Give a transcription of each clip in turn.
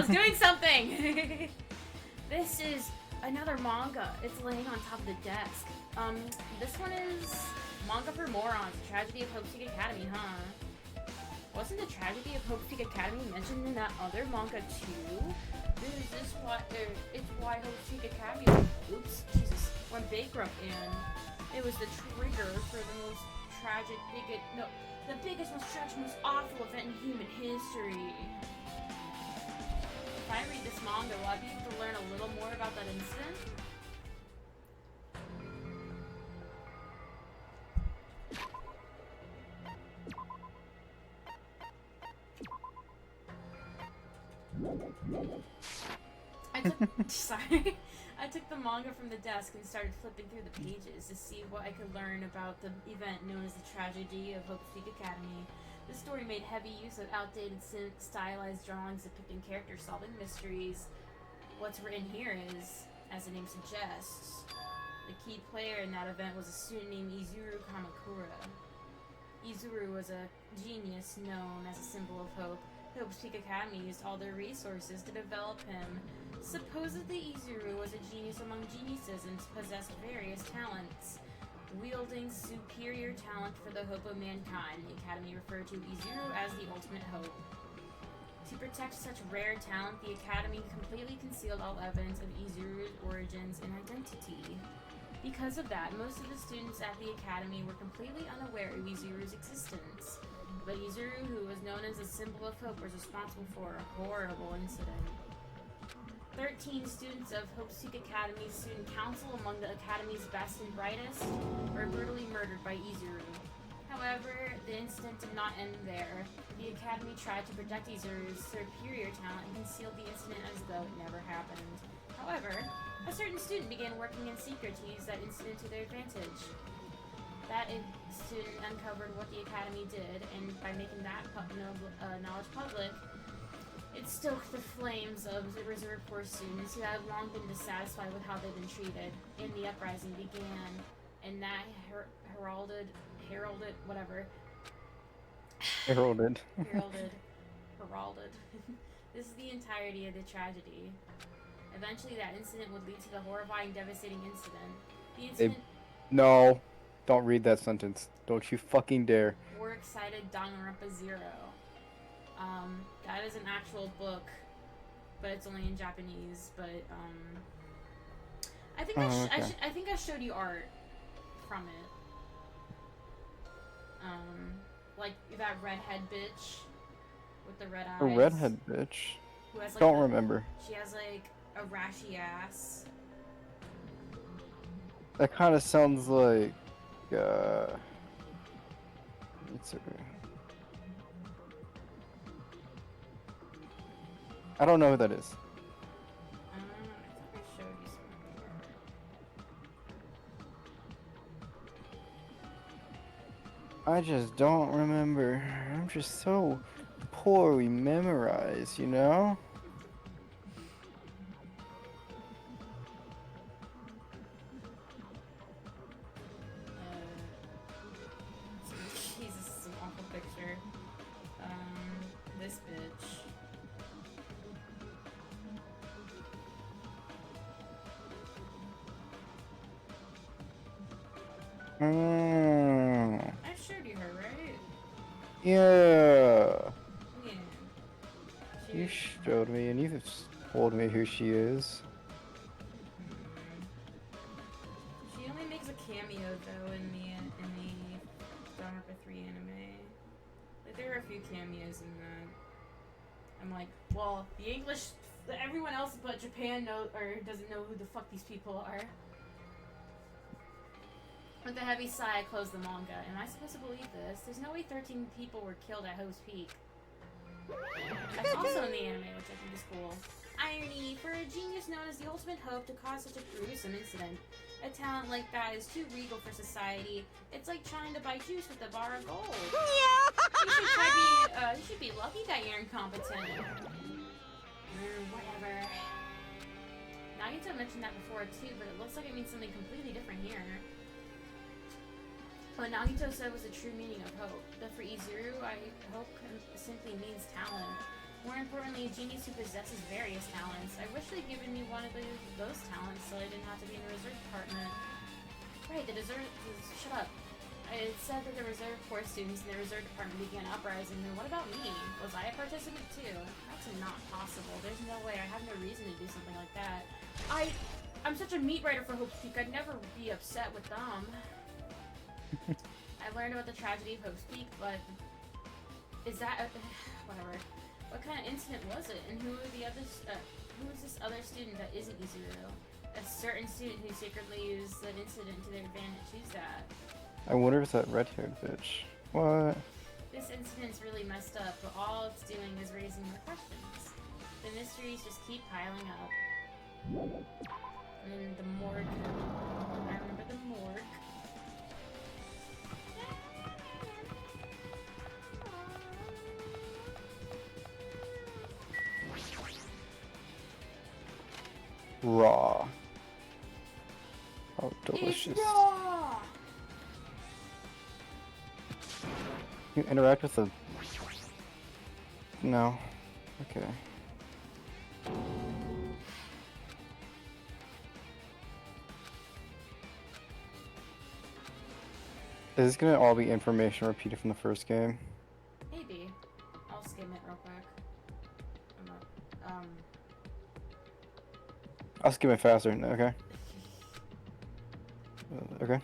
was doing something! This is another manga. It's laying on top of the desk. This one is Manga for Morons, Tragedy of Hope Seek Academy, huh? Wasn't the Tragedy of Hope Seek Academy mentioned in that other manga too? Is this why, it's why Hope Seek Academy, oops, Jesus, went bankrupt, and it was the trigger for the most tragic, the biggest, most tragic, most awful event in human history. If I read this manga, will I be able to learn a little more about that incident? I took the manga from the desk and started flipping through the pages to see what I could learn about the event known as the Tragedy of Hope Seek Academy. The story made heavy use of outdated, stylized drawings depicting characters solving mysteries. What's written here is, as the name suggests, the key player in that event was a student named Izuru Kamakura. Izuru was a genius known as a symbol of hope. Hope Seek Academy used all their resources to develop him. Supposedly, Izuru was a genius among geniuses and possessed various talents. Wielding superior talent for the hope of mankind, the Academy referred to Izuru as the ultimate hope. To protect such rare talent, the Academy completely concealed all evidence of Izuru's origins and identity. Because of that, most of the students at the Academy were completely unaware of Izuru's existence. But Izuru, who was known as a symbol of hope, was responsible for a horrible incident. 13 students of Hope Seek Academy's student council, among the Academy's best and brightest, were brutally murdered by Izuru. However, the incident did not end there. The Academy tried to protect Izuru's superior talent and concealed the incident as though it never happened. However, a certain student began working in secret to use that incident to their advantage. That student uncovered what the Academy did, and by making that knowledge public, it stoked the flames of the reserved poor students who had long been dissatisfied with how they'd been treated. And the uprising began, and that heralded. This is the entirety of the tragedy. Eventually, that incident would lead to the horrifying, devastating incident. The incident... No, don't read that sentence. Don't you fucking dare. We're excited, Danganronpa 0. That is an actual book, but it's only in Japanese. But I think I think I showed you art from it. Like that redhead bitch with the red eyes. A redhead bitch. Who has, like, don't remember. She has like a rashy ass. That kind of sounds like it's I don't know who that is. I thought I showed you something. I just don't remember. I'm just so poorly memorized, you know? Jesus, this is an awful picture. This bitch. I showed you her, right? Yeah. Yeah. You showed me, and you've told me who she is. She only makes a cameo though in the Danganronpa 3 anime. Like, there are a few cameos in that. I'm like, well, the English, everyone else but Japan doesn't know who the fuck these people are. With a heavy sigh, I closed the manga. Am I supposed to believe this? There's no way 13 people were killed at Hope's Peak. That's also in the anime, which I think is cool. Irony, for a genius known as the ultimate hope to cause such a gruesome incident. A talent like that is too regal for society. It's like trying to buy juice with a bar of gold. You should be lucky that you're incompetent. Whatever. Nagito mentioned that before too, but it looks like it means something completely different here. What Nagito said was the true meaning of hope. But for Izuru, hope simply means talent. More importantly, a genius who possesses various talents. I wish they'd given me one of those talents so I didn't have to be in the reserve department. Right, shut up. It said that the reserve corps students in the reserve department began uprising, then what about me? Was I a participant too? That's not possible. There's no way. I have no reason to do something like that. I'm such a meat writer for Hope's Peak, I'd never be upset with them. I learned about the tragedy of Hope's Peak, but is that whatever. What kind of incident was it, and who are the others? Who is this other student that isn't Yuzuru? A certain student who secretly used the incident to their advantage. Who's that? I wonder if it's that red-haired bitch. What? This incident's really messed up, but all it's doing is raising more questions. The mysteries just keep piling up. And then the morgue. I remember the morgue. Raw. Oh, delicious. It's raw! You interact with the... No. Okay. Is this gonna all be information repeated from the first game? Maybe. I'll skim it real quick. I'll skim it faster. Okay. Okay.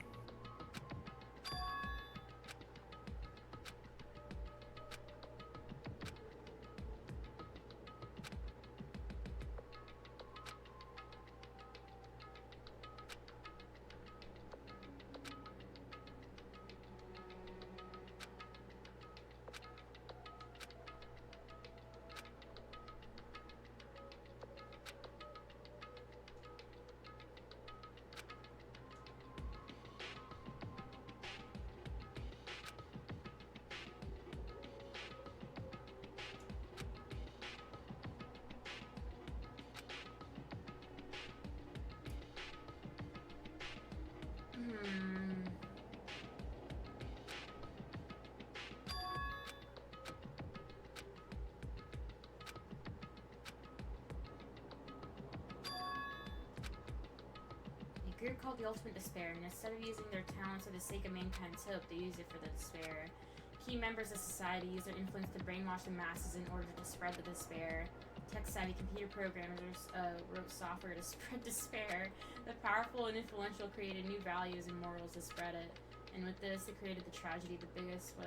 A group called the Ultimate Despair, and instead of using their talents for the sake of mankind's hope, they use it for the despair. Key members of society use their influence to brainwash the masses in order to spread the despair. Tech-savvy computer programmers wrote software to spread despair. The powerful and influential created new values and morals to spread it. And with this, they created the tragedy, the biggest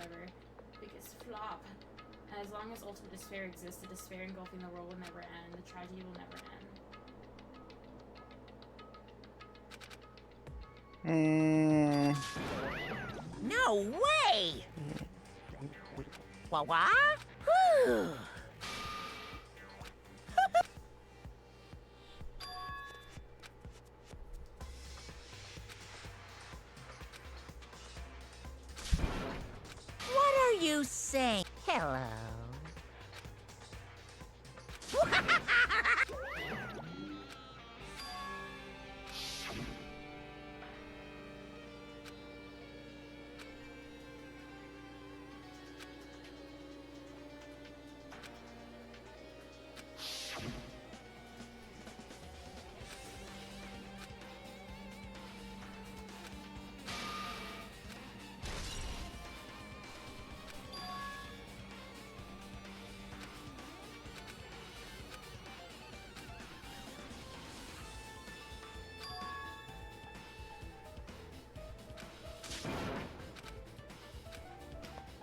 flop. As long as Ultimate Despair exists, the despair engulfing the world will never end. The tragedy will never end. No way! What? Whew. What are you saying? Hello.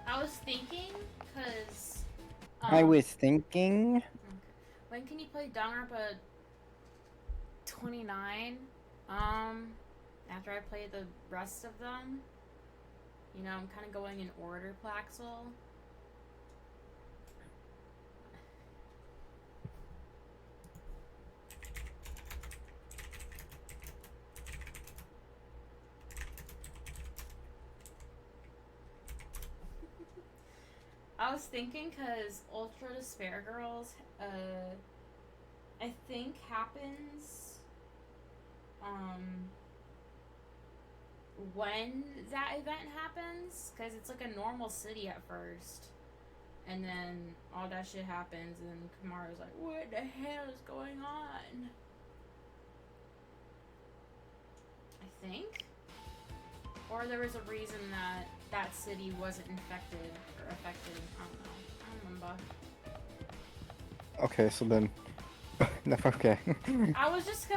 I was thinking, because... I was thinking... When can you play Danganronpa 29? After I play the rest of them? You know, I'm kind of going in order, Plaxel. I was thinking because Ultra Despair Girls, I think happens, when that event happens, because it's like a normal city at first, And then all that shit happens, and Kamara's like, what the hell is going on? I think? Or there was a reason that that city wasn't infected or affected. I don't know. I don't remember. Okay, so then. Okay. I was just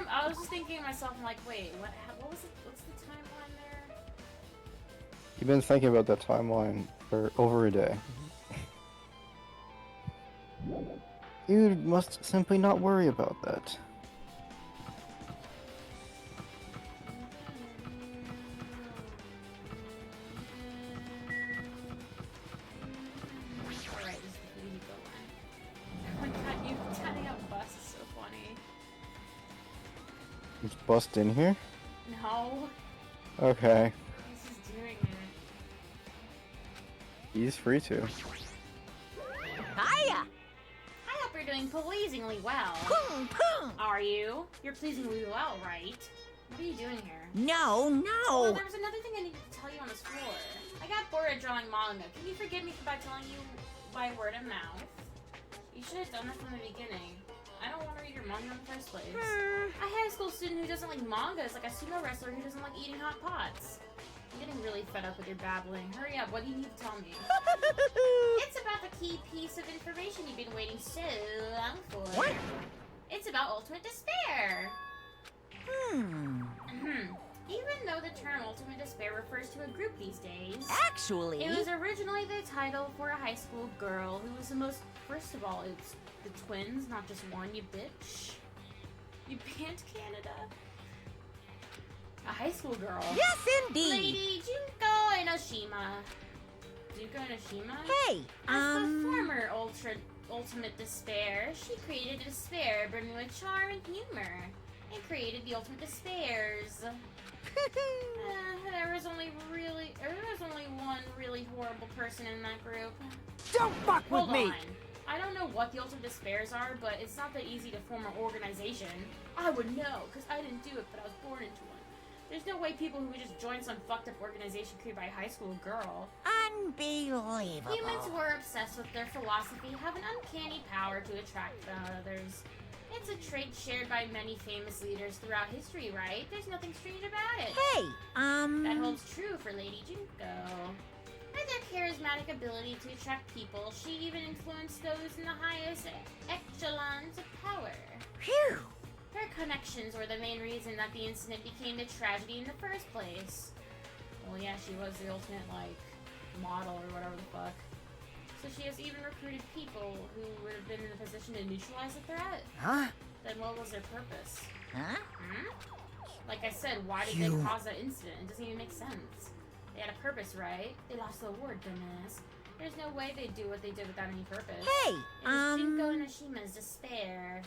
thinking to myself, I'm like, wait, what was it? What's the timeline there? You've been thinking about that timeline for over a day. You must simply not worry about that. Alright, this is the Fujiko line. Oh my god, you turning up bus is so funny. Just bust in here? No, Okay. he's just doing it. He's free to. Hiya! I hope you're doing pleasingly well. Poom, poom! Are you? You're pleasingly well, right? What are you doing here? No, Well, no! there was another thing I needed to tell you on this floor. I got bored of drawing manga. Can you forgive me by telling you by word of mouth? You should have done that from the beginning. I don't want to read your manga in the first place. A high school student who doesn't like manga is like a sumo wrestler who doesn't like eating hot pots. I'm getting really fed up with your babbling. Hurry up, what do you need to tell me? It's about the key piece of information you've been waiting so long for. What? It's about ultimate despair. Even though the term ultimate despair refers to a group these days, Actually, it was originally the title for a high school girl who was the most. First of all, it's the twins, not just one, you bitch. You banned Canada. A high school girl. yes, indeed. Lady Junko Enoshima. Junko Enoshima? Hey, As the former ultimate despair, she created a despair brimming with charm and humor, and created the ultimate despairs. There was only one really horrible person in that group. Don't fuck with Hold me. on. I don't know what the ultimate despairs are, but it's not that easy to form an organization. I would know, because I didn't do it, but I was born into one. There's no way people who would just join some fucked up organization created by a high school girl. Unbelievable. Humans who are obsessed with their philosophy have an uncanny power to attract others. It's a trait shared by many famous leaders throughout history, right? There's nothing strange about it. Hey, That holds true for Lady Junko. With her charismatic ability to attract people, she even influenced those in the highest echelons of power. Phew. Her connections were the main reason that the incident became a tragedy in the first place. Well, yeah, she was the ultimate, model or whatever the fuck. So she has even recruited people who would have been in a position to neutralize the threat. Huh? Then what was their purpose? Huh? Like I said, why did they cause that incident? It doesn't even make sense. They had a purpose, right? They lost the award, goodness. There's no way they'd do what they did without any purpose. Hey, It was Junko Enochima's despair.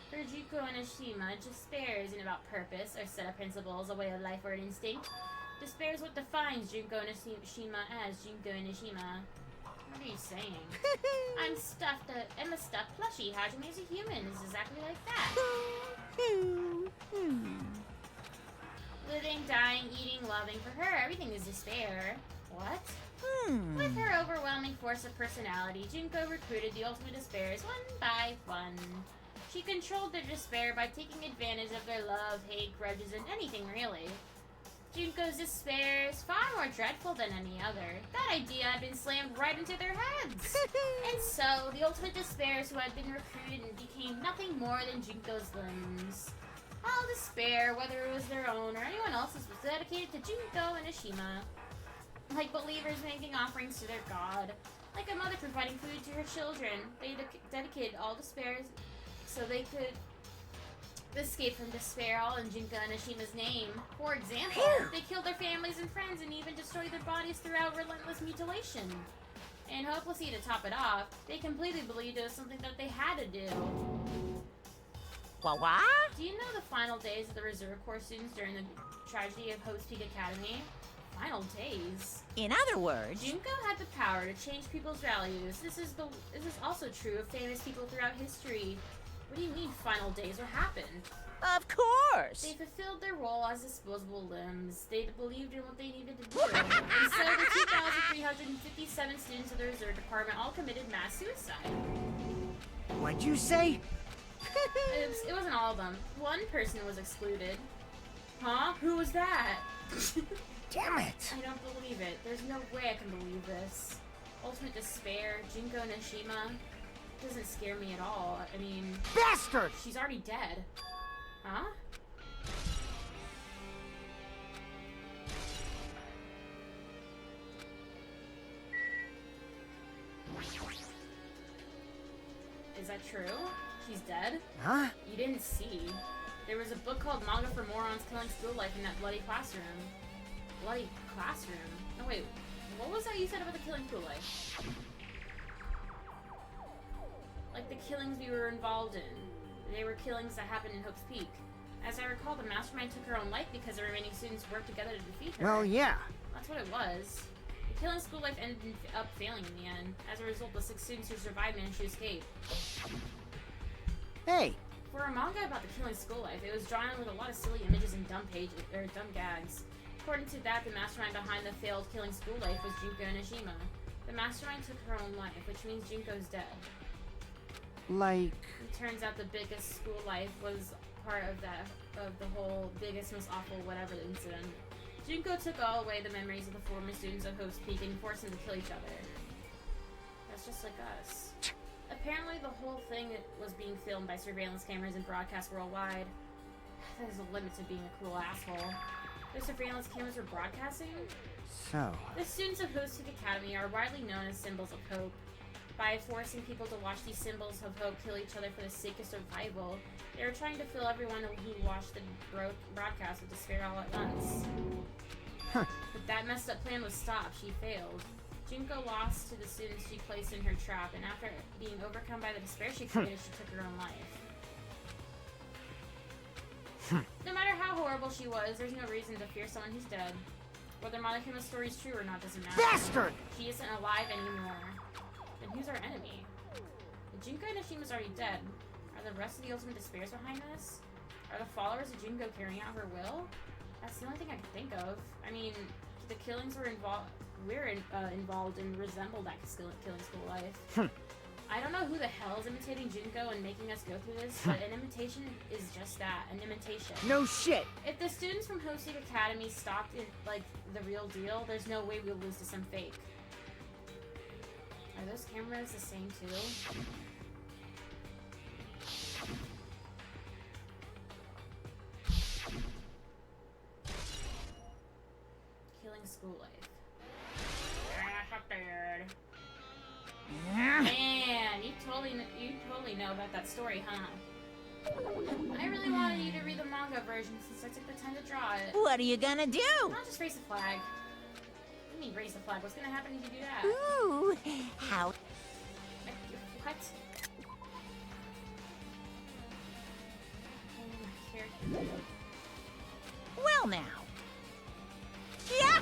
For Junko Enoshima, despair isn't about purpose or set of principles, a way of life, or an instinct. Despair is what defines Junko Enoshima as Junko Enoshima. What are you saying? I'm a stuffed plushie. Hajime is a human. It's exactly like that. Living, dying, eating, loving. For her, everything is despair. What? With her overwhelming force of personality, Junko recruited the ultimate despairs one by one. She controlled their despair by taking advantage of their love, hate, grudges, and anything really. Junko's despair is far more dreadful than any other. That idea had been slammed right into their heads. And so, the ultimate despairs who had been recruited became nothing more than Junko's limbs. All despair, whether it was their own or anyone else's, was dedicated to Junko and Ashima. Like believers making offerings to their god. Like a mother providing food to her children. They dedicated all despairs so they could escape from despair, all in Junko and Ashima's name. For example, they killed their families and friends and even destroyed their bodies throughout relentless mutilation. And hopelessly to top it off, they completely believed it was something that they had to do. What? Do you know the final days of the Reserve Corps students during the tragedy of Hope's Peak Academy? Final days. In other words, Junko had the power to change people's values. This is also true of famous people throughout history. What do you mean final days what happened. Of course. They fulfilled their role as disposable limbs. They believed in what they needed to do. And so the 2,357 students of the reserve department all committed mass suicide. What'd you say? It wasn't all of them. One person was excluded. Huh? Who was that? Damn it. I don't believe it. There's no way I can believe this. Ultimate despair, Junko Nishima, doesn't scare me at all. I mean... Bastard! She's already dead. Huh? Is that true? She's dead? Huh? You didn't see. There was a book called Manga for Morons Killing School Life in that bloody classroom. Bloody classroom? No, wait. What was that you said about the killing school life? Like the killings we were involved in. They were killings that happened in Hope's Peak. As I recall, the mastermind took her own life because the remaining students worked together to defeat her. Well, yeah. That's what it was. The killing school life ended up failing in the end. As a result, the 6 students who survived managed to escape. Hey, For a manga about the killing school life, it was drawn with a lot of silly images and dumb gags. According to that, the mastermind behind the failed killing school life was Junko Nishima. The mastermind took her own life, which means Junko's dead. like... It turns out the biggest school life was part of the whole biggest, most awful whatever incident. Junko took all away the memories of the former students of Hope's Peak and forced them to kill each other. That's just like us. Apparently the whole thing was being filmed by surveillance cameras and broadcast worldwide. There's a limit to being a cruel asshole. The surveillance cameras were broadcasting? So... The students of Hope's Peak Academy are widely known as symbols of hope. By forcing people to watch these symbols of hope kill each other for the sake of survival, they were trying to fill everyone who watched the broadcast with despair all at once. Huh. But that messed up plan was stopped. She failed. Junko lost to the students she placed in her trap, and after being overcome by the despair she created, she took her own life. No matter how horrible she was, there's no reason to fear someone who's dead. Whether Monokuma's story is true or not doesn't matter. Bastard! She isn't alive anymore. Then who's our enemy? If Junko Nishima's already dead, are the rest of the Ultimate Despairs behind us? Are the followers of Junko carrying out her will? That's the only thing I can think of. I mean, the killings were involved and resembled that killing school life. I don't know who the hell is imitating Junko and making us go through this, but an imitation is just that, an imitation. No shit! If the students from Hope's Peak Academy stopped in, like, the real deal, there's no way we'll lose to some fake. Are those cameras the same too? Killing school life. Man, you totally know about that story, huh? I really wanted you to read the manga version since I took the time to draw it. What are you gonna do? I'll just raise the flag. What do you mean raise the flag? What's gonna happen if you do that? Ooh, how... What? Oh, my character. Well now. Yeah!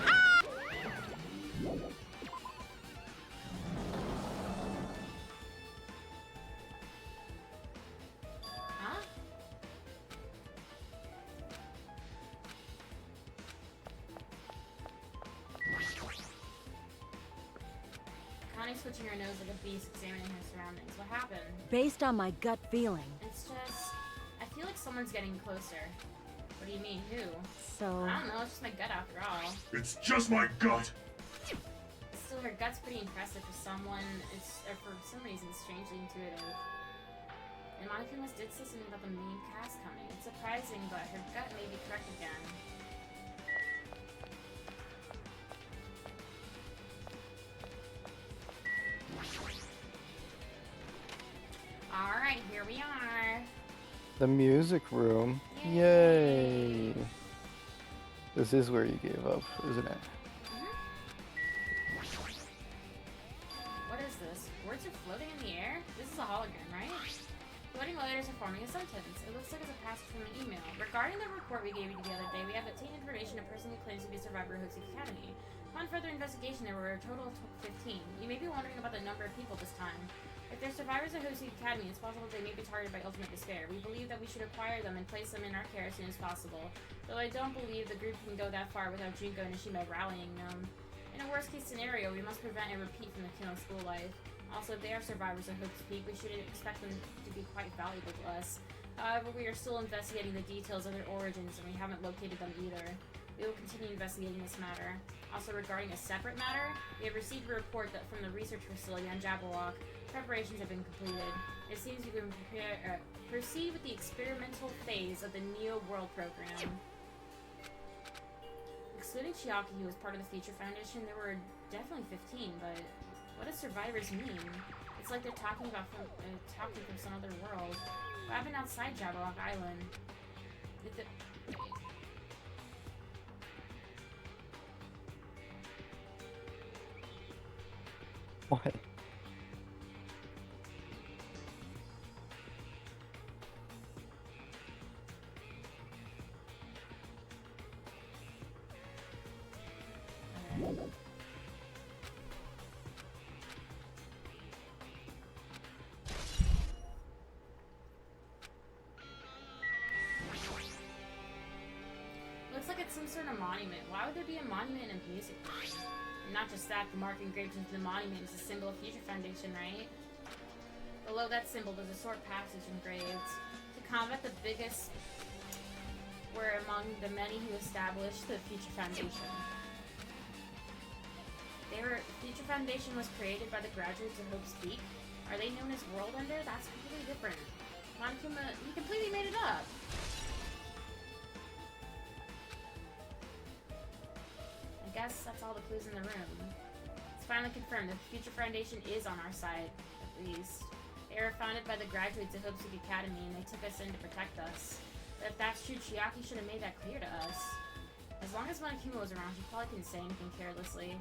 Huh? Connie's switching her nose like a beast, examining her surroundings. What happened? Based on my gut feeling. It's just... I feel like someone's getting closer. What do you mean, who? So, I don't know, it's just my gut after all. It's just my gut! Still, her gut's pretty impressive for someone, for some reason, strangely intuitive. And Monokuma's did say something about the main cast coming. It's surprising, but her gut may be correct again. Alright, here we are. The music room. Yay! This is where you gave up, isn't it? What is this? Words are floating in the air? This is a hologram, right? Floating letters are forming a sentence. It looks like it's a passage from an email. Regarding the report we gave you the other day, we have obtained information a person who claims to be a survivor of Hope's Peak Academy. Upon further investigation, there were a total of 15. You may be wondering about the number of people this time. If they're survivors of Hope's Peak Academy, it's possible they may be targeted by ultimate despair. We believe that we should acquire them and place them in our care as soon as possible. Though I don't believe the group can go that far without Junko and Nishima rallying them. In a worst-case scenario, we must prevent a repeat from the Kino school life. Also, if they are survivors of Hope's Peak, we should expect them to be quite valuable to us. However, we are still investigating the details of their origins, and we haven't located them either. We will continue investigating this matter. Also, regarding a separate matter, we have received a report that from the research facility on Jabberwock, preparations have been completed. It seems we can proceed with the experimental phase of the Neo World program. Excluding Chiaki, who was part of the Future Foundation, there were definitely 15, but what does survivors mean? It's like they're talking from some other world. What happened outside Jabberwock Island? What? Looks like it's some sort of monument. Why would there be a monument in a music room? And not just that, the mark engraved into the monument is a symbol of Future Foundation, right? Below that symbol, there's a short passage engraved. To combat the biggest were among the many who established the Future Foundation. Future Foundation was created by the graduates of Hope's Peak. Are they known as World Ender? That's completely different. Monokuma, he completely made it up. I guess that's all the clues in the room. It's finally confirmed that the Future Foundation is on our side, at least. They were founded by the graduates of Hope's Peak Academy, and they took us in to protect us. But if that's true, Chiaki should have made that clear to us. As long as Monokuma was around, he probably couldn't say anything carelessly.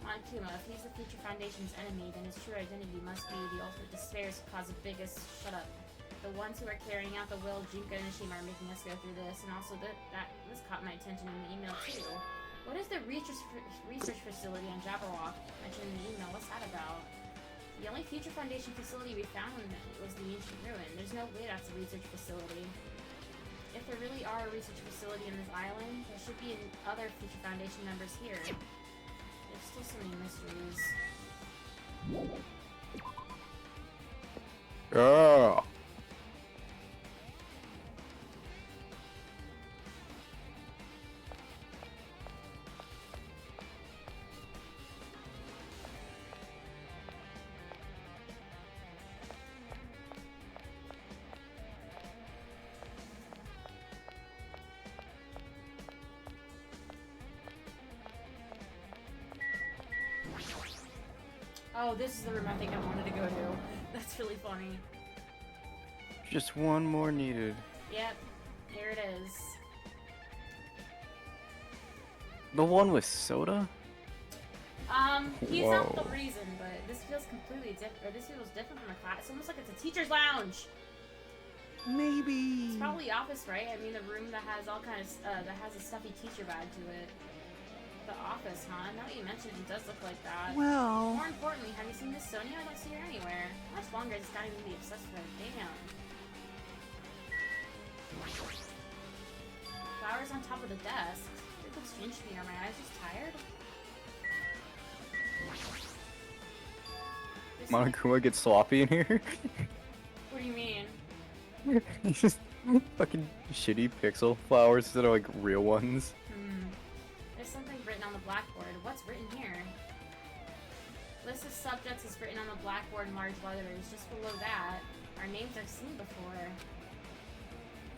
Monokuma, if he's the Future Foundation's enemy, then his true identity must be the ultimate despairs who cause the biggest shut up. The ones who are carrying out the will of Junko and Nishima are making us go through this, and also this caught my attention in the email too. What is the research facility on Jabberwock mentioned in the email? What's that about? The only Future Foundation facility we found was the ancient ruin. There's no way that's a research facility. If there really are a research facility in this island, there should be other Future Foundation members here. There's still so many mysteries. Oh. Oh, this is the room I think I wanted to go to. That's really funny. Just one more needed. Yep, here it is. The one with soda? He's not the Whoa. reason, but this feels completely different. Or this feels different from a class. It's almost like it's a teacher's lounge. Maybe. It's probably office, right? I mean, the room that has all kinds of that has a stuffy teacher bag to it. The office, huh? Now that you mention it, it does look like that. Well, More importantly, have you seen Miss Sonia? I don't see her anywhere. How much longer is this guy gonna be obsessed with her? Damn. Flowers on top of the desk. It looks strange to me. Are my eyes just tired? There's something- Monokuma gets sloppy in here. What do you mean? He's just fucking shitty pixel flowers instead of like real ones. There's something written on the blackboard. What's written here? List of subjects is written on the blackboard in large letters. Just below that, our names I've seen before.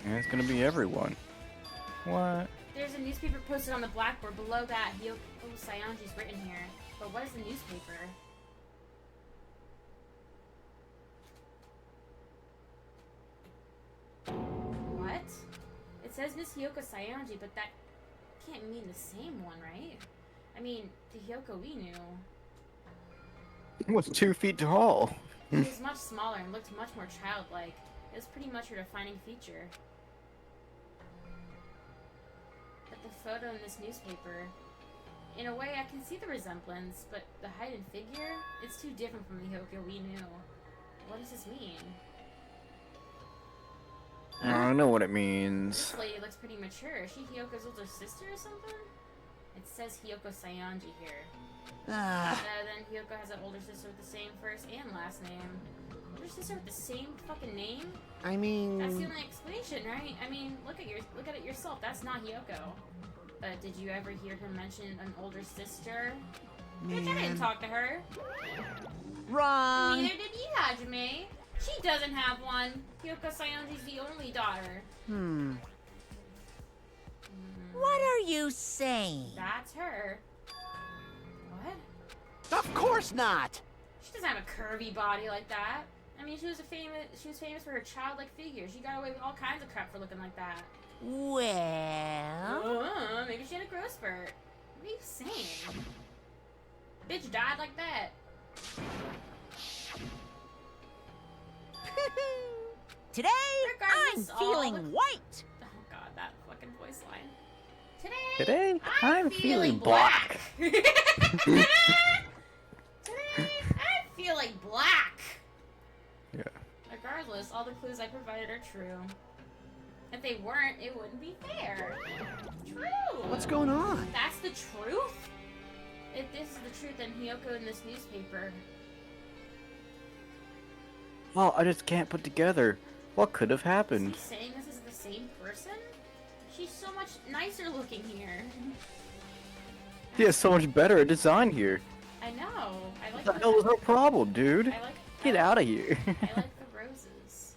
And it's gonna be everyone. What? There's a newspaper posted on the blackboard. Below that, Hyoko Saionji's written here. But what is the newspaper? What? It says Miss Hyoko Saionji, but that can't mean the same one, right? I mean, the Hyoko we knew. He was 2 feet tall. She was much smaller and looked much more childlike. It was pretty much her defining feature. But the photo in this newspaper, in a way I can see the resemblance, but the height and figure, it's too different from the Hyoko we knew. What does this mean? I don't know what it means. This lady looks pretty mature. Is she Hyoko's older sister or something? It says Hyoko Sayanji here. Ah, Then Hyoko has an older sister with the same first and last name. Older sister with the same fucking name? I That's the mean, only explanation, right? I mean, look at it yourself. That's not Hyoko. But did you ever hear her mention an older sister? Bitch, I didn't man. talk to her. Wrong. Neither did you, Hajime. She doesn't have one. Hyoko Sayanji's the only daughter. What are you saying? That's her. What? Of course not. She doesn't have a curvy body like that. I mean, she was famous for her childlike figure. She got away with all kinds of crap for looking like that. Well, Maybe she had a growth spurt. What are you saying? Bitch died like that. today Regardless, I'm all feeling the- white. Oh god, that fucking voice line. Today, I'm feeling black. Today, I'm feeling black. Yeah. Regardless, all the clues I provided are true. If they weren't, it wouldn't be fair. True. What's going on? That's the truth? If this is the truth, then Hyoko in this newspaper. Well, I just can't put together what could have Is happened. he saying this is the same person? She's so much nicer looking here. He has so much better a design here. I know. I like What the hell is her problem, dude? I like. Get out of here. I like the roses.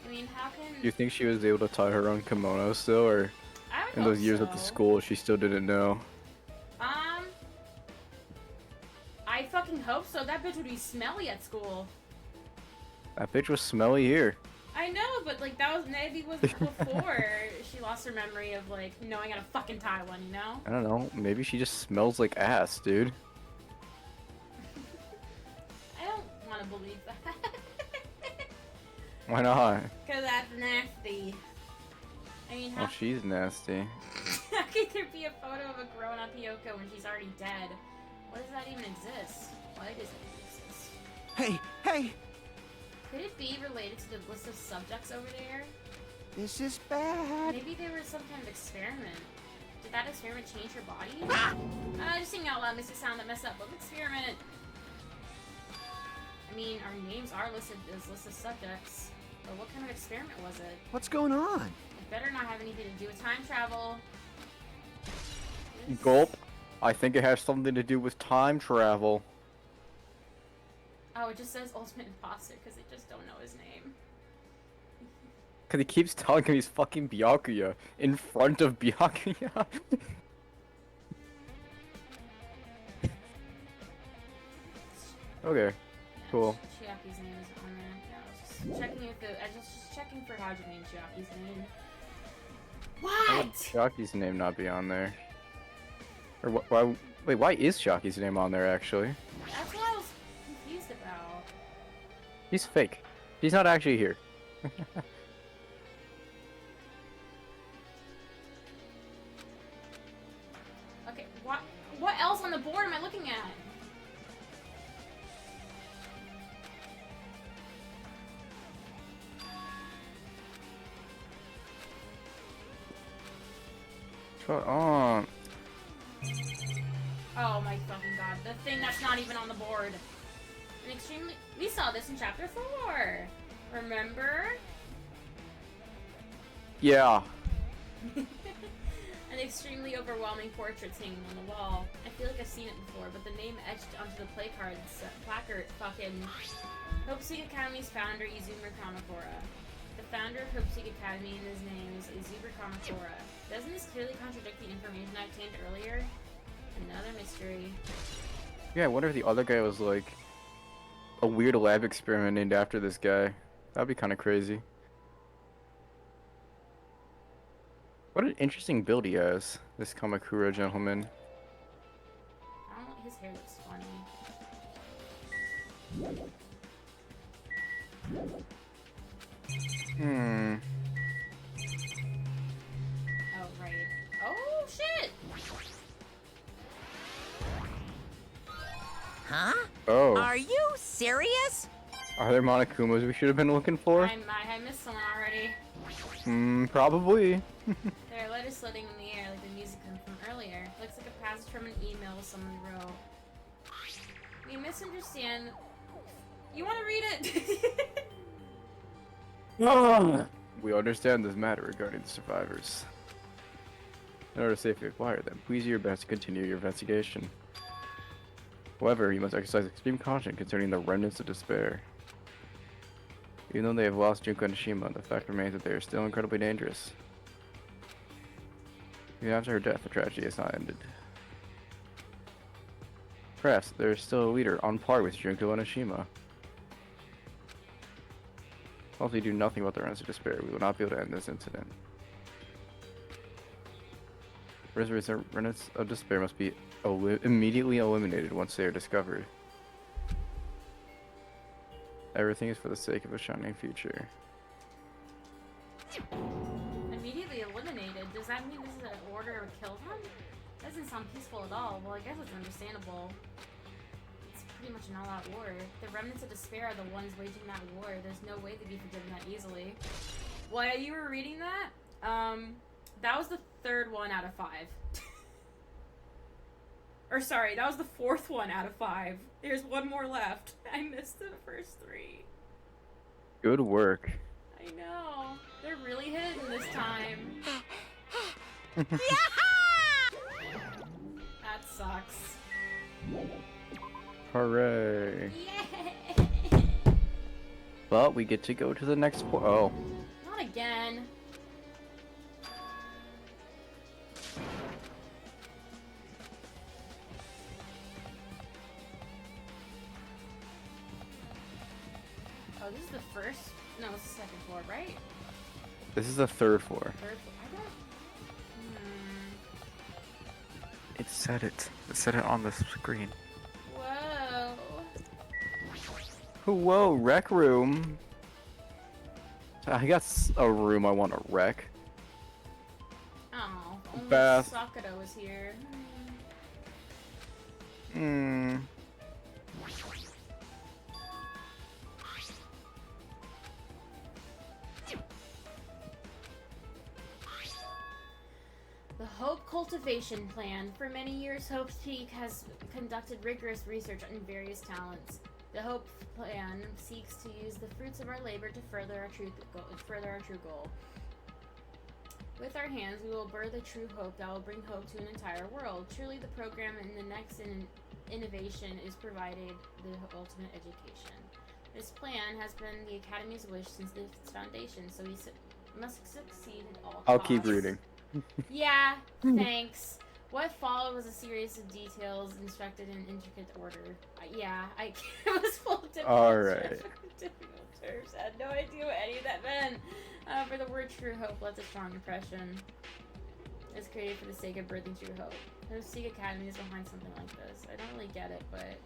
I mean, how can? Do you think she was able to tie her own kimono still, or I would in those hope years at the so. school she still didn't know? I fucking hope so. That bitch would be smelly at school. That bitch was smelly here. I know, but like that was before she lost her memory of like knowing how to fucking tie one, you know? I don't know. Maybe she just smells like ass, dude. I don't want to believe that. Why not? Cause that's nasty. I mean, how, Well, she's nasty. how could there be a photo of a grown-up Hyoko when she's already dead? Why does that even exist? Why does it even exist? Hey, hey, Could it be related to the list of subjects over there? this is bad. Maybe there was some kind of experiment. Did that experiment change her body? Just singing out loud makes it sound that messed up. What experiment? I mean, our names are listed as list of subjects, but what kind of experiment was it? What's going on? It better not have anything to do with time travel. This- Gulp. I think it has something to do with time travel. Oh, it just says Ultimate Imposter because they just don't know his name. Cause he keeps telling him he's fucking Byakuya in front of Byakuya. Okay, Yeah, cool. Chiaki's name is on there. Yeah, I was just checking if I was just checking for Hajime and Chiaki's name. Why would What? Shaki's name not be on there? Or why? Wait, why is Shaki's name on there actually? That's what I was confused about. He's fake. He's not actually here. Okay, what else on the board am I looking at? Shut on. Oh my fucking god, the thing that's not even on the board. We saw this in chapter 4. Remember? Yeah. An extremely overwhelming portraits hanging on the wall. I feel like I've seen it before, but the name etched onto the placard fucking Hope Seek Academy's founder, Izumi Kamakura. The founder of Hope Seek Academy and his name is Izumi Kamakura. Doesn't this clearly contradict the information I obtained earlier? Another mystery. Yeah, I wonder if the other guy was like a weird lab experiment named after this guy. That'd be kind of crazy. What an interesting build he has, this Kamakura gentleman. I don't know, his hair looks funny. Hmm. Oh, right. Oh, shit! Huh? Oh. serious? Are there Monokumas we should have been looking for? I missed someone already. Probably. There, letters floating in the air like the music from earlier. Looks like a passage from an email someone wrote. We misunderstand. You want to read it? We understand this matter regarding the survivors. In order to safely acquire them, please do your best to continue your investigation. However, you must exercise extreme caution concerning the remnants of despair. Even though they have lost Junko and Shima, the fact remains that they are still incredibly dangerous. Even after her death, the tragedy has not ended. Perhaps there is still a leader on par with Junko and Ashima. If we do nothing about the remnants of despair, we will not be able to end this incident. Remnants of despair must be immediately eliminated once they are discovered. Everything is for the sake of a shining future. Immediately eliminated? Does that mean this is an order to kill them? Doesn't sound peaceful at all. Well, I guess it's understandable. It's pretty much an all-out war. The remnants of despair are the ones waging that war. There's no way they'd be forgiven that easily. While you were reading that, that was the third one out of 5. Or sorry, that was the 4th one out of 5. There's one more left. I missed the first 3. Good work. I know. They're really hidden this time. That sucks. Hooray. Yay! But we get to go to the next point. Oh. Not again. Oh, this is the first? No, it's the 2nd floor, right? This is the 3rd floor. 3rd floor. I don't... It said it. It said it on the screen. Whoa. Whoa, rec room. I got a room I want to wreck. Oh, only Bath. Sakura was here. The Hope Cultivation Plan. For many years, Hope's Peak has conducted rigorous research on various talents. The Hope Plan seeks to use the fruits of our labor to further our true goal. With our hands, we will birth a true hope that will bring hope to an entire world. Truly, the program and the next innovation is provided the ultimate education. This plan has been the Academy's wish since its foundation, so we must succeed at all costs. I'll keep reading. Yeah, thanks. What followed was a series of details instructed in intricate order. I was full of difficult Alright. terms. I had no idea what any of that meant. For the word true hope left a strong impression. It's created for the sake of birthing true hope. The Seek Academy is behind something like this. I don't really get it, but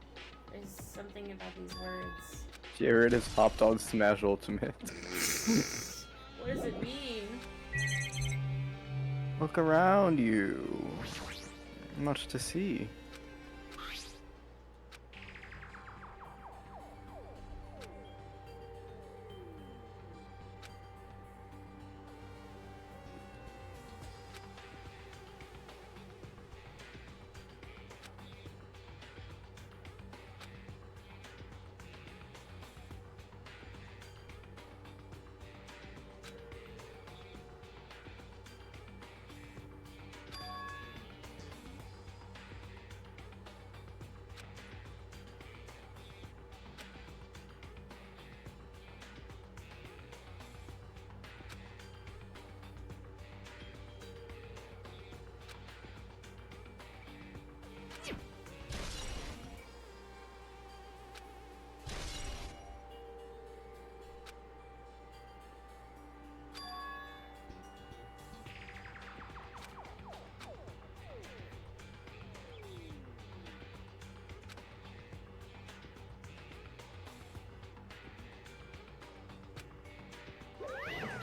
there's something about these words. Jared has hopped on Smash Ultimate. What does it mean? Look around you. Much to see.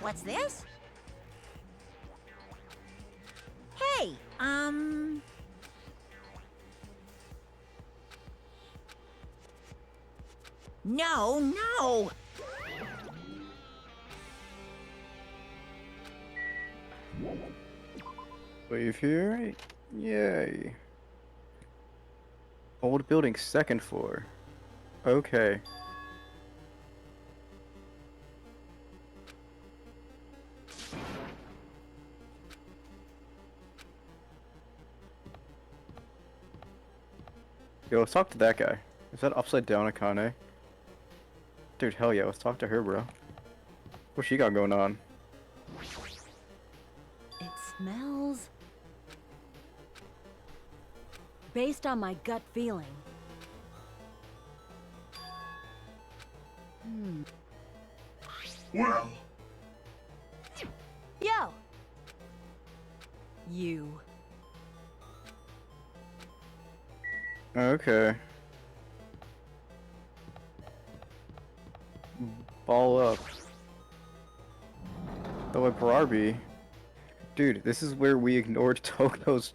What's this? Hey, No, no! Leave here? Yay. Old building, second floor. Okay. Yo, let's talk to that guy. Is that upside down Akane? Dude, hell yeah, let's talk to her, bro. What she got going on? It smells... Based on my gut feeling. Well, Yo! You. Okay. Ball up. Though at Barbie. Dude, this is where we ignored Toko's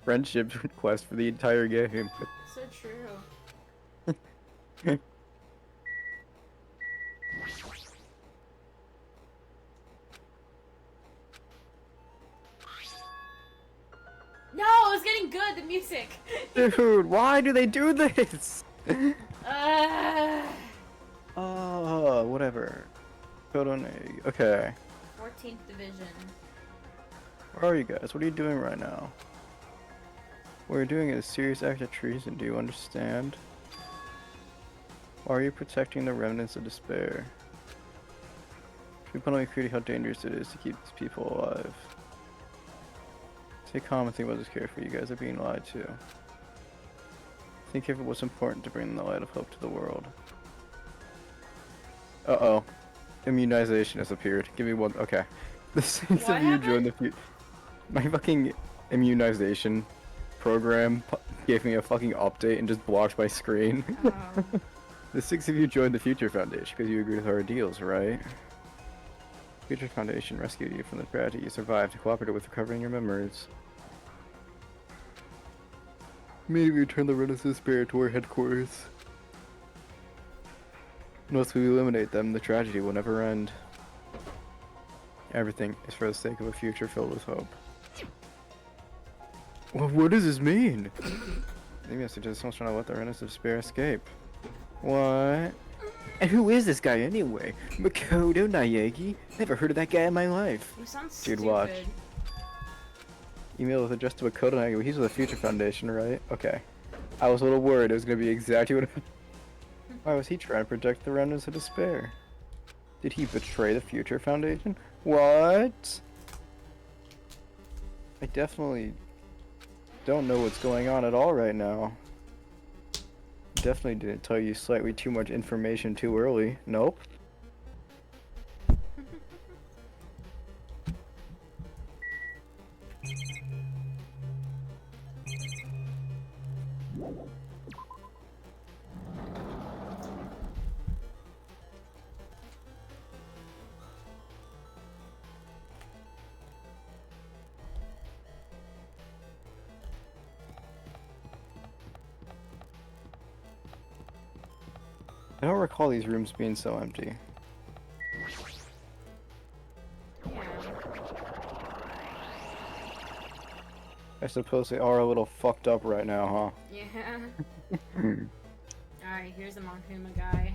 friendship request for the entire game. So true. No, it was getting good, the music. Dude, why do they do this? uh, Oh, whatever. Code on A. Okay. 14th Division. Where are you guys? What are you doing right now? What you're doing is a serious act of treason, do you understand? Why are you protecting the remnants of despair? People don't agree how dangerous it is to keep these people alive. Stay calm and think about this carefully. You guys are being lied to. Think of what's important to bring the light of hope to the world. Uh-oh. Immunization has appeared. Give me one. Okay. The six What of you happened? join the my fucking immunization program gave me a fucking update and just blocked my screen. Oh. The six of you joined the Future Foundation because you agreed with our deals, right? Future Foundation rescued you from the tragedy you survived, cooperated with recovering your memories. Maybe return the Renaissance Spirit to our headquarters. Unless we eliminate them, the tragedy will never end. Everything is for the sake of a future filled with hope. Well, what does this mean? Maybe I suggest someone's trying to let the Renaissance Spirit escape. What? And who is this guy anyway? Makoto Naegi? Never heard of that guy in my life. You sound Dude, stupid. watch. Email was addressed to Makoto Naegi. He's with the Future Foundation, right? Okay. I was a little worried it was gonna be exactly what. Why was he trying to protect the remnants of despair? Did he betray the Future Foundation? What? I definitely don't know what's going on at all right now. Definitely didn't tell you slightly too much information too early. Nope. I don't recall these rooms being so empty. Yeah. I suppose they are a little fucked up right now, Yeah. huh? Alright, here's the Monokuma guy.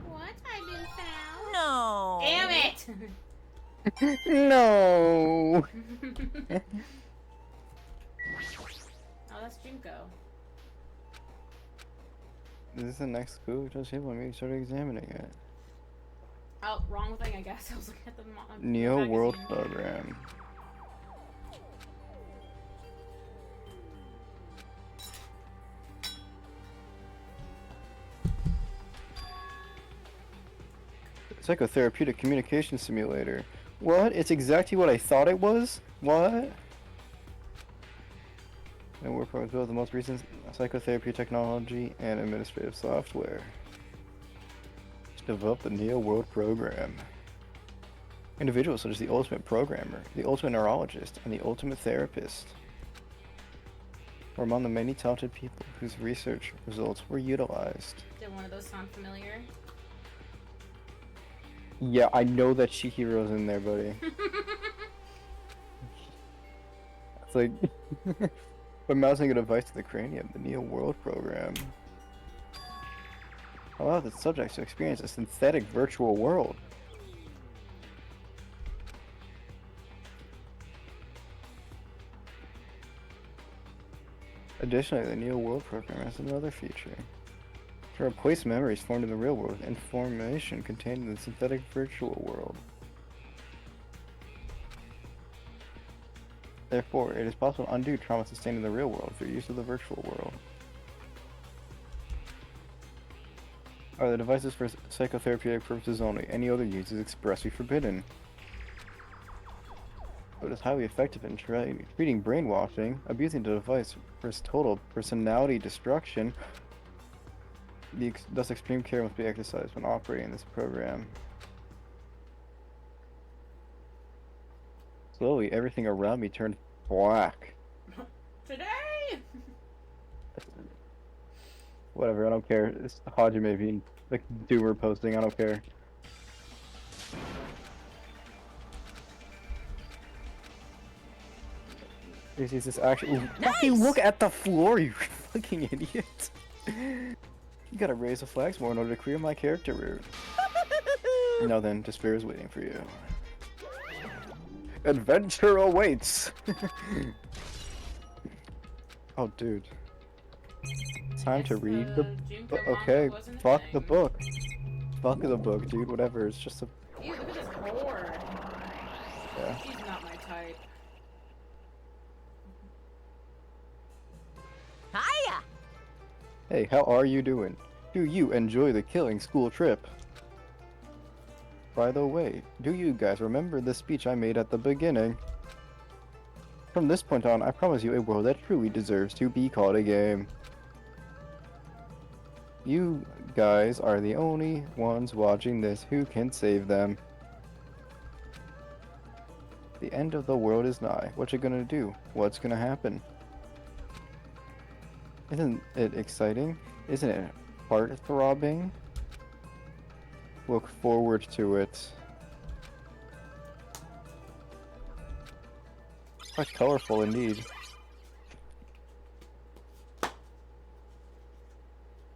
What? I've been found. No! Damn it! No. Oh, that's Junko. Is this the next clue? Just hit me. Start examining it. Oh, wrong thing, I guess. I was looking at the Neo World magazine. Program. Psychotherapeutic communication simulator. What? It's exactly what I thought it was? What? And we're probably build the most recent psychotherapy technology and administrative software. To develop the Neo World Program. Individuals such as the ultimate programmer, the ultimate neurologist, and the ultimate therapist were among the many talented people whose research results were utilized. Did one of those sound familiar? Yeah, I know that Chihiro's in there, buddy. It's like, by mousing a device to the cranium, the Neo World program allowed the subjects to experience a synthetic virtual world. Additionally, the Neo World program has another feature. To replace memories formed in the real world with information contained in the synthetic virtual world. Therefore, it is possible to undo trauma sustained in the real world through use of the virtual world. Are the devices for psychotherapeutic purposes only? Any other use is expressly forbidden. It is highly effective in treating brainwashing, abusing the device risks total personality destruction. Thus, extreme care must be exercised when operating this program. Slowly, everything around me turned black. Today! Whatever, I don't care. It's Hajime being like doomer posting, I don't care. This is actually. Fucking look at the floor, you fucking idiot! You gotta raise the flags more in order to clear my character route. Now then, despair is waiting for you. Adventure awaits! Oh, dude. Time to read the Junko manga okay, wasn't a fuck thing. the book. Fuck the book, dude, whatever, it's just a... Ew, look at this whore. Yeah. She's not my type. Hiya! Hey, how are you doing? Do you enjoy the killing school trip? By the way, do you guys remember the speech I made at the beginning? From this point on, I promise you a world that truly deserves to be called a game. You guys are the only ones watching this who can save them. The end of the world is nigh. What you gonna do? What's gonna happen? Isn't it exciting? Isn't it heart-throbbing? Look forward to it. Quite colorful indeed.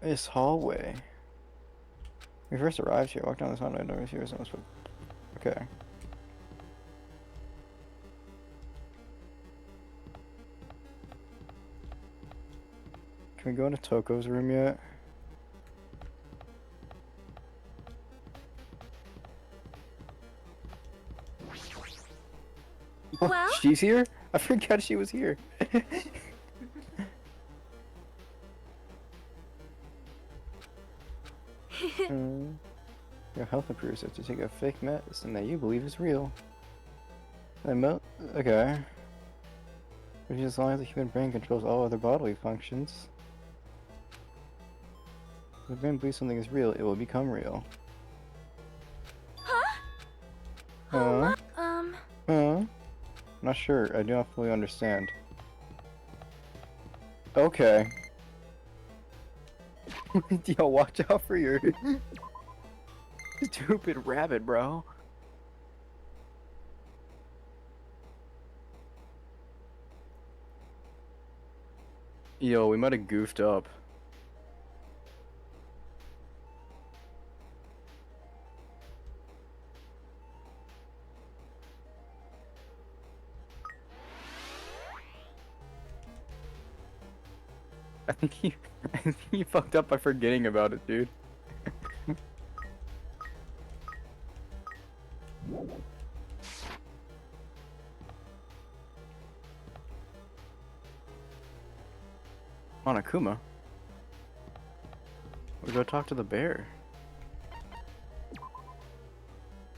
This hallway. We first arrived here, walked down this hallway, I never see ourselves, but... Okay. Can we go into Toko's room yet? Oh, Well? she's here? I forgot she was here. Your health improves if you take a fake medicine that you believe is real. Okay. Which is as long as the human brain controls all other bodily functions. If the brain believes something is real, it will become real. Huh? Huh? Oh, Not sure. I do not fully understand. Okay. Yo, watch out for your stupid rabbit, bro. Yo, we might have goofed up. I think he fucked up by forgetting about it, dude. Monokuma? We go talk to the bear.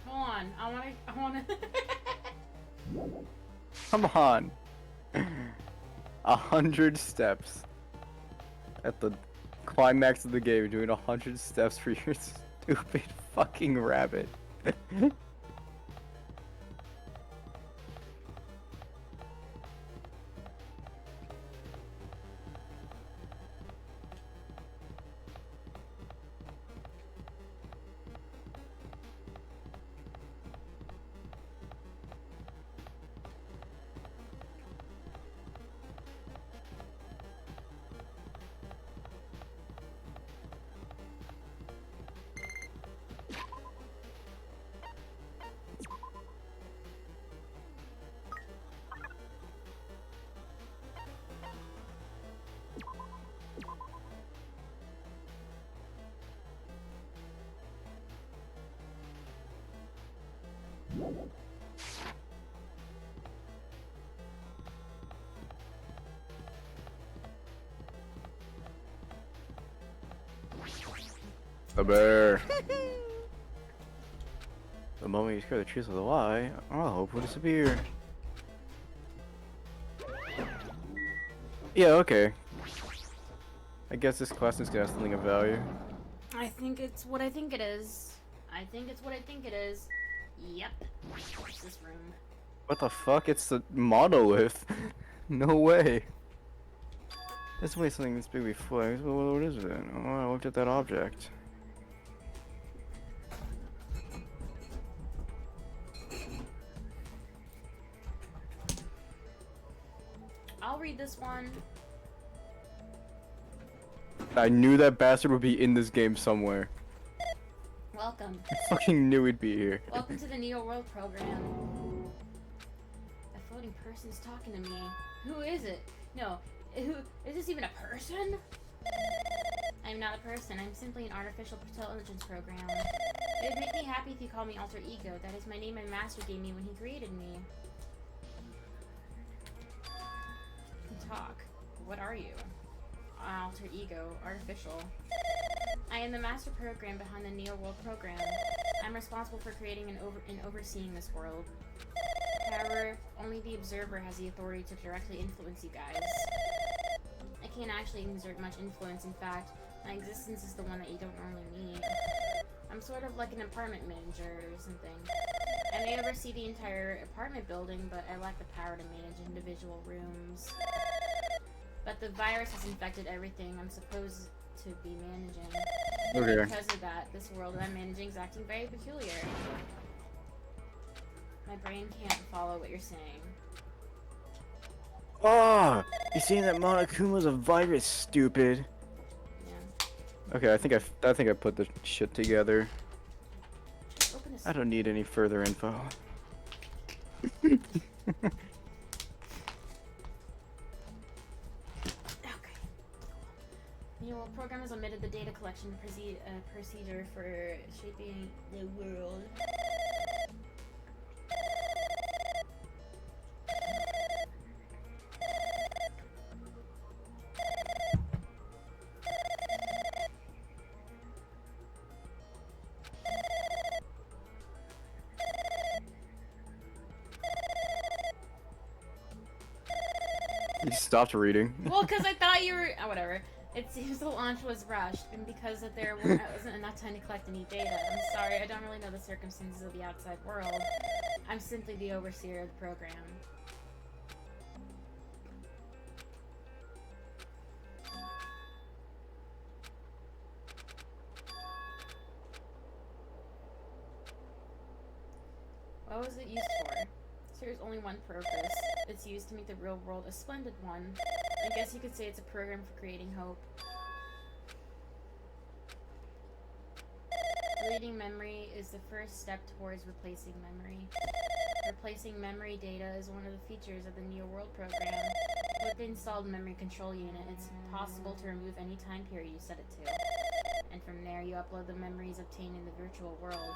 Hold on, I wanna... Come on. 100 steps. At the climax of the game, you're doing 100 steps for your stupid fucking rabbit. The bear. The moment you scare the truth of the lie, all hope will disappear. Yeah, okay. I guess this class is gonna have something of value. I think it's what I think it is. I think it's what I think it is. Yep. What's this room? What the fuck? It's the monolith. No way. There's way something this big before. Well, what is it? Oh, I looked at that object. I'll read this one. I knew that bastard would be in this game somewhere. Welcome. I fucking knew he'd be here. Welcome to the Neo World program. A floating person's talking to me. Who is it? No, who is this even a person? I'm not a person. I'm simply an artificial intelligence program. It would make me happy if you call me alter ego. That is my name my master gave me when he created me. Talk. What are you? Alter ego, artificial. I am the master program behind the Neo World program. I'm responsible for creating and overseeing this world. However, only the observer has the authority to directly influence you guys. I can't actually exert much influence. In fact, my existence is the one that you don't normally meet. I'm sort of like an apartment manager or something. I may oversee the entire apartment building, but I lack the power to manage individual rooms. But the virus has infected everything I'm supposed to be managing. Okay. Because of that, this world that I'm managing is acting very peculiar. My brain can't follow what you're saying. Oh, you're saying that Monokuma's a virus, stupid. Yeah. Okay, I think I put the shit together. Open this. I don't need any further info. Okay. Your program has omitted the data collection procedure for shaping the world. You stopped reading. Well, because I thought you were. Oh, whatever. It seems the launch was rushed, and because that there wasn't enough time to collect any data. I'm sorry, I don't really know the circumstances of the outside world. I'm simply the overseer of the program. What was it used for? Serves only one purpose. It's used to make the real world a splendid one. I guess you could say it's a program for creating hope. Deleting memory is the first step towards replacing memory. Replacing memory data is one of the features of the Neo World program. With the installed memory control unit, it's possible to remove any time period you set it to. And from there, you upload the memories obtained in the virtual world.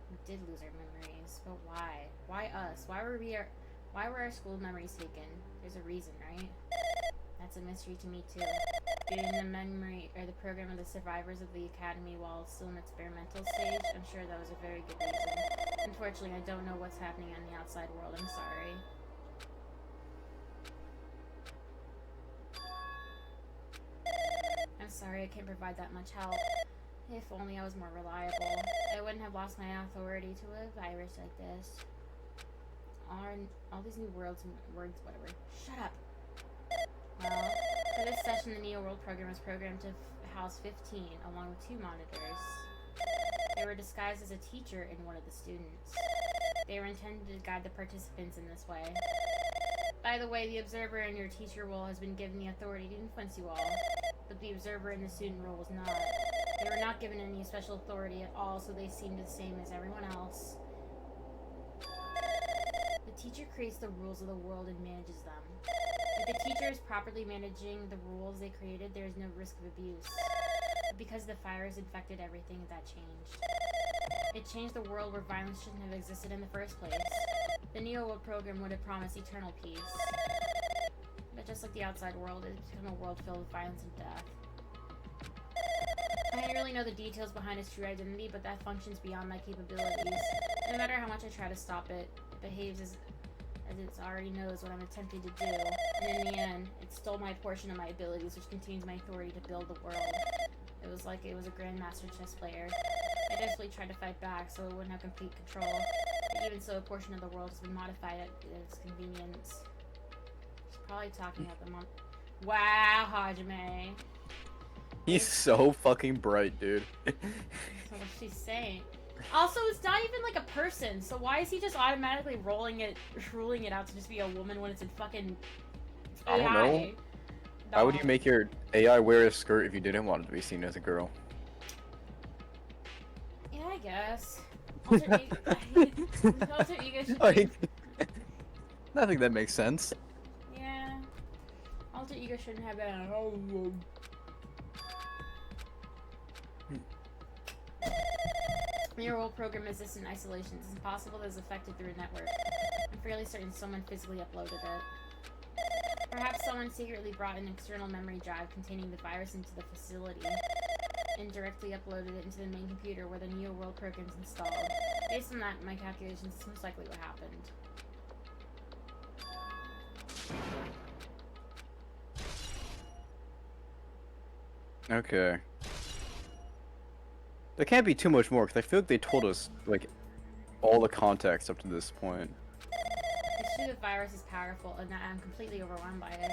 We did lose our memories, but why? Why us? Why were our school memories taken? There's a reason, right? That's a mystery to me too. Getting the memory or the program of the survivors of the academy while still in experimental stage, I'm sure that was a very good reason. Unfortunately, I don't know what's happening on the outside world. I'm sorry. I'm sorry I can't provide that much help. If only I was more reliable. I wouldn't have lost my authority to a virus like this. All these new words, whatever. Shut up! Well, for this session, the Neo World program was programmed to house 15, along with 2 monitors. They were disguised as a teacher and one of the students. They were intended to guide the participants in this way. By the way, the observer in your teacher role has been given the authority to influence you all, but the observer in the student role was not. They were not given any special authority at all, so they seemed the same as everyone else. The teacher creates the rules of the world and manages them. If the teacher is properly managing the rules they created, there is no risk of abuse. But because the virus infected everything, that changed. It changed the world where violence shouldn't have existed in the first place. The Neo World program would have promised eternal peace. But just like the outside world, it's become a world filled with violence and death. I didn't really know the details behind its true identity, but that functions beyond my capabilities. No matter how much I try to stop it, it behaves as it already knows what I'm attempting to do. And in the end, it stole my portion of my abilities, which contains my authority to build the world. It was like it was a grandmaster chess player. I desperately tried to fight back so it wouldn't have complete control. But even so, a portion of the world has been modified at its convenience. She's probably talking about the Wow, Hajime. He's so fucking bright, dude. That's what she's saying. Also, it's not even like a person, so why is he just automatically ruling it out to just be a woman when it's in fucking AI? I don't know. Why would you make your AI wear a skirt if you didn't want it to be seen as a girl? Yeah, I guess. Alter ego should Like, I think that makes sense. Yeah. Alter ego shouldn't have been Your world program exists in isolation. It's impossible that it's affected through a network. I'm fairly certain someone physically uploaded it. Perhaps someone secretly brought an external memory drive containing the virus into the facility and directly uploaded it into the main computer where the Neo World program is installed. Based on that, my calculations, it's most likely what happened. Okay. There can't be too much more, because I feel like they told us, like, all the context up to this point. It's true the virus is powerful and that I'm completely overwhelmed by it.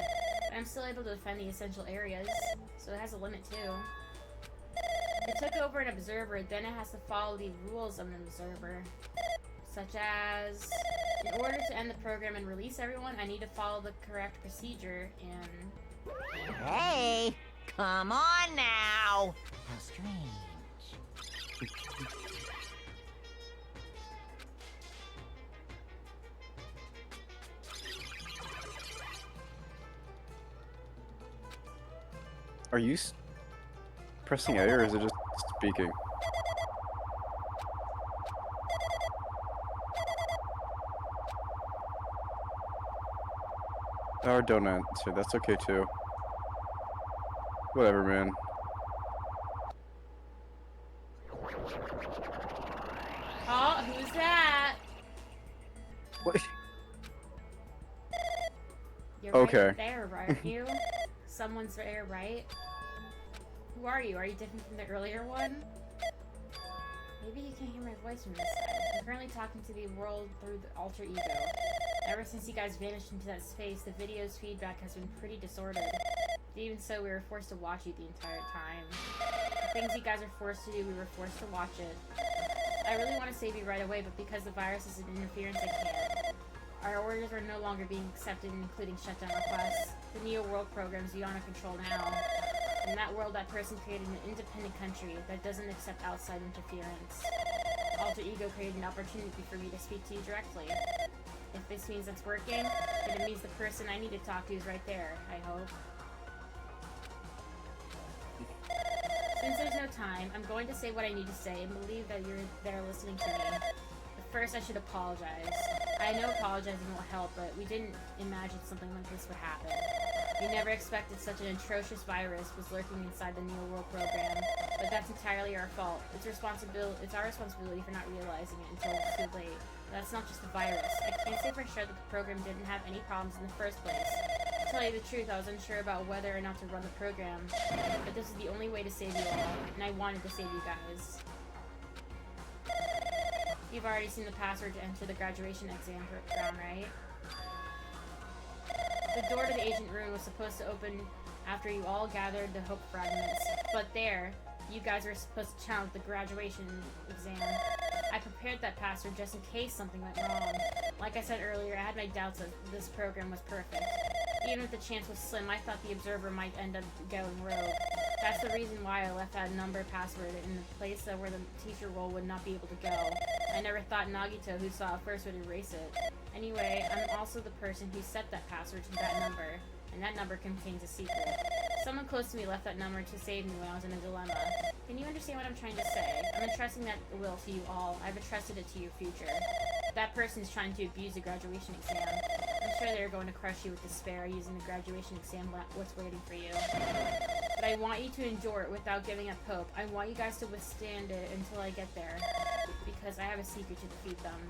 But I'm still able to defend the essential areas, so it has a limit too. It took over an observer, then it has to follow the rules of an observer. Such as, in order to end the program and release everyone, I need to follow the correct procedure and... Hey, come on now. How strange. Are you pressing A, or is it just speaking? Or don't answer, that's okay too. Whatever, man. Oh, who's that? What? You're Okay. right there, aren't you? Someone's there, right? Who are you? Are you different from the earlier one? Maybe you can't hear my voice from this side. I'm currently talking to the world through the alter ego. Ever since you guys vanished into that space, the video's feedback has been pretty disordered. Even so, we were forced to watch you the entire time. The things you guys are forced to do, we were forced to watch it. I really want to save you right away, but because the virus is an interference, I can't. Our orders are no longer being accepted, including shutdown requests. The Neo World program is beyond our control now. In that world, that person created an independent country that doesn't accept outside interference. Alter Ego created an opportunity for me to speak to you directly. If this means it's working, then it means the person I need to talk to is right there, I hope. Since there's no time, I'm going to say what I need to say and believe that you're there listening to me. But first, I should apologize. I know apologizing will help, but we didn't imagine something like this would happen. We never expected such an atrocious virus was lurking inside the Neo World program, but that's entirely our fault. It's our responsibility for not realizing it until it's too late. But that's not just the virus. I can't say for sure that the program didn't have any problems in the first place. To tell you the truth, I was unsure about whether or not to run the program, but this is the only way to save you all, and I wanted to save you guys. You've already seen the password to enter the graduation exam ground, right? The door to the agent room was supposed to open after you all gathered the hope fragments, but there, you guys were supposed to challenge the graduation exam. I prepared that password just in case something went wrong. Like I said earlier, I had my doubts that this program was perfect. Even if the chance was slim, I thought the observer might end up going rogue. That's the reason why I left that number password in the place where the teacher role would not be able to go. I never thought Nagito, who saw it first, would erase it. Anyway, I'm also the person who set that password to that number, and that number contains a secret. Someone close to me left that number to save me when I was in a dilemma. Can you understand what I'm trying to say? I'm entrusting that will to you all. I've entrusted it to your future. That person's trying to abuse the graduation exam. I'm sure they're going to crush you with despair using the graduation exam what's waiting for you. But I want you to endure it without giving up hope. I want you guys to withstand it until I get there. Because I have a secret to defeat them.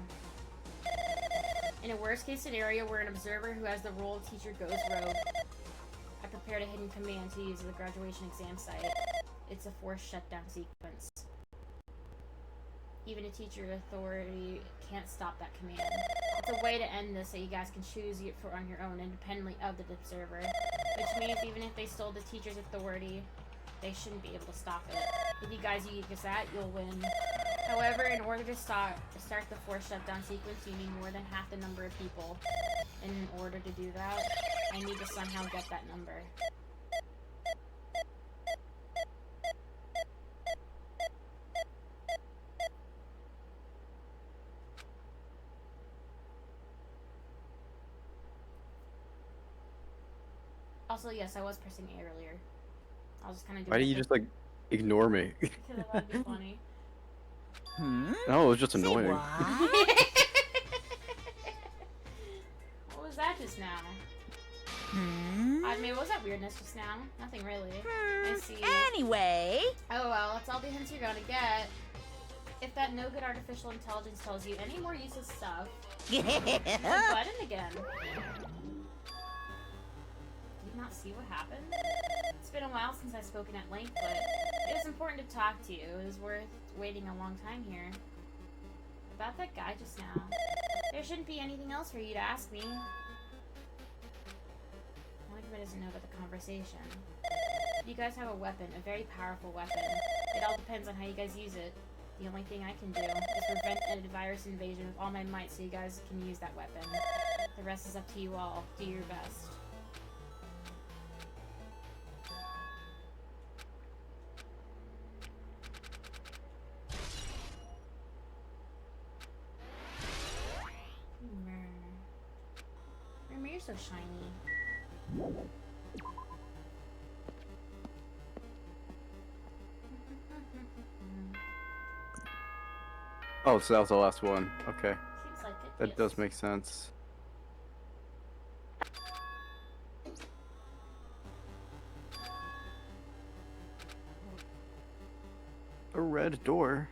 In a worst-case scenario where an observer who has the role of teacher goes rogue, I prepared a hidden command to use at the graduation exam site. It's a forced shutdown sequence. Even a teacher authority can't stop that command. It's a way to end this so you guys can choose it for on your own, independently of the observer. Which means even if they stole the teacher's authority, they shouldn't be able to stop it. If you guys use that, you'll win. However, in order to start the forced shutdown sequence, you need more than half the number of people. And in order to do that, I need to somehow get that number. Also, yes, I was pressing A earlier. I was just kind of doing. Why do you just like ignore me? Because I thought it'd be funny. No, it was just Say annoying. what? What was that just now? I mean, what was that weirdness just now? Nothing really. I see. Anyway. Oh well, that's all the hints you're gonna get. If that no good artificial intelligence tells you any more useless stuff, hit the button again. Did you not see what happened? It's been a while since I've spoken at length, but it was important to talk to you. It was worth waiting a long time here. About that guy just now. There shouldn't be anything else for you to ask me. Everybody doesn't know about the conversation. You guys have a weapon, a very powerful weapon. It all depends on how you guys use it. The only thing I can do is prevent a virus invasion with all my might so you guys can use that weapon. The rest is up to you all. Do your best. Remember, you're so shiny. Oh, so that was the last one. Okay. Seems like it. That yes. does make sense. A red door?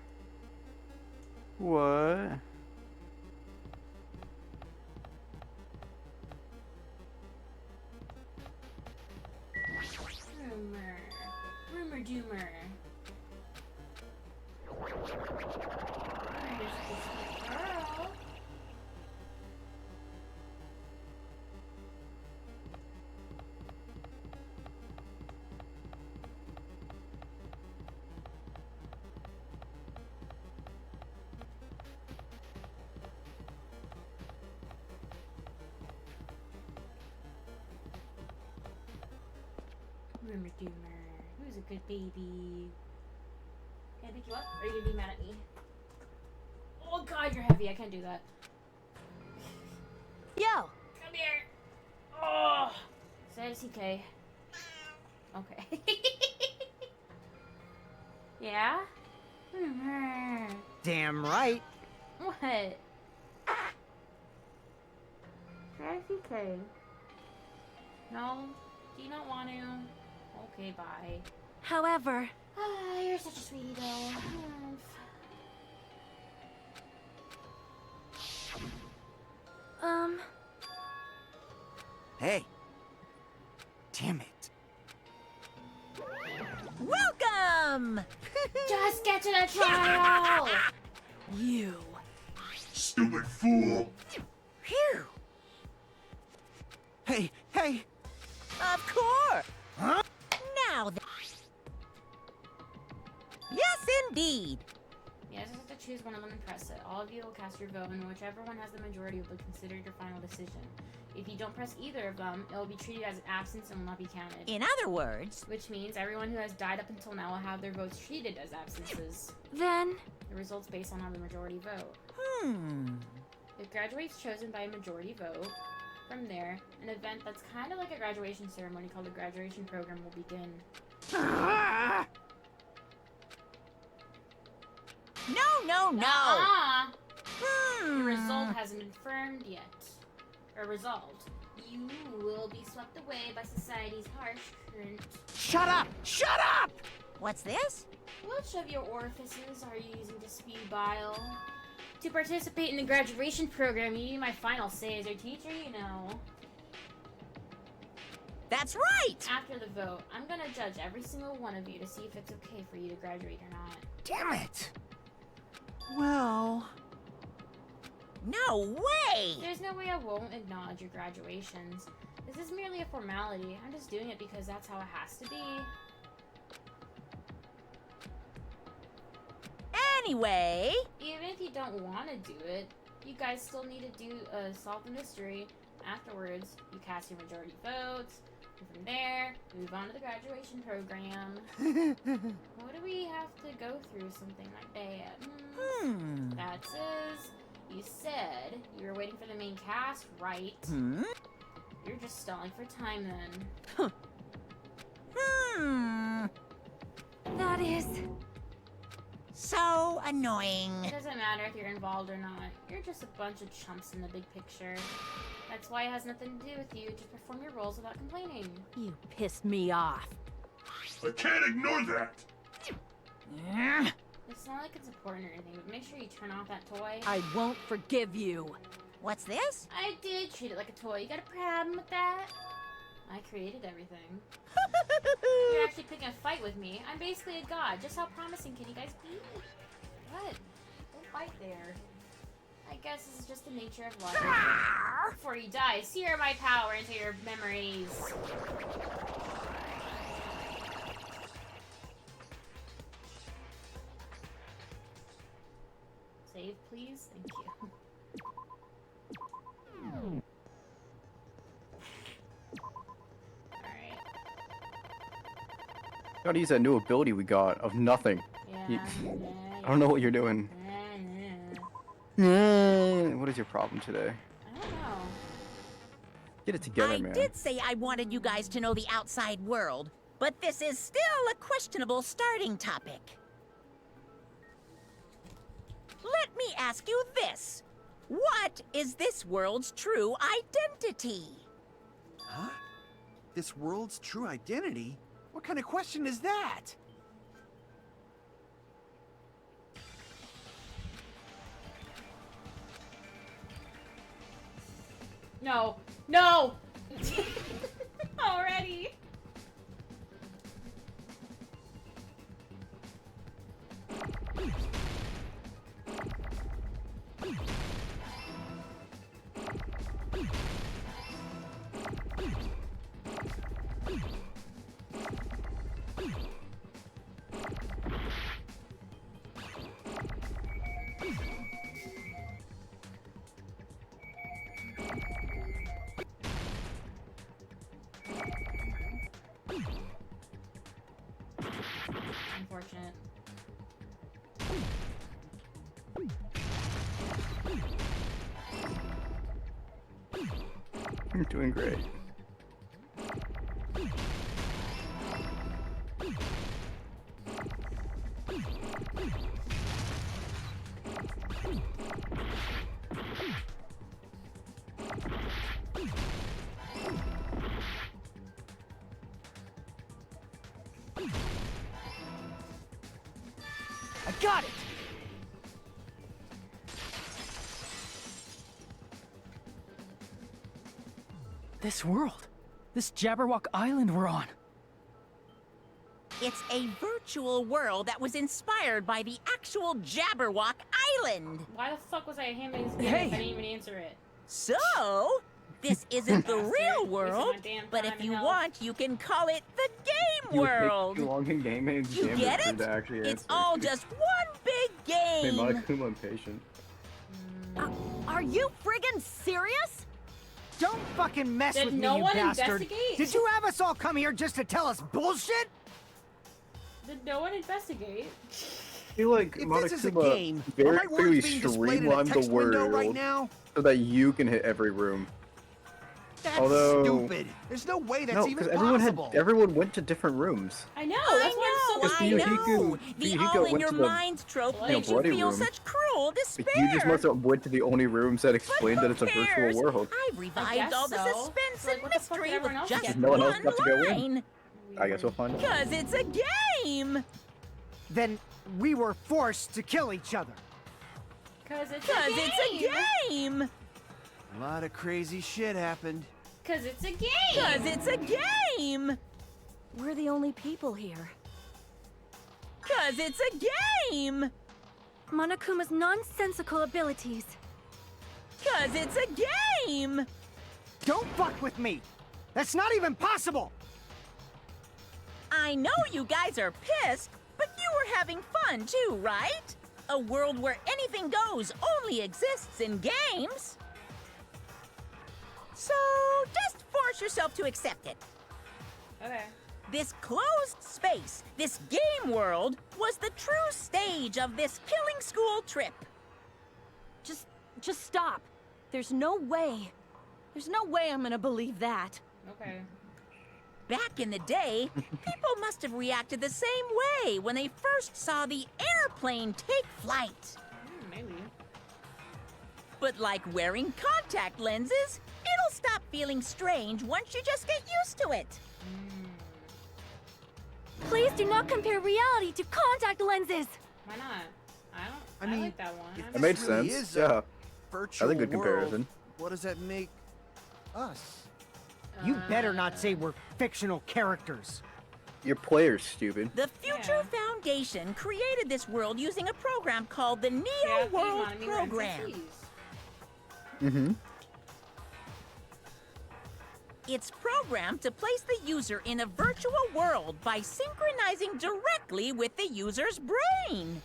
What? Rumor doomer. There's this girl. Rumor doomer. Who's a good baby? Can I pick you up? Or are you gonna be mad at me? Oh god, you're heavy. I can't do that. Yo. Come here. Oh. Say CK. Okay. Yeah? Rumor. Damn right. What? Say CK. No? Do you not want to? Okay, bye. However, Ah, you're such a sweetie, though. Hey. Damn it. Welcome. Just get to the trial! you. Stupid fool! Phew. Hey, hey. Of course. Huh? Now then. Yes, indeed. You guys just have to choose one of them and press it. All of you will cast your vote, and whichever one has the majority will be considered your final decision. If you don't press either of them, it will be treated as an absence and will not be counted. In other words, Which means everyone who has died up until now will have their votes treated as absences. Then, The results based on how the majority vote. hmm. If graduate's chosen by a majority vote, From there, an event that's kind of like a graduation ceremony called the graduation program will begin. No. Your result hasn't been confirmed yet. Or resolved. You will be swept away by society's harsh current. Shut up! Shut up! What's this? Which of your orifices are you using to spew bile? To participate in the graduation program, you need my final say as your teacher, you know. That's right! After the vote, I'm gonna judge every single one of you to see if it's okay for you to graduate or not. Damn it! Well... No way! There's no way I won't acknowledge your graduations. This is merely a formality. I'm just doing it because that's how it has to be. Anyway... Even if you don't want to do it, you guys still need to solve the mystery. Afterwards, you cast your majority votes, and from there, move on to the graduation program. What do we have to go through something like that? That says, you said you were waiting for the main cast, right? You're just stalling for time then. That is... So annoying. It doesn't matter if you're involved or not. You're just a bunch of chumps in the big picture. That's why it has nothing to do with you. Just perform your roles without complaining. You pissed me off. I can't ignore that. It's not like it's important or anything, but make sure you turn off that toy. I won't forgive you. What's this? I did treat it like a toy. You got a problem with that? I created everything. You're actually picking a fight with me. I'm basically a god. Just how promising can you guys be? What? Don't fight there. I guess this is just the nature of life. Before you die, sear my power into your memories. Save, please. Thank you. Alright. Gotta use that new ability we got of nothing. Yeah. I don't know what you're doing. What is your problem today? I don't know. Get it together, I man. did say I wanted you guys to know the outside world, but this is still a questionable starting topic. Let me ask you this. What is this world's true identity? Huh? This world's true identity? What kind of question is that? No. No! Already. Unfortunate. You're doing great. I got it! This world. This Jabberwock Island we're on. It's a virtual world that was inspired by the actual Jabberwock Island. Why the fuck was I handing this game Hey! if I didn't even answer it? So, this isn't the Bastard. real Wasting world, my damn but time if and you health. want, you can call it the game You would take world. too long in game and You game get for it? to actually It's answer. all just one big Hey, game. Mike, I'm impatient. Are you friggin' serious? Don't fucking mess Did with me, no you one bastard! investigate? Did you have us all come here just to tell us bullshit? Did no one investigate? I feel like If this is a Monokuma game, are very my clearly words being displayed in a streamlined the text window world right now? so that you can hit every room. That's Although- stupid. There's no way that's No, even because possible. everyone went to different rooms. I know. That's why I'm so I Because know. Fuyuhiko- The Fuyuhiko all in went your to the, minds trope you makes know, you bloody feel room. such cruel despair. You just must have went to the only rooms that But explained who that it's a cares? virtual world. I've revived guess all the so. suspense So, like, and what the fuck did mystery everyone with else just get? No one else one got to go in. line. I guess we'll find out. Cause it's a game. Then we were forced to kill each other. Cause it's Cause a game. it's a game. A lot of crazy shit happened. Cause it's a game. Cause it's a game. We're the only people here. Cause it's a game. Monokuma's nonsensical abilities. Cause it's a game. Don't fuck with me. That's not even possible. I know you guys are pissed, but you were having fun too, right? A world where anything goes only exists in games. So just force yourself to accept it. Okay. This closed space, this game world, was the true stage of this killing school trip. Just stop. There's no way. There's no way I'm gonna believe that. Okay. Back in the day, people must have reacted the same way when they first saw the airplane take flight. Maybe. But like wearing contact lenses, it'll stop feeling strange once you just get used to it. Please do not compare reality to contact lenses. Why not? I mean, like that one. if I'm- That this makes really sense. is a Yeah. virtual That's a good world, comparison. what does that make us? You better not say we're fictional characters. Your player's stupid. The Future Yeah. Foundation created this world using a program called the Neo Yeah, World Pokemon, I mean, Program. NPCs. Mm-hmm. It's programmed to place the user in a virtual world by synchronizing directly with the user's brain.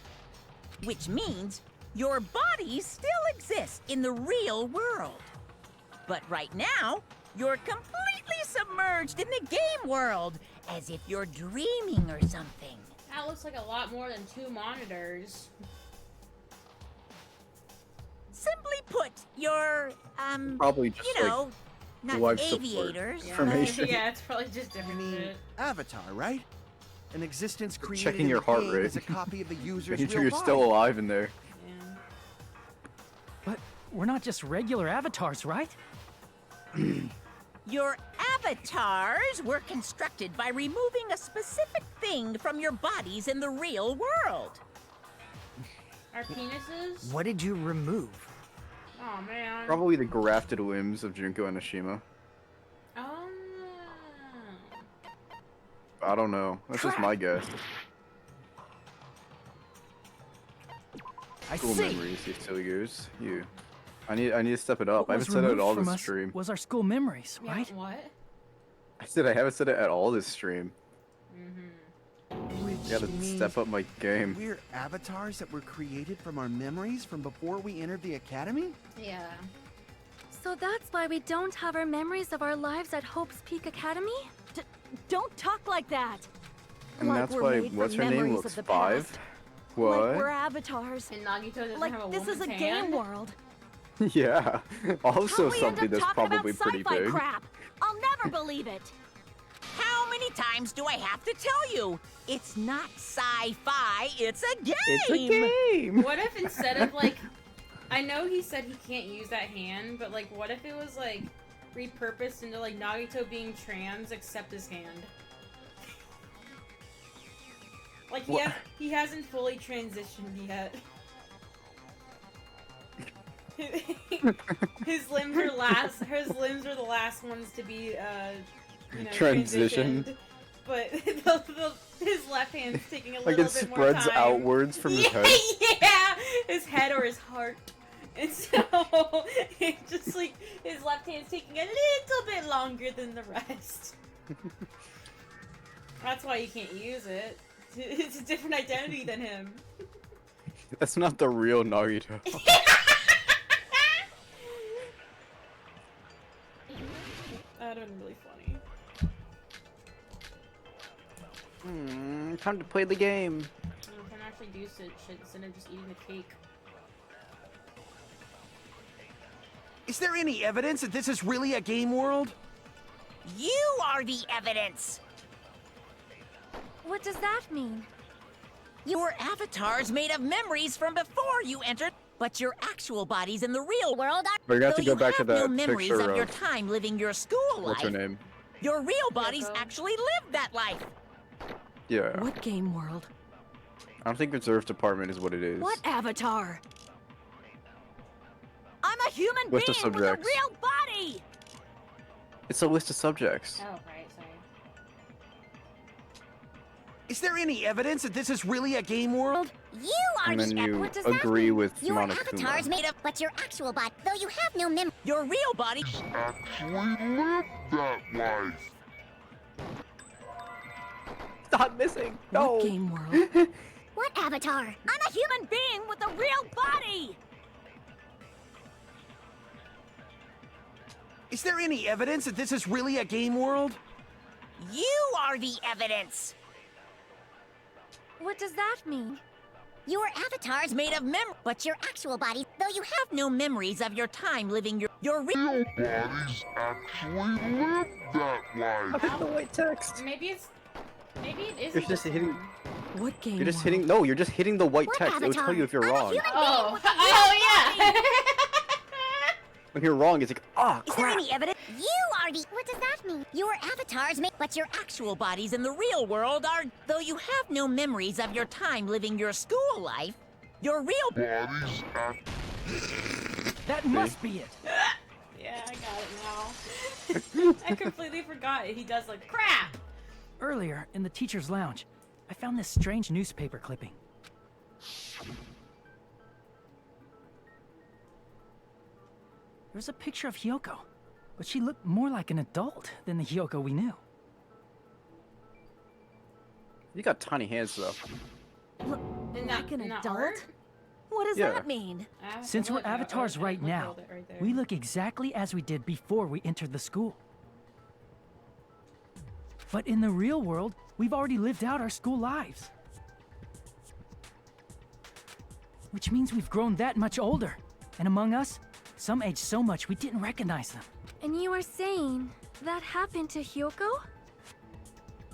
Which means your body still exists in the real world. But right now, you're completely submerged in the game world, as if you're dreaming or something. That looks like a lot more than 2 monitors. Simply put, you're, Probably just you know, not life support. aviators. Yeah, Information. yeah, it's probably just You different mean shit. Avatar, right? An existence created checking in your the heart game rate. as a copy of the user's making sure real you're still body. alive in there. Yeah. But we're not just regular avatars, right? Your avatars were constructed by removing a specific thing from your bodies in the real world. Our penises? What did you remove? Oh man. Probably the grafted limbs of Junko and Ashima. Oh. I don't know. That's just my guess. I School see. memories you still use. I need to step it up. I What was haven't said it at removed all from this us stream. was our school memories, Yeah, right? what? I said I haven't said it at all this stream. Which Gotta means step up my game. we're avatars that were created from our memories from before we entered the academy? Yeah. So that's why we don't have our memories of our lives at Hope's Peak Academy? Don't talk like that. And Like that's we're why made what's from her name memories looks of the 5. past. What? Like we're avatars. And Nagito doesn't Like have a this is a woman's game hand? world. Yeah. Also How we something end up that's talking probably about pretty sci-fi big. crap? I'll never believe it. How many times do I have to tell you? It's not sci-fi, it's a game! It's a game. What if instead of like, I know he said he can't use that hand, but like, what if it was like repurposed into like Nagito being trans except his hand? Like What? he hasn't fully transitioned yet. His limbs are last. His limbs are the last ones to be, you know, Transitioned. transitioned. But his left hand's taking a Like little it bit more spreads time. outwards from his head. Yeah, his head or his heart. And so it's just like his left hand's taking a little bit longer than the rest. That's why you can't use it. It's a different identity than him. That's not the real Nagito. That would really funny. Time to play the game. You can actually do shit instead of just eating the cake. Is there any evidence that this is really a game world? You are the evidence! What does that mean? Your avatar's made of memories from before you entered, but your actual bodies in the real world are. But you have to though go back to have no that memories picture of your of- time living your school What's life. her name? Your real bodies Yoko. actually lived that life. Yeah. What game world? I don't think reserve department is what it is. What avatar? I'm a human List of being with a subjects. real body. It's a list of subjects. Oh, right, sorry. Is there any evidence that this is really a game world? You are And then the you what does that agree mean? with Your Monokuma. avatar's made of, but your actual body, though you have no mem. Your real body. Actually lived that life. Stop missing. What game world? What avatar? I'm a human being with a real body. Is there any evidence that this is really a game world? You are the evidence. What does that mean? Your avatar's made of but your actual body, though you have no memories of your time living your real. Real bodies actually lived that life. The white text. Maybe it is. You're just hitting. What game You're just world? hitting. No, you're just hitting the white What text. It will tell avatar? you if you're I'm a wrong. human Oh, being with a real oh yeah. body. If you're wrong, it's like, ah, Is there crap. any evidence? You are the. What does that mean? Your avatar's made, but your actual bodies in the real world are. Though you have no memories of your time living your school life, your real. Bodies That must be it. Yeah, I got it now. I completely forgot it. He does like crap. Earlier, in the teacher's lounge, I found this strange newspaper clipping. There's a picture of Hyoko, but she looked more like an adult than the Hyoko we knew. You got tiny hands though. And Like an in that adult? art? What does Yeah. that mean? Since we're avatars right look now, at it right there. we look exactly as we did before we entered the school. But in the real world, we've already lived out our school lives. Which means we've grown that much older. And among us, some age so much we didn't recognize them. And you are saying that happened to Hyoko?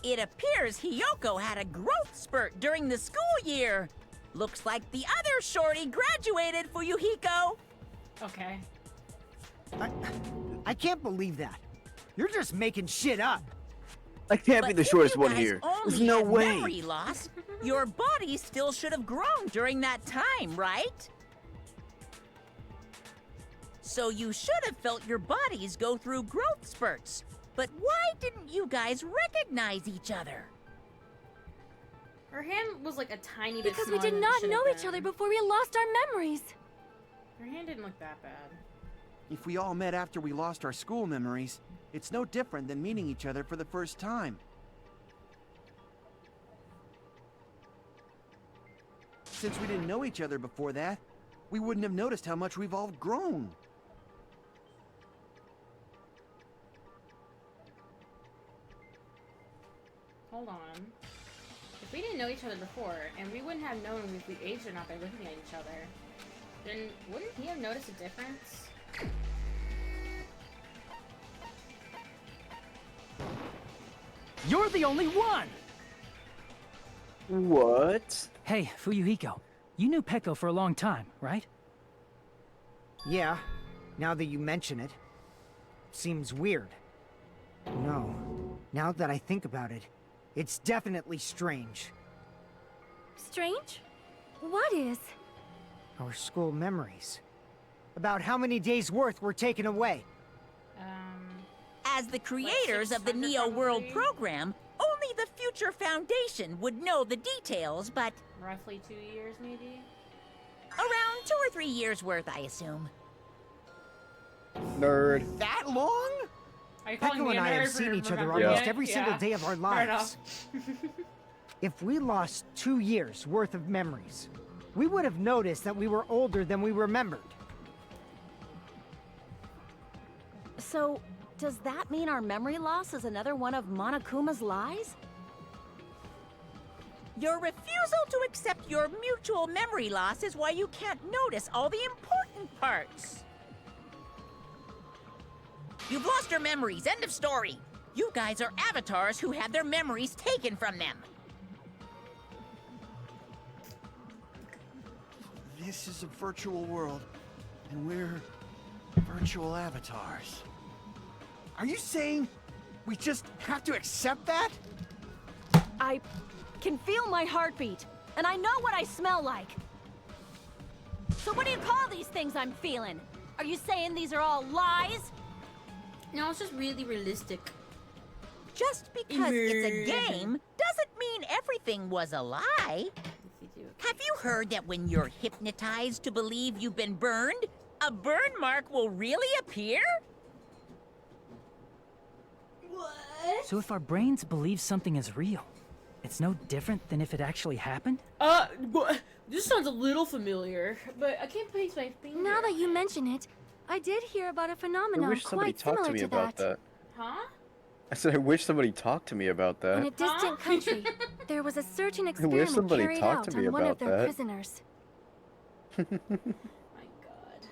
It appears Hyoko had a growth spurt during the school year. Looks like the other shorty graduated, Fuyuhiko. Okay. I can't believe that. You're just making shit up. I can't be But the if shortest you one guys here. There's only no had way. Memory loss. Your body still should have grown during that time, right? So you should have felt your bodies go through growth spurts. But why didn't you guys recognize each other? Her hand was like a tiny bit Because we smaller did than it not should know have each been. other before we lost our memories. Her hand didn't look that bad. If we all met after we lost our school memories, it's no different than meeting each other for the first time. Since we didn't know each other before that, we wouldn't have noticed how much we've all grown. Hold on. If we didn't know each other before, and we wouldn't have known if we aged or not by looking at each other, then wouldn't he have noticed a difference? You're the only one! What? Hey, Fuyuhiko, you knew Peko for a long time, right? Yeah, now that you mention it. Seems weird. No, now that I think about it, it's definitely strange. Strange? What is? Our school memories. About how many days' worth were taken away. As the creators of the 600 Neo World probably? program, only the Future Foundation would know the details, but Roughly 2 years, maybe? around 2 or 3 years worth, I assume. Nerd. That long? Are you calling Peko me and a I have nerd for seen each other remembering almost it? every single Yeah. day of our Fair lives. enough. If we lost 2 years worth of memories, we would have noticed that we were older than we remembered. So, does that mean our memory loss is another one of Monokuma's lies? Your refusal to accept your mutual memory loss is why you can't notice all the important parts. You've lost your memories. End of story. You guys are avatars who had their memories taken from them. This is a virtual world, and we're virtual avatars. Are you saying we just have to accept that? I can feel my heartbeat, and I know what I smell like. So what do you call these things I'm feeling? Are you saying these are all lies? No, it's just really realistic. Just because it's a game doesn't mean everything was a lie. Have you heard that when you're hypnotized to believe you've been burned, a burn mark will really appear? What? So if our brains believe something is real, it's no different than if it actually happened? This sounds a little familiar, but I can't place my finger. Now that you mention it, I did hear about a I phenomenon wish somebody quite talked to similar me to about that. that. Huh? I said I wish somebody talked to me about In a that. distant country, there was a certain wish experiment somebody carried talked out to me on one of about their that. prisoners. My God.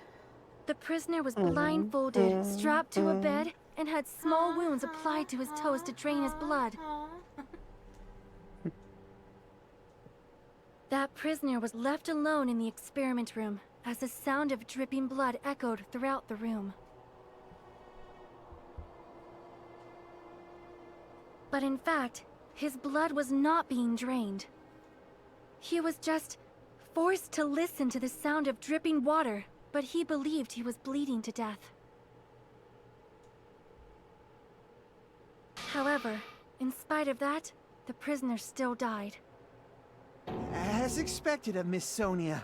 The prisoner was blindfolded, strapped to a bed, and had small wounds applied to his toes to drain his blood. That prisoner was left alone in the experiment room as the sound of dripping blood echoed throughout the room. But in fact, his blood was not being drained. He was just forced to listen to the sound of dripping water, but he believed he was bleeding to death. However, in spite of that, the prisoner still died. As expected of Miss Sonia.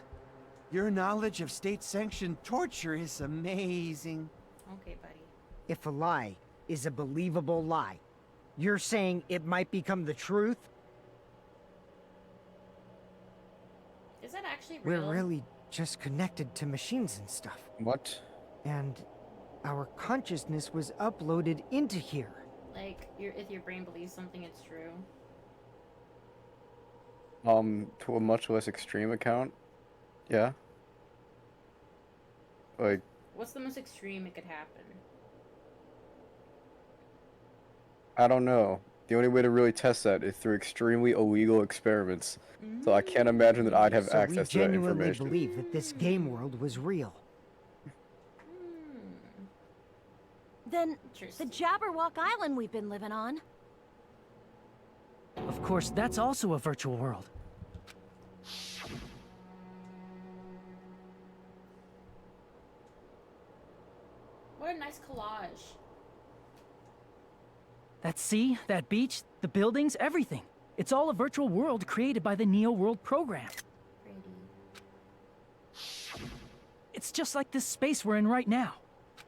Your knowledge of state-sanctioned torture is amazing. Okay, buddy. If a lie is a believable lie, you're saying it might become the truth? Is that actually real? We're really just connected to machines and stuff. What? And our consciousness was uploaded into here. Like, if your brain believes something, it's true. To a much less extreme account. Yeah. Like, What's the most extreme it could happen? I don't know. The only way to really test that is through extremely illegal experiments. So I can't imagine that I'd have So we access to that genuinely information. believe that this game world was real. Then, the Interesting. Jabberwock Island we've been living on. Of course, that's also a virtual world. What a nice collage. That sea, that beach, the buildings, everything. It's all a virtual world created by the Neo World program. Pretty. It's just like this space we're in right now.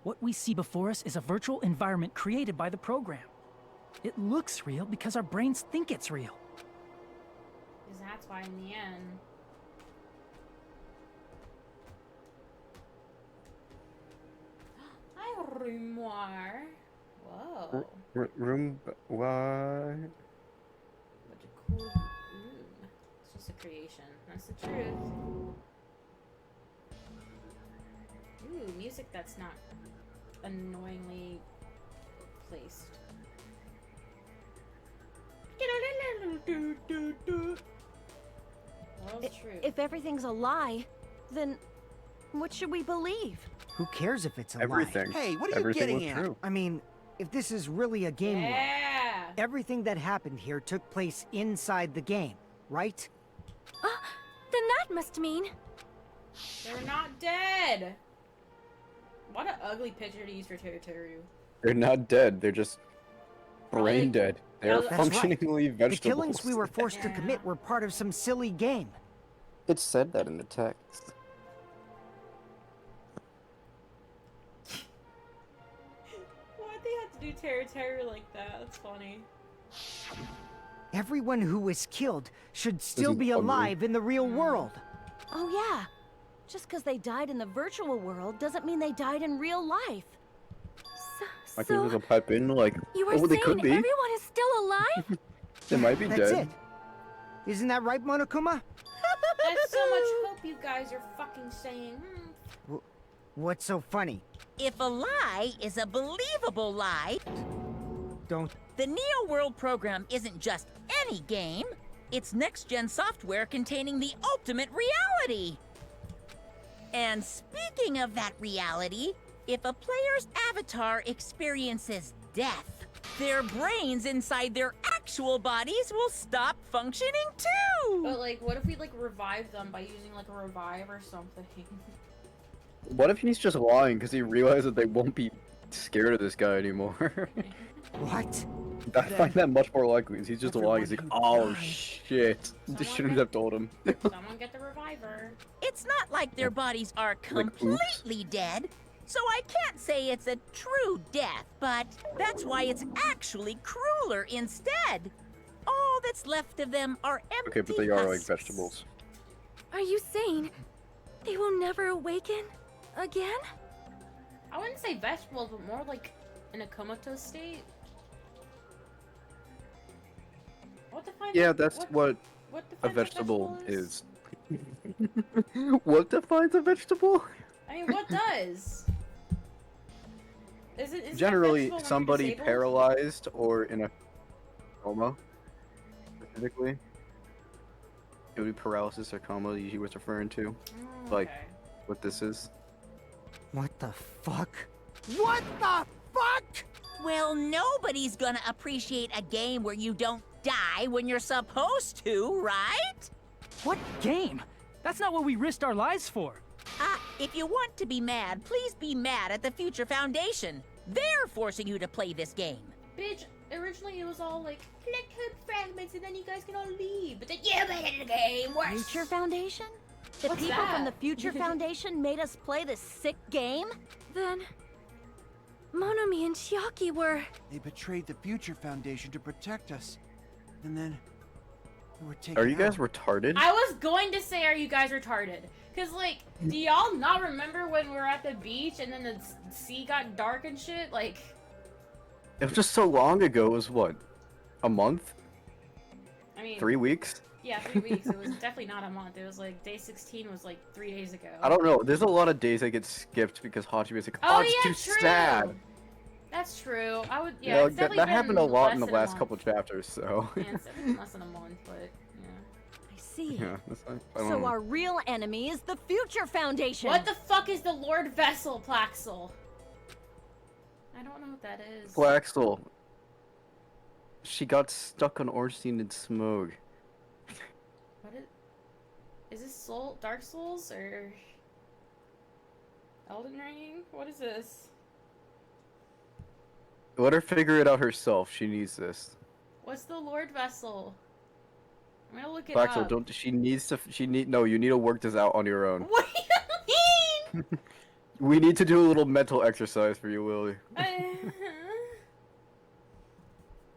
What we see before us is a virtual environment created by the program. It looks real because our brains think it's real. Because that's why in the end... Hi, Rumoir. Whoa. Room. What? What a cool room. It's just a creation. That's the truth. Ooh, music that's not annoyingly placed. Well, it's true. If everything's a lie, then what should we believe? Who cares if it's a lie? Everything. Hey, what are you Everything getting was at? true. I mean, if this is really a game world, Yeah. everything that happened here took place inside the game, right? Then that must mean... They're not dead. What an ugly picture to use for Territorial. They're not dead. They're just brain dead. They're That's right. functionally The vegetables. killings we were forced to commit were part of some silly game. It said that in the text. Why'd they have to do Territorial like that? That's funny. Everyone who was killed should still Isn't be ugly. alive in the real world. Oh yeah. Just because they died in the virtual world doesn't mean they died in real life. I So, think they'll pipe in like, you were oh, they saying could be. everyone is still alive? They might be That's dead. it. Isn't that right, Monokuma? That's so much hope you guys are fucking saying. What's so funny? If a lie is a believable lie, Don't. the Neo World program isn't just any game. It's next-gen software containing the ultimate reality. And speaking of that reality, if a player's avatar experiences death, their brains inside their actual bodies will stop functioning too! But like, what if we like revive them by using like a revive or something? What if he's just lying because he realized that they won't be scared of this guy anymore? What? I find that much more likely. He's just lying. He's like, Everyone who oh died. shit. Just shouldn't have told him. Someone get the reviver. It's not like their bodies are Like, oops. completely dead, so I can't say it's a true death, but that's why it's actually crueler instead. All that's left of them are empty Okay, but they are like husks. vegetables. Are you saying they will never awaken again? I wouldn't say vegetables, but more like in a comatose state. What defines Yeah, that's what what a defines vegetable is. What defines a vegetable? I mean, what does? Is it Generally, vegetable when you're somebody disabled? paralyzed or in a coma, specifically. It would be paralysis or coma, usually what's referring to. Oh, like- okay. What this is. What the fuck? What the fuck? Well, nobody's gonna appreciate a game where you don't die when you're supposed to, right? What game? That's not what we risked our lives for. If you want to be mad, please be mad at the Future Foundation. They're forcing you to play this game. Bitch, originally it was all like, collect hood fragments and then you guys can all leave. But then you made it a game worse. Future Foundation? The What's people that? from the Future Foundation made us play this sick game? Then Monomi and Chiaki were... They betrayed the Future Foundation to protect us. And then we were taken Are you guys out. retarded? I was going to say, are you guys retarded? Cause like, do y'all not remember when we were at the beach and then the sea got dark and shit? Like, It was just so long ago. It was what? A month? I mean, 3 weeks? Yeah, 3 weeks. It was definitely not a month. It was like day 16 was like 3 days ago. I don't know. There's a lot of days that get skipped because Hachime's like, Oh, oh, it's yeah, too true. sad. That's true. I would. You Yeah, know, it's definitely that been happened a lot less in the than a last month. couple chapters, so. Yeah, it's definitely been less than a month, but yeah. I see. Yeah, that's fine. I don't So know. our real enemy is the Future Foundation. What the fuck is the Lord Vessel, Plaxel? I don't know what that is. Flaxel. She got stuck on Orstein and Smoke. What is this Soul Dark Souls or Elden Ring? What is this? Let her figure it out herself. She needs this. What's the Lord Vessel? I'm gonna look it Flaxel, up. don't. She needs to. No, you need to work this out on your own. What do you mean? We need to do a little mental exercise for you, Willie.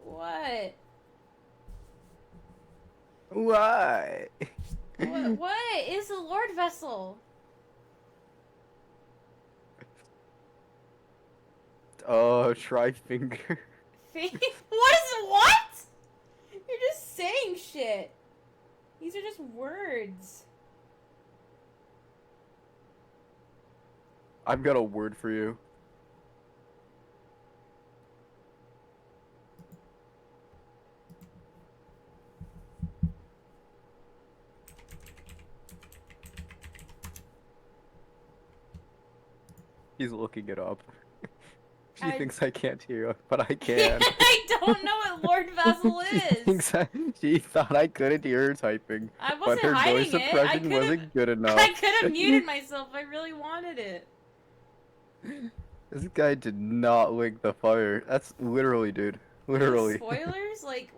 What? Why? What is the Lord Vessel? Try finger. What is what? You're just saying shit. These are just words. I've got a word for you. He's looking it up. She I- thinks I can't hear, but I can. I don't know what Lord Vessel is. She thought I couldn't hear her typing, I but wasn't her hiding voice it. I suppression could've- wasn't good enough. I could have muted myself if I really wanted it. This guy did not lick the fire. That's literally, dude. Literally. Spoilers? Like,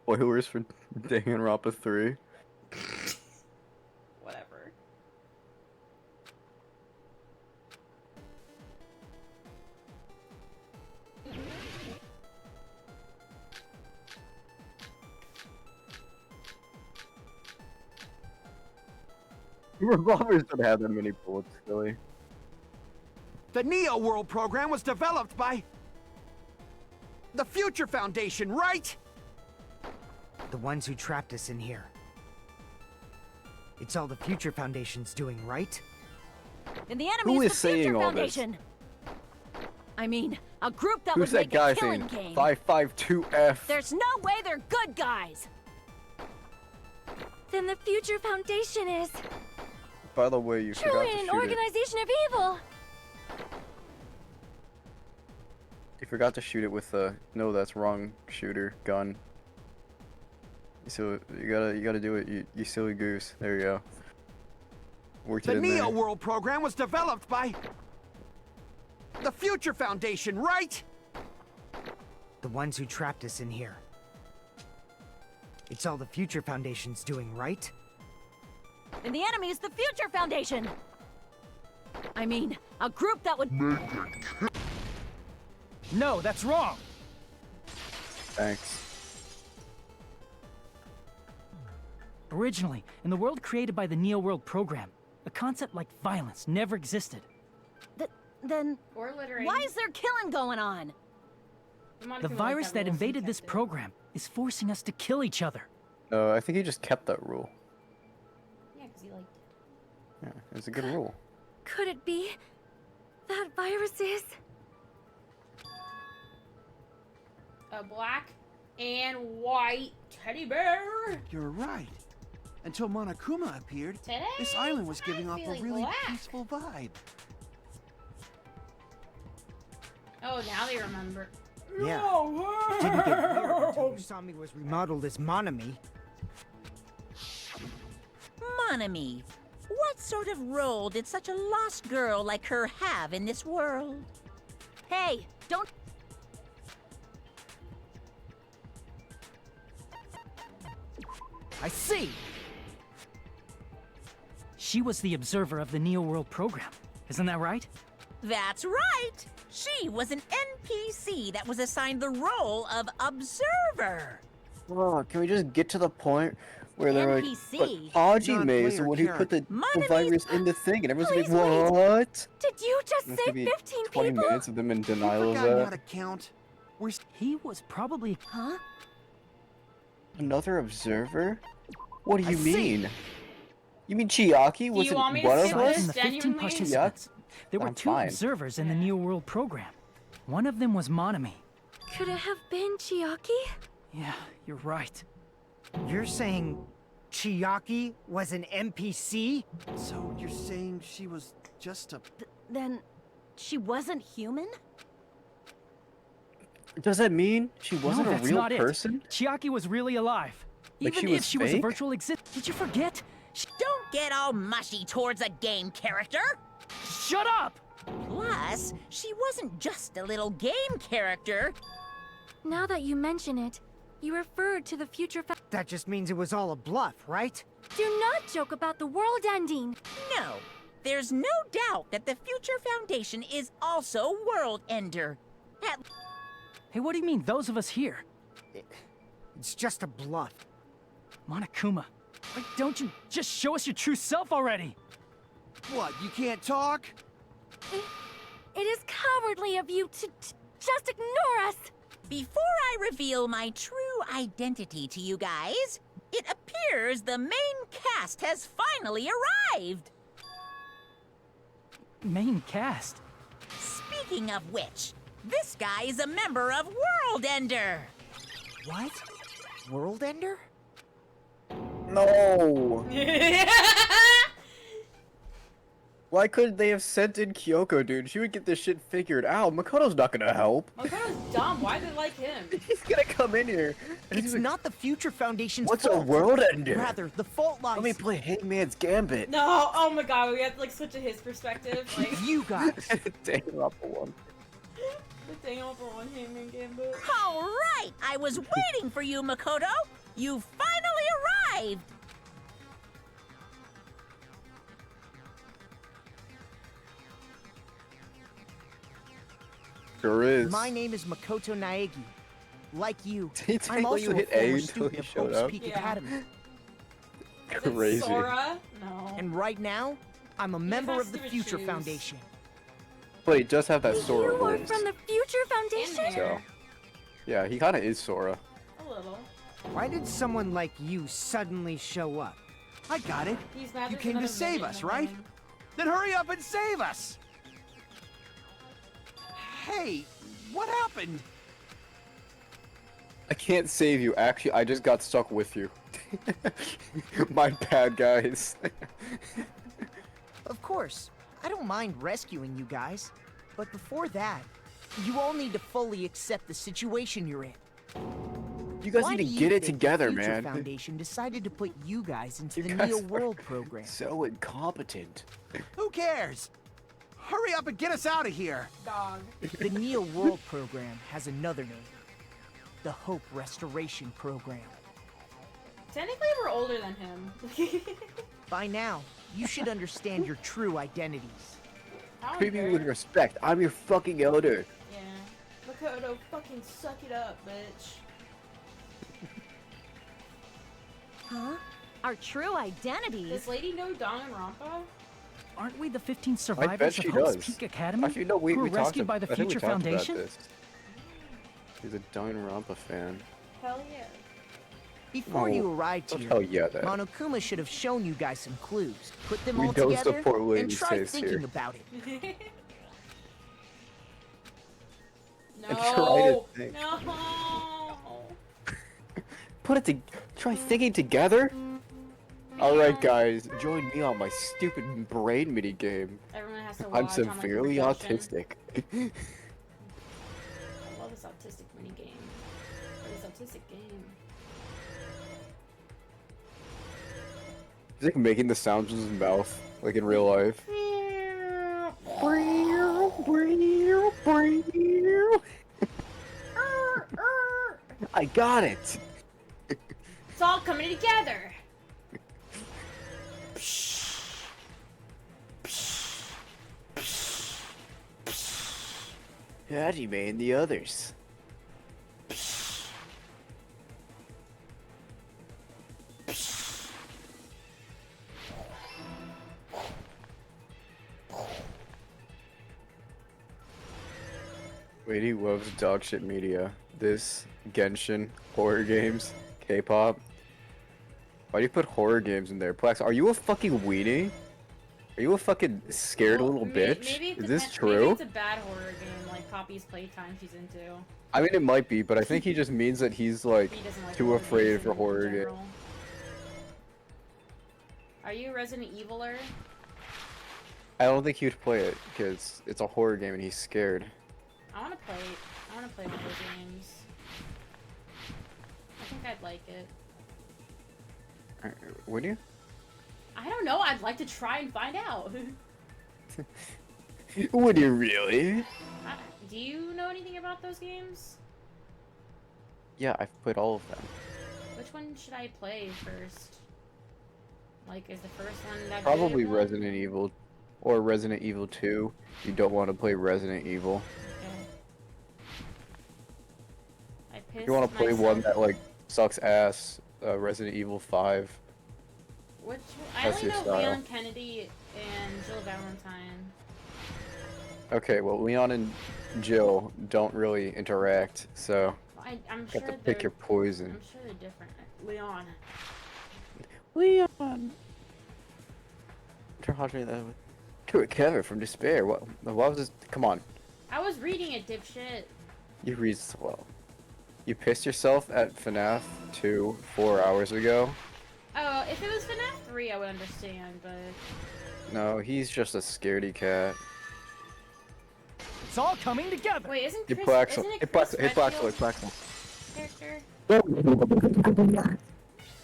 Spoilers for Danganronpa 3. whatever. Revolvers don't have that many bullets, really. The Neo World program was developed by the Future Foundation, right? The ones who trapped us in here. It's all the Future Foundation's doing, right? And the enemy Who is is the Future saying all this? Foundation. I mean, a group that Who's would that make guy a killing saying game. 552F? There's no way they're good guys. Then the Future Foundation is By the way, you forgot truly to an shoot it. organization of evil. You forgot to shoot it with the no, that's wrong shooter gun. So you gotta do it. You silly goose. There you go. Worked it The in Neo there. World program was developed by the Future Foundation, right? The ones who trapped us in here. It's all the Future Foundation's doing, right? And the enemy is the Future Foundation. I mean, a group that would No, that's wrong! Thanks. Originally, in the world created by the Neo World program, a concept like violence never existed. then Or littering. why is there killing going on? Monica The would like virus that rule invaded this contested. program is forcing us to kill each other. I think he just kept that rule. Yeah, because he liked it. Yeah, it's a good rule. Could it be that virus is? A black and white teddy bear. You're right. Until Monokuma appeared, Today, this island was giving off a feeling really black. peaceful vibe. Oh, now they remember. Yeah. Didn't get weird until Usami was remodeled as Monami. Monami, what sort of role did such a lost girl like her have in this world? Hey, don't. I see! She was the observer of the Neo World program. Isn't that right? That's right! She was an NPC that was assigned the role of observer. Oh, can we just get to the point where they're like, NPC? but Hajime is the Non-player one who put the Monami- virus in the thing, and everyone's Please like, wait. what? Did you just There's say gonna be 15 20 people? minutes of them in denial of Forgotten how that. to count. We're He was probably... Huh? Another observer? What do you I see. mean? You mean Chiaki you wasn't want me to one of skip Aside us? from the 15 Genuinely? participants, there were I'm 2 fine. observers in the Neo World program. One of them was Monami. Could it have been Chiaki? Yeah, you're right. You're saying Chiaki was an NPC? So you're saying she was just a... Then she wasn't human? Does that mean she wasn't no, a that's real not person? It. Chiaki was really alive. Like Even she if was she was a fake? virtual exist. Did you forget? Don't get all mushy towards a game character. Shut up! Plus, she wasn't just a little game character. Now that you mention it, you referred to the future. That just means it was all a bluff, right? Do not joke about the world ending. No, there's no doubt that the Future Foundation is also World Ender. At Hey, what do you mean, those of us here? It's just a bluff. Monokuma, why don't you just show us your true self already? What, you can't talk? It is cowardly of you to just ignore us. Before I reveal my true identity to you guys, it appears the main cast has finally arrived. Main cast? Speaking of which, this guy is a member of World Ender. What? World Ender? No! Why couldn't they have sent in Kyoko, dude? She would get this shit figured out. Makoto's not gonna help. Makoto's dumb. Why do they like him? He's gonna come in here. And It's he's like, not the Future Foundation's what's a fault. world ender? Rather, the fault lies... Let me play Hangman's Gambit. No. Oh my God. We have to like switch to his perspective. Like You guys. Dang, up for one. the thing over one Hangman Gambit. All right, I was waiting for you, Makoto. You finally arrived. Sure is. My name is Makoto Naegi. Like you, Did he I'm tell you also a hit A former until student he of showed Hope's up? Peak Yeah. Academy. Is it Crazy. Sora? No. And right now, I'm a member has of the stupid Future shoes. Foundation. But he does have that Sora You are voice. from the Future And Foundation? hair. Yeah, he kinda is Sora. A little. Why did someone like you suddenly show up? I got it. He's mad You there's came to another save midget in us, the right? room. Then hurry up and save us! Hey, what happened? I can't save you. Actually, I just got stuck with you. My bad, guys. Of course, I don't mind rescuing you guys. But before that, you all need to fully accept the situation you're in. You guys Why need do to you get it think together, the Future man. Foundation decided to put you guys into You the guys Neo are World program. So incompetent. Who cares? Hurry up and get us out of here! Dog. The Neo World program has another name. The Hope Restoration Program. Technically, we're older than him. By now, you should understand your true identities. Treat me with respect. I'm your fucking elder. Yeah. Makoto, fucking suck it up, bitch. Huh? Our true identities? Does Lady know Danganronpa? Aren't we the 15 I bet survivors of she Hope's does. Peak Academy Actually, no, we who were talked rescued about, by the I think we Future talked Foundation? About this. He's a Danganronpa fan. Hell yeah. Before Oh, you arrived don't here, tell yeah that. Monokuma should have shown you guys some clues. Put them We all don't together support and ladies' try taste thinking here. about it. And try to No. think. No. Put it to try thinking together. All right, guys, join me on my stupid brain mini game. Everyone has to watch I'm on, like, severely the production. autistic. I love this autistic mini game. This autistic game. He's like making the sounds with his mouth, like in real life. I got it. It's all coming together. Hajime and the others. Lady loves dogshit media. This, Genshin, horror games, K-pop. Why do you put horror games in there? Plex, are you a fucking weenie? Are you a fucking scared Well, little may- bitch? maybe it Is this depends- true? Maybe it's a bad horror game, like Poppy's Playtime she's into. I mean, it might be, but I think he just means that he's like He doesn't like too horror afraid games for in horror games. general. Are you a Resident Eviler? I don't think he would play it because it's a horror game and he's scared. I wanna play one of those games. I think I'd like it. Would you? I don't know, I'd like to try and find out. Would you really? Do you know anything about those games? Yeah, I've played all of them. Which one should I play first? Like, is the first one that Probably good? Resident Evil or Resident Evil 2. You don't want to play Resident Evil. Okay. I pissed You want to play myself. one that like sucks ass. Resident Evil 5. Which I That's only your know style. Leon Kennedy and Jill Valentine. Okay, well Leon and Jill don't really interact, so I'm you sure have to they're. pick your poison. I'm sure they're different. Leon. Leon. To recover from despair. What was this? Come on. I was reading it, dipshit. You read well. You pissed yourself at FNAF 2 4 hours ago. Oh, if it was FNAF 3, I would understand, but No, he's just a scaredy cat. It's all coming together. wait, isn't Hit Chris? Plaxel. Isn't it Hit Chris Plaxel. Hit Plaxel. Hit Redfield's Plaxel. character?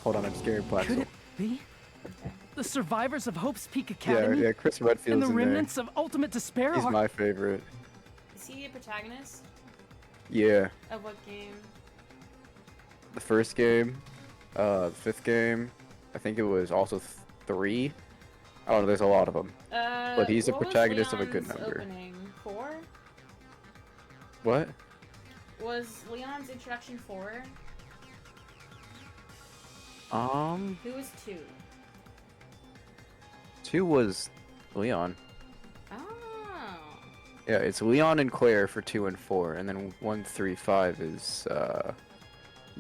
Hold on, I'm scared of Could Plaxel. it be? The survivors of Hope's Peak Yeah, Academy yeah, Chris and Redfield's the in there. remnants of Ultimate Despair He's are... my favorite. Is he a protagonist Yeah. of what game? The first game, the fifth game, I think it was also 3. I don't know, there's a lot of them. But he's a what was protagonist of a good Leon's number. Opening? 4? What? Was Leon's introduction 4? Who was 2? 2 was Leon. Oh. Yeah, it's Leon and Claire for 2 and 4, and then 1, 3, 5 is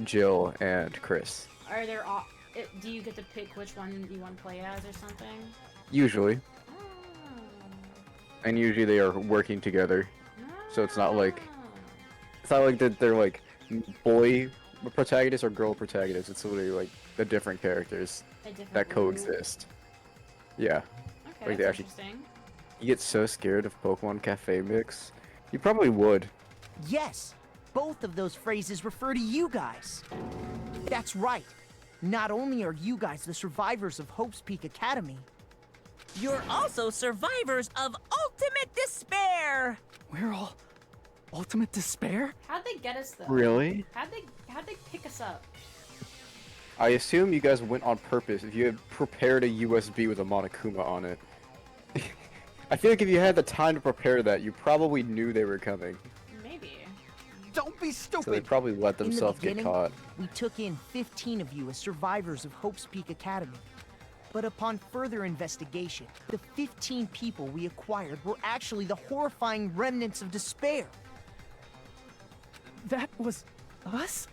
Jill and Chris. Are there? do you get to pick which one you want to play as or something? Usually. Oh. And usually they are working together. So it's not like that they're like boy protagonists or girl protagonists. It's literally like the different characters A different that group. coexist. Yeah. Okay, Like they that's actually interesting. You get so scared of Pokemon Cafe Mix. You probably would. Yes, both of those phrases refer to you guys. That's right. Not only are you guys the survivors of Hope's Peak Academy, You're also survivors of ultimate despair. We're all ultimate despair? How'd they get us though? Really? How'd they pick us up? I assume you guys went on purpose if you had prepared a USB with a Monokuma on it. I feel like if you had the time to prepare that, you probably knew they were coming. Maybe. Don't be So they stupid. probably let in the themselves get beginning, caught. we took in 15 of you as survivors of Hope's Peak Academy. But upon further investigation, the 15 people we acquired were actually the horrifying remnants of despair. That was us?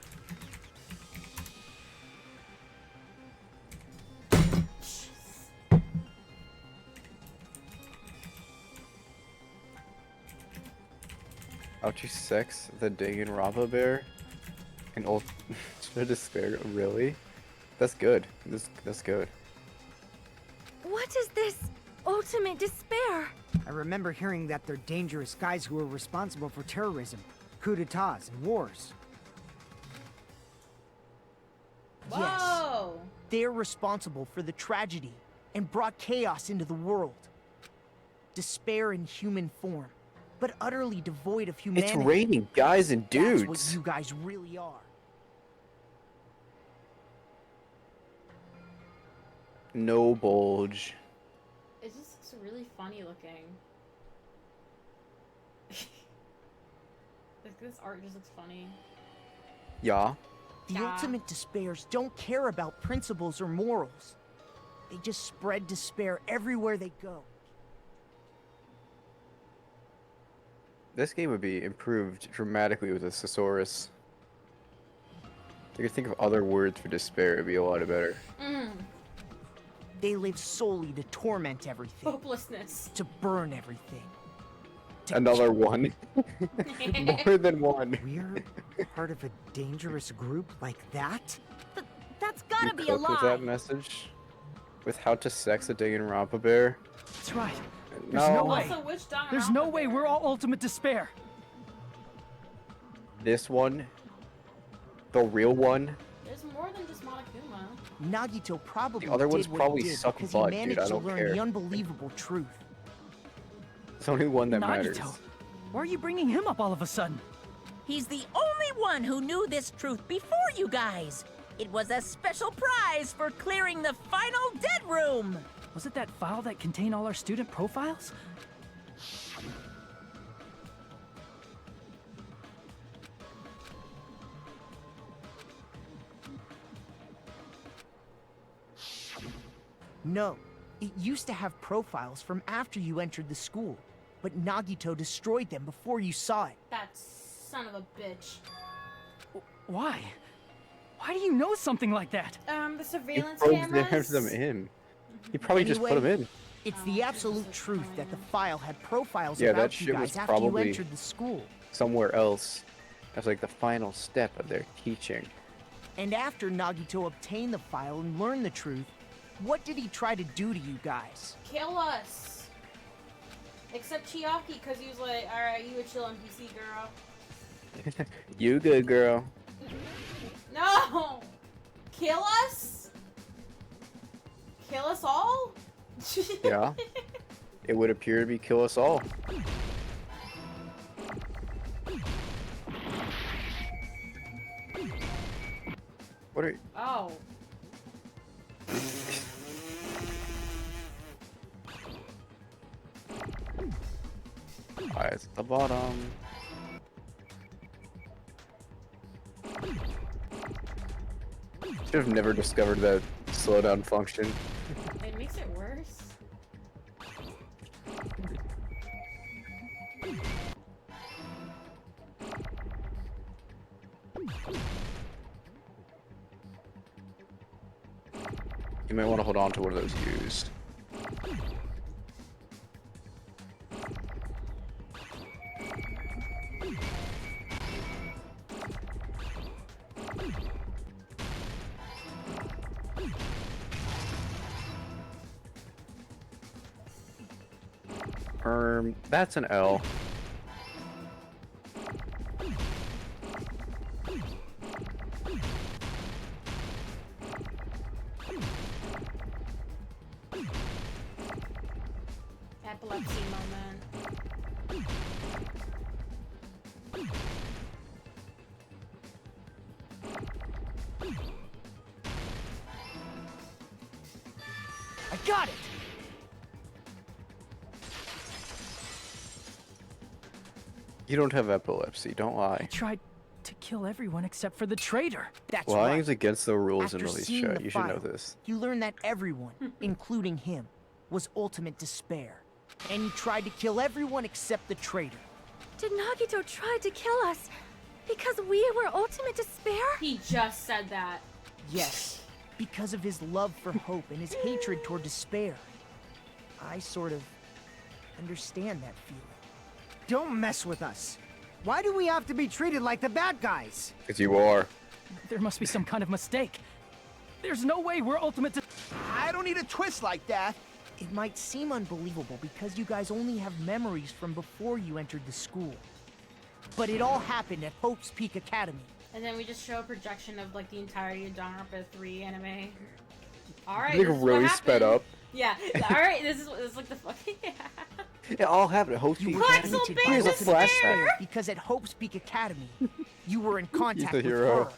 How'd you sex the Danganronpa bear? And ultimate despair? Really? That's good. That's good. What is this ultimate despair? I remember hearing that they're dangerous guys who are responsible for terrorism, coups d'etats, and wars. Yes, Whoa! they're responsible for the tragedy and brought chaos into the world. Despair in human form, but utterly devoid of humanity. It's raining guys and dudes. That's what you guys really are. No bulge. It just looks really funny looking. Like this art just looks funny. Yeah. The Yeah. ultimate despairs don't care about principles or morals. They just spread despair everywhere they go. This game would be improved dramatically with a thesaurus. If you could think of other words for despair, it'd be a lot better. They live solely to torment everything, Hopelessness. to burn everything. to Another kill- one. More than one. We're part of a dangerous group like that? That's You gotta be a cope with that lie. message? With how to sex a Danganronpa bear? That's right. No. no way. Also, which Danganronpa There's no way bear? we're all ultimate despair. This one? The real one? There's more than just Monokuma. Nagito probably The other ones did what probably he did suck because butt, he dude, managed I to don't learn care. the unbelievable truth. It's only one that matters. Nagito. Why are you bringing him up all of a sudden? He's the only one who knew this truth before you guys. It was a special prize for clearing the final dead room. Was it that file that contained all our student profiles? No, it used to have profiles from after you entered the school, but Nagito destroyed them before you saw it. That son of a bitch. Why? Why do you know something like that? The He surveillance programmed cameras. them in. He probably just put them in. It's Oh, the this absolute is truth that the fine. file had profiles Yeah, that about you shit was guys after you probably- entered the school. Somewhere else. That's like the final step of their teaching. And after Nagito obtained the file and learned the truth, what did he try to do to you guys? Kill us. Except Chiaki, because he was like, alright, you a chill NPC girl. You good, girl. No! Kill us? Kill us all? Yeah. It would appear to be kill us all. What are you? Oh. Eyes at the bottom. Should have never discovered that slowdown function. It makes it worse. You might want to hold on to one of those U's. That's an L. Epilepsy moment. I got it! You don't have epilepsy, don't I lie. tried to kill everyone except for the traitor. That's Lying right. is against the rules in After release seeing chat. the You should know file, this. You learn that everyone, including him, was ultimate despair. And he tried to kill everyone except the traitor. Did Nagito try to kill us because we were ultimate despair? He just said that. Yes, because of his love for hope and his hatred toward despair. I sort of understand that feeling. Don't mess with us. Why do we have to be treated like the bad guys? Because you are. There must be some kind of mistake. There's no way we're ultimate. I don't need a twist like that. It might seem unbelievable because you guys only have memories from before you entered the school. But it all happened at Hope's Peak Academy. And then we just show a projection of like the entirety of Danganronpa 3 anime. Alright, Like this is what really sped happened. up. Yeah, alright, this is like the fucking... It all happened at Hope's Peak were Academy. Quexel Big Here's a Despair! flashback. Because at Hope's Peak Academy, you were in contact the with hero.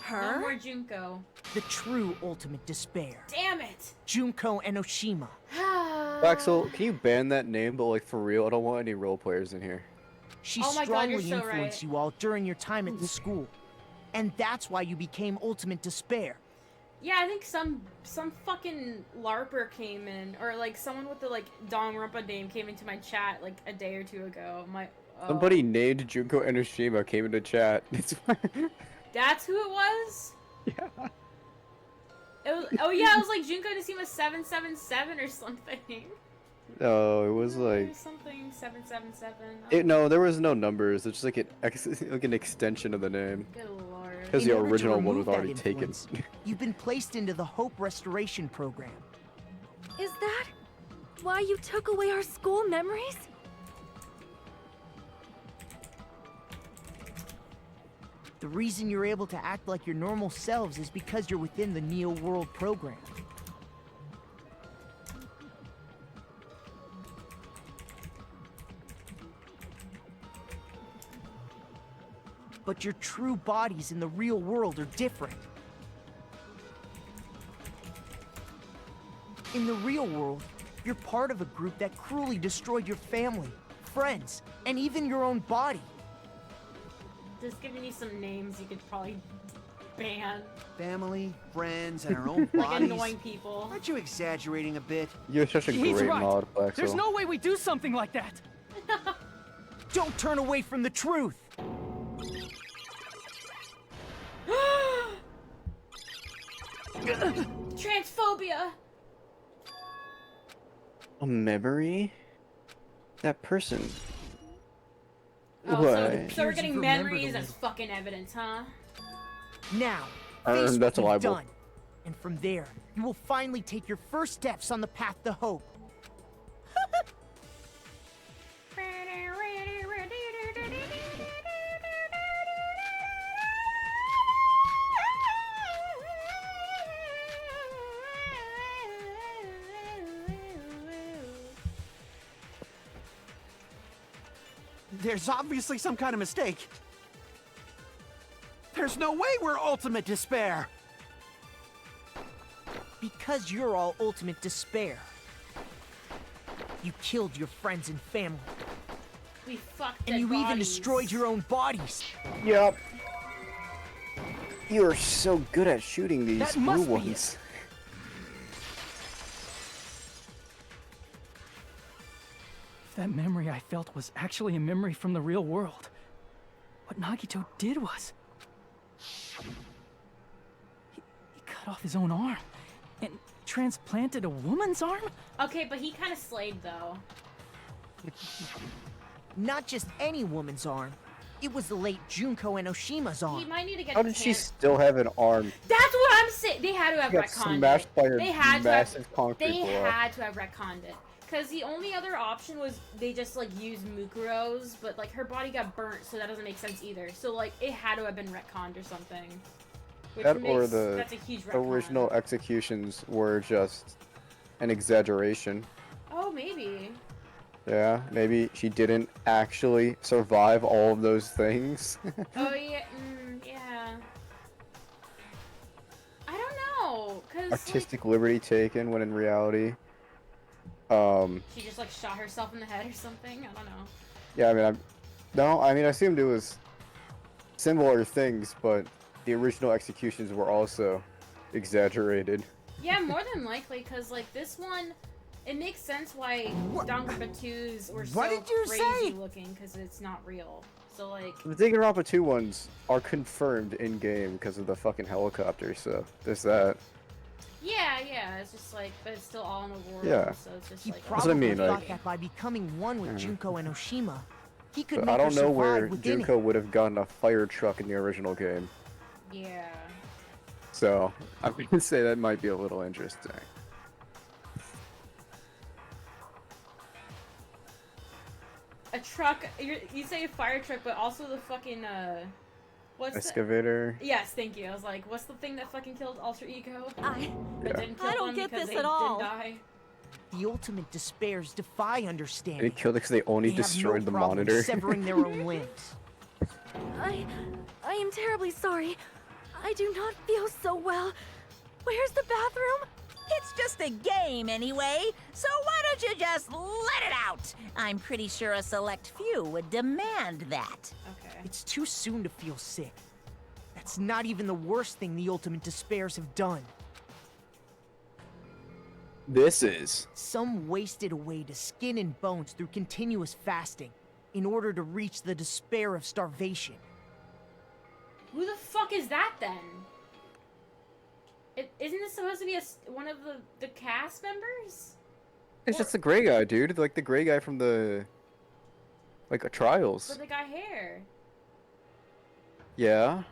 her. No more Junko. The true ultimate despair. Damn it! Junko Enoshima. Axel, can you ban that name? But like for real, I don't want any role players in here. She Oh my God, you're strongly so influenced right. you all during your time at the school. And that's why you became ultimate despair. Yeah, I think some fucking LARPer came in, or like someone with the like Danganronpa name came into my chat like a day or two ago. Somebody named Junko Enoshima came into chat. It's That's who it was? Yeah. Oh yeah, it was like Junko Enoshima 777 or something. No, it was like something 777. no, there was no numbers. It's just like like an extension of the name. Good lord. Because In the order to original one remove was that already taken. influence, You've been placed into the Hope Restoration Program. Is that why you took away our school memories? The reason you're able to act like your normal selves is because you're within the Neo World program. But your true bodies in the real world are different. In the real world, you're part of a group that cruelly destroyed your family, friends, and even your own body. Just giving you some names you could probably ban. Family, friends, and our own Like bodies. annoying people. Aren't you exaggerating a bit? You're such a He's great right. mod, Blaxel. There's no way we do something like that. Don't turn away from the truth! Transphobia! A memory? That person. Oh, What? so we're Appears getting you've remembered memories a as little. fucking evidence, huh? Now, face what that's a you've libel. done. And from there, you will finally take your first steps on the path to hope. There's obviously some kind of mistake. There's no way we're ultimate despair. Because you're all ultimate despair. You killed your friends and family. We fucked And dead you even bodies. destroyed your own bodies. Yup. You are so good at shooting these That blue must be it. ones. If that memory I felt was actually a memory from the real world, what Nagito did was... He cut off his own arm and transplanted a woman's arm? Okay, but he kind of slayed though. Not just any woman's arm. It was the late Junko Enoshima's He arm. might need to get. How his did she hand- still have an arm? That's what I'm saying. They had to have She got retconned smashed it. by a They had massive to have. concrete They block. had to have retconned it. Because the only other option was they just like used Mukuro's, but like her body got burnt, so that doesn't make sense either. So like it had to have been retconned or something. Which That makes, or the that's a huge retcon. original executions were just an exaggeration. Oh, maybe. Yeah, maybe she didn't actually survive all of those things. Oh yeah, yeah. I don't know, cause Artistic liberty taken when in reality. she just like shot herself in the head or something. I don't know. Yeah, I mean, I assumed it was similar things, but the original executions were also exaggerated. Yeah, more than likely, cause like this one, it makes sense why Danganronpas were so What did you crazy say? looking, cause it's not real. So like, The Danganronpa 2 ones are confirmed in game because of the fucking helicopter, so there's that. yeah, it's just like, but it's still all in the world. Yeah. So it's just He like. That's what I probably mean, thought like- that by becoming one with Junko Enoshima, he could But make I don't her know survive where within Junko it. would have gotten a fire truck in the original game, Yeah. so I'm gonna say that might be a little interesting. A truck. You say a fire truck, but also the fucking what's the? Excavator. Yes, thank you. I was like, what's the thing that fucking killed Alter Ego? I But didn't kill I don't them get because this they at all. didn't die. The ultimate despairs defy They understanding. killed it because they only They have destroyed no the problem monitor. severing their own limbs. I am terribly sorry. I do not feel so well. Where's the bathroom? It's just a game anyway, so why don't you just let it out? I'm pretty sure a select few would demand that. Okay. It's too soon to feel sick. That's not even the worst thing the ultimate despairs have done. This is. Some wasted away to skin and bones through continuous fasting in order to reach the despair of starvation. Who the fuck is that then? Isn't this supposed to be one of the cast members? It's just the gray guy, dude. Like the gray guy from the. Like Trials. With the guy hair. Yeah.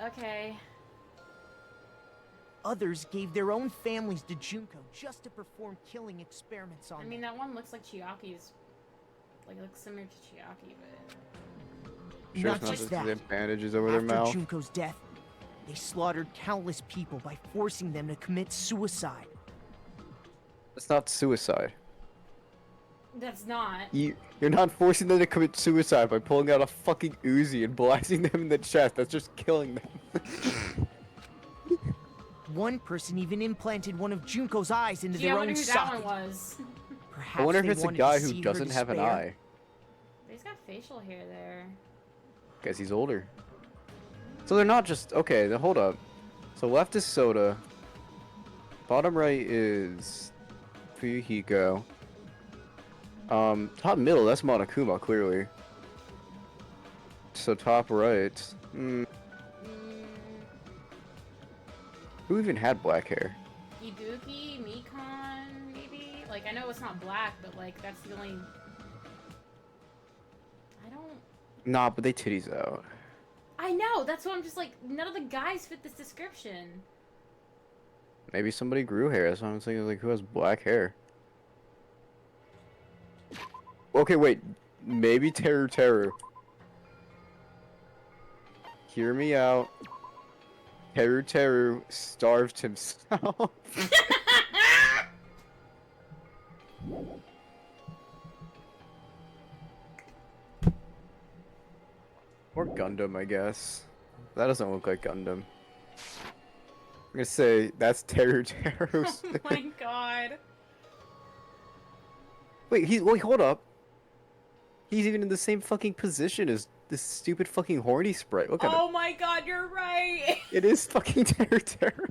Okay. Others gave their own families to Junko just to perform killing experiments on I mean, them. that one looks like Chiaki's. Like, it looks similar to Chiaki, but. Sure, Not it's not just just that. the bandages over their After mouth. Junko's death, they slaughtered countless people by forcing them to commit suicide. It's not suicide. That's not. You're not forcing them to commit suicide by pulling out a fucking Uzi and blasting them in the chest. That's just killing them. One person even implanted one of Junko's eyes into Gee, I their wonder own who that socket. one was. Perhaps I wonder if they it's a wanted guy to who see her doesn't have an despair. eye. He's got facial hair there. Guess he's older. So they're not just okay. Then hold up. So left is Soda. Bottom right is Fuyuhiko. Top middle, that's Monokuma clearly. So top right. Who even had black hair? Ibuki, Mikon, maybe? Like, I know it's not black, but, like, that's the only... I don't... Nah, but they titties out. I know! That's what I'm just like, none of the guys fit this description. Maybe somebody grew hair. That's what I'm saying. Like, who has black hair? Okay, wait. Maybe Teru. Hear me out. Teru starved himself. Or Gundam, I guess. That doesn't look like Gundam. I'm gonna say that's Teru. Oh my god. Wait, hold up. He's even in the same fucking position as this stupid fucking horny sprite. Look at Oh him. my god, you're right! It is fucking Teru.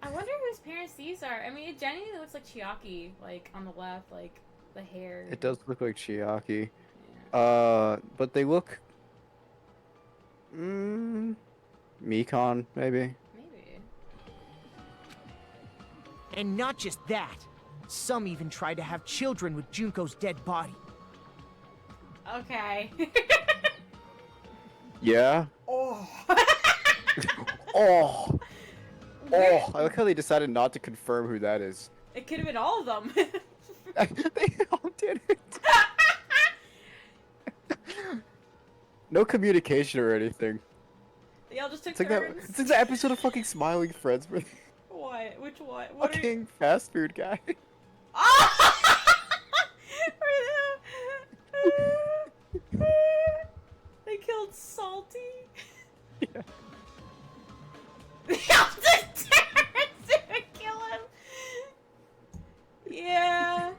I wonder whose parents these are. I mean, it genuinely looks like Chiaki, like, on the left, like, the hair. It does look like Chiaki. Yeah. But they look... Mekon, maybe? Maybe. And not just that. Some even tried to have children with Junko's dead body. Okay. Yeah? Oh. Oh! Oh! I like how they decided not to confirm who that is. It could have been all of them. They all did it. No communication or anything. They all just took It's like that. turns. It's like the episode of fucking Smiling Friends where the What? Which one? What are you... fucking fast food guy. They killed Salty. Yeah. They all just turned to kill him. Yeah.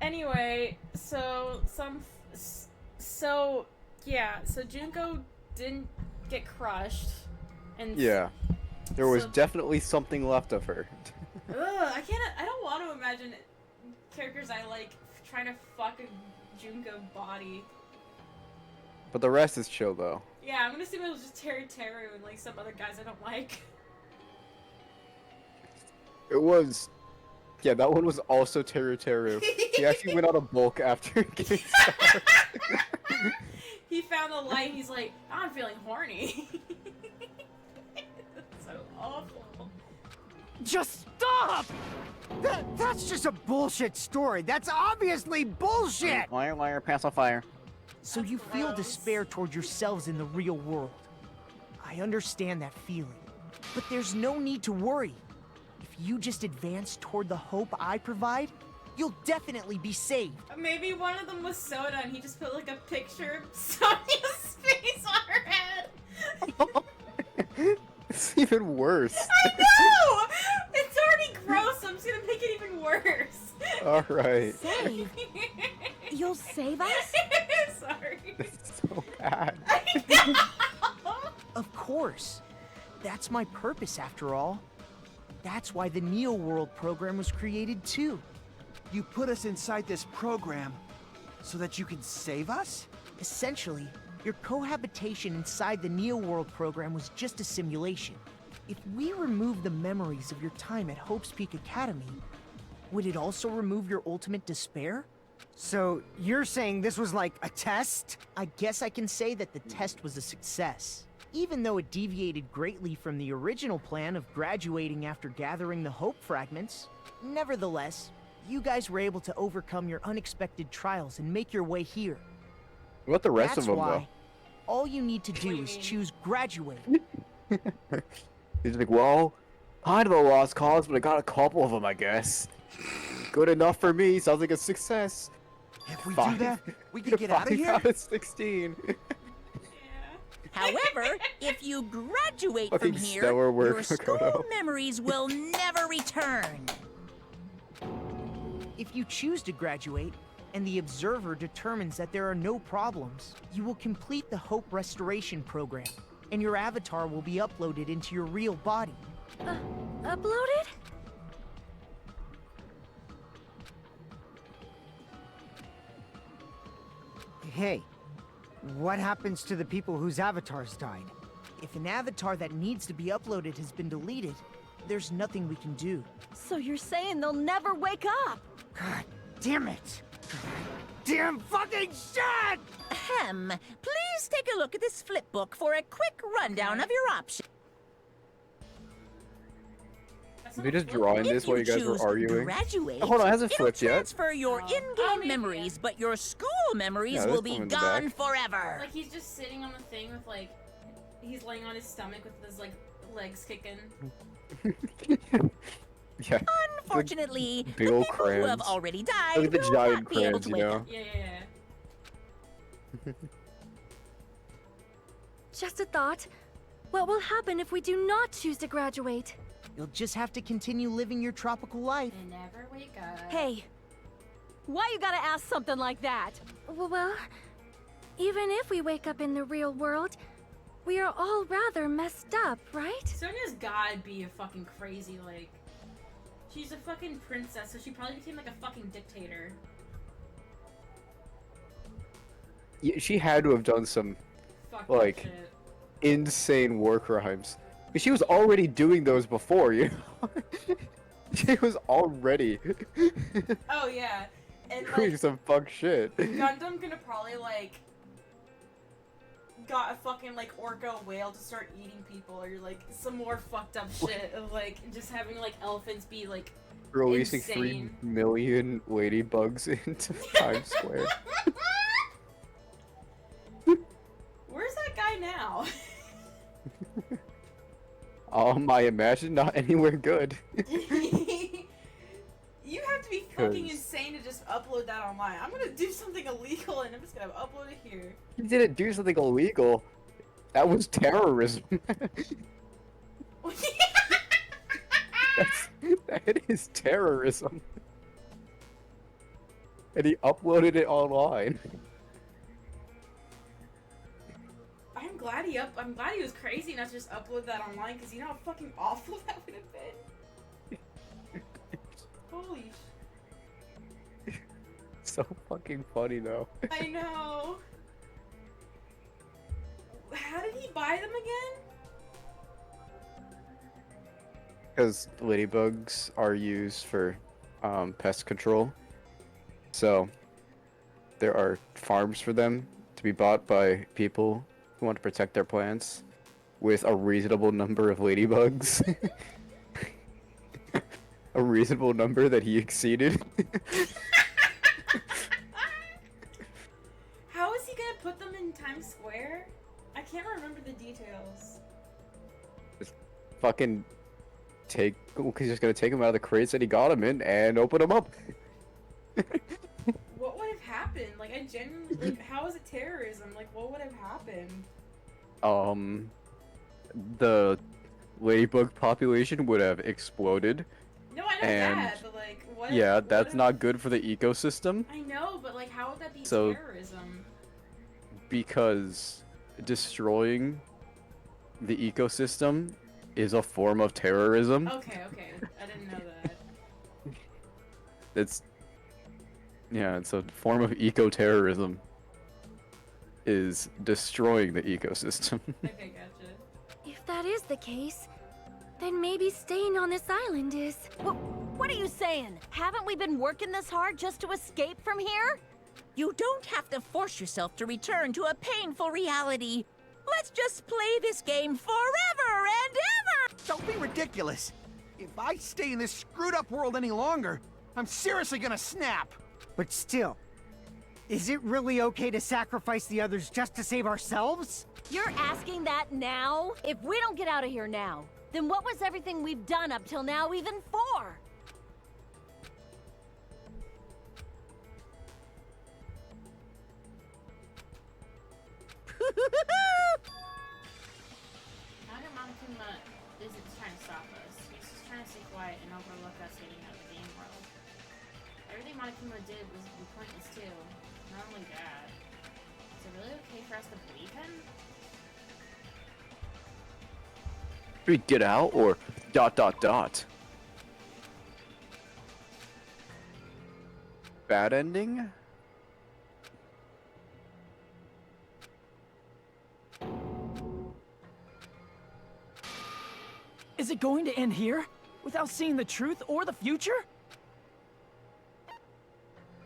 Anyway, so so Junko didn't get crushed, and Yeah. There was So- definitely something left of her. Ugh, I don't want to imagine characters I like trying to fuck a Junko body. But the rest is chill though. Yeah, I'm gonna assume it was just Teru and like some other guys I don't like. It was. Yeah, that one was also Teru. He actually went on a bulk after getting started. He found the light. He's like, I'm feeling horny. That's so awful. Just stop! That's just a bullshit story. That's obviously bullshit! Liar, pass on fire. So you feel gross. despair toward yourselves in the real world. I understand that feeling. But there's no need to worry. If you just advance toward the hope I provide, you'll definitely be saved. Maybe one of them was Soda and he just put like a picture of Sonya's face on her head. It's even worse. I know! It's already gross, I'm just gonna make it even worse. Alright. Save? You'll save us? Sorry. It's so bad. I know! Of course. That's my purpose, after all. That's why the Neo World program was created, too. You put us inside this program so that you can save us? Essentially, your cohabitation inside the Neo World program was just a simulation. If we remove the memories of your time at Hope's Peak Academy, would it also remove your ultimate despair? So, you're saying this was like a test? I guess I can say that the test was a success. Even though it deviated greatly from the original plan of graduating after gathering the Hope fragments, nevertheless, you guys were able to overcome your unexpected trials and make your way here. What the rest That's of them why all you need to do do you is mean? choose graduate. though? He's like, well, kind of a lost cause, but I got a couple of them, I guess. Good enough for me. Sounds like a success. If we Five- do that, we can get out of 5 here? out of 16. Yeah. However, if you graduate from Fucking here, stellar work, your school Makoto. memories will never return. If you choose to graduate, and the observer determines that there are no problems, you will complete the Hope Restoration Program, and your avatar will be uploaded into your real body. Uploaded? Hey, what happens to the people whose avatars died? If an avatar that needs to be uploaded has been deleted, there's nothing we can do. So you're saying they'll never wake up? God damn it! Damn fucking shit! Ahem. Please take a look at this flip book for a quick rundown of your options. That's Did not they just a draw in If this while you guys choose were arguing? graduate, Oh, hold on, it hasn't it'll flipped yet. transfer your Oh. in-game Oh, maybe, memories, but your school memories Yeah, will there's be one in the gone back. forever. Like he's just sitting on the thing with like, he's laying on his stomach with his like legs kicking. Yeah. Unfortunately, big the ol' people who have crayons. already died Look at the will giant not be able crayons, to you wake know? up. Yeah. Just a thought. What will happen if we do not choose to graduate? You'll just have to continue living your tropical life. And never wake up. Hey, why you gotta ask something like that? Well, even if we wake up in the real world, we are all rather messed up, right? Sonya's gotta be a fucking crazy, like... She's a fucking princess, so she probably became like a fucking dictator. Yeah, she had to have done some Fuck Like- that shit. insane war crimes. She was already doing those before, you know? She was already Oh yeah, and doing like some fuck shit. Gundam could have probably like got a fucking like orca whale to start eating people, or like some more fucked up shit of like just having like elephants be like Releasing insane. 3 million ladybugs into Times Square. Where's that guy now? I imagine not anywhere good. You have to be fucking 'Cause- insane to just upload that online. I'm gonna do something illegal and I'm just gonna upload it here. He didn't do something illegal. That was terrorism. That is terrorism. And he uploaded it online. I'm glad he was crazy enough to just upload that online, because you know how fucking awful that would have been. Holy So fucking funny though. I know. How did he buy them again? Because ladybugs are used for pest control. So there are farms for them to be bought by people who want to protect their plants with a reasonable number of ladybugs. A reasonable number that he exceeded. How is he gonna put them in Times Square? I can't remember the details. Fucking take. He's just gonna take them out of the crates that he got them in and open them up. What would have happened? Like, I genuinely, like, how is it terrorism? Like, what would have happened? The ladybug population would have exploded. No, I know And that, but like, what? yeah, what that's if- not good for the ecosystem. I know, but like, how would that be So- terrorism? Because destroying the ecosystem is a form of terrorism. Okay, I didn't know that. It's a form of eco-terrorism. Is destroying the ecosystem. Okay, gotcha. If that is the case, then maybe staying on this island is... What are you saying? Haven't we been working this hard just to escape from here? You don't have to force yourself to return to a painful reality. Let's just play this game forever and ever! Don't be ridiculous. If I stay in this screwed up world any longer, I'm seriously gonna snap. But still, is it really okay to sacrifice the others just to save ourselves? You're asking that now? If we don't get out of here now, then what was everything we've done up till now even for? Naga Monokuma isn't trying to stop us. He's just trying to stay quiet and overlook us getting out of the game world. Everything Monokuma did was pointless too. Not only that, is it really okay for us to believe him? We get out or ... Bad ending? Is it going to end here? Without seeing the truth or the future?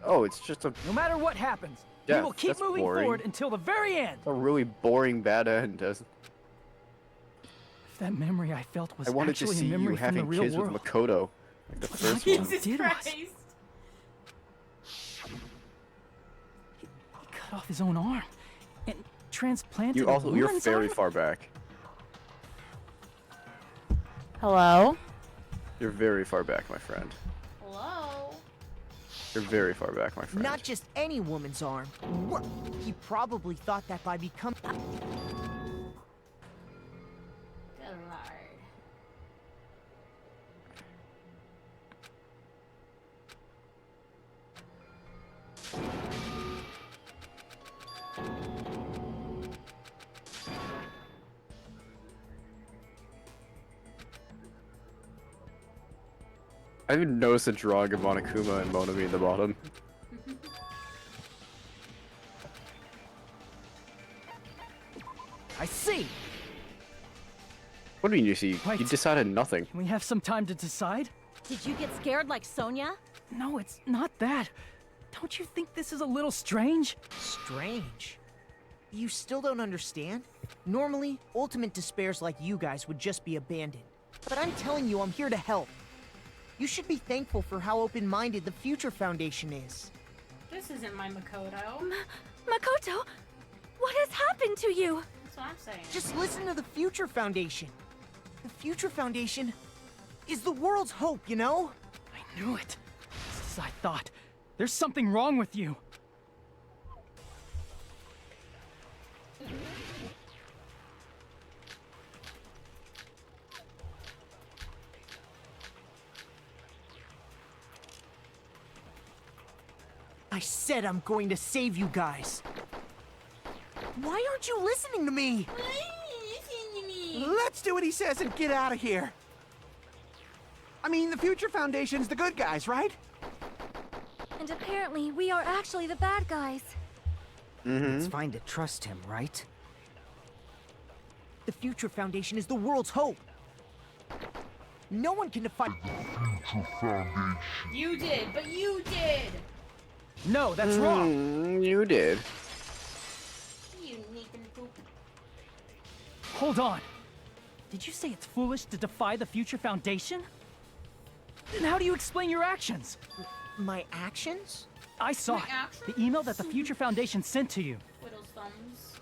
Oh, it's just a No matter what happens, Yeah, we will keep that's moving boring. forward until the very end. really boring bad end. If that memory I felt was I wanted to actually see a memory you from the having real kids world. with Makoto, like the first What one. Jesus did was- Christ! He cut off his own arm and transplanted You're a woman's very arm? far back. Hello? You're very far back, my friend. Hello? You're very far back, my friend. Not just any woman's arm. What? He probably thought that by becoming... Good lord. I didn't notice a drawing of Monokuma and Monami in the bottom. I see. What do you see? Wait. You decided nothing. Can we have some time to decide? Did you get scared like Sonia? No, it's not that. Don't you think this is a little strange? Strange. You still don't understand? Normally, ultimate despairs like you guys would just be abandoned. But I'm telling you, I'm here to help. You should be thankful for how open-minded the Future Foundation is. This isn't my Makoto. Makoto, what has happened to you? That's what I'm saying. Just listen to the Future Foundation. The Future Foundation is the world's hope, you know? I knew it. Just as I thought. There's something wrong with you. I said I'm going to save you guys. Why aren't you listening to me? Let's do what he says and get out of here. I mean, the Future Foundation's the good guys, right? And apparently, we are actually the bad guys. It's fine to trust him, right? The Future Foundation is the world's hope. No one can defy... Future Foundation. You did, but you did. No, that's wrong. You did. You Nathan poop. Hold on. Did you say it's foolish to defy the Future Foundation? Then how do you explain your actions? My actions? I saw My it. actions? The email that the Future Foundation sent to you. Twiddles thumbs.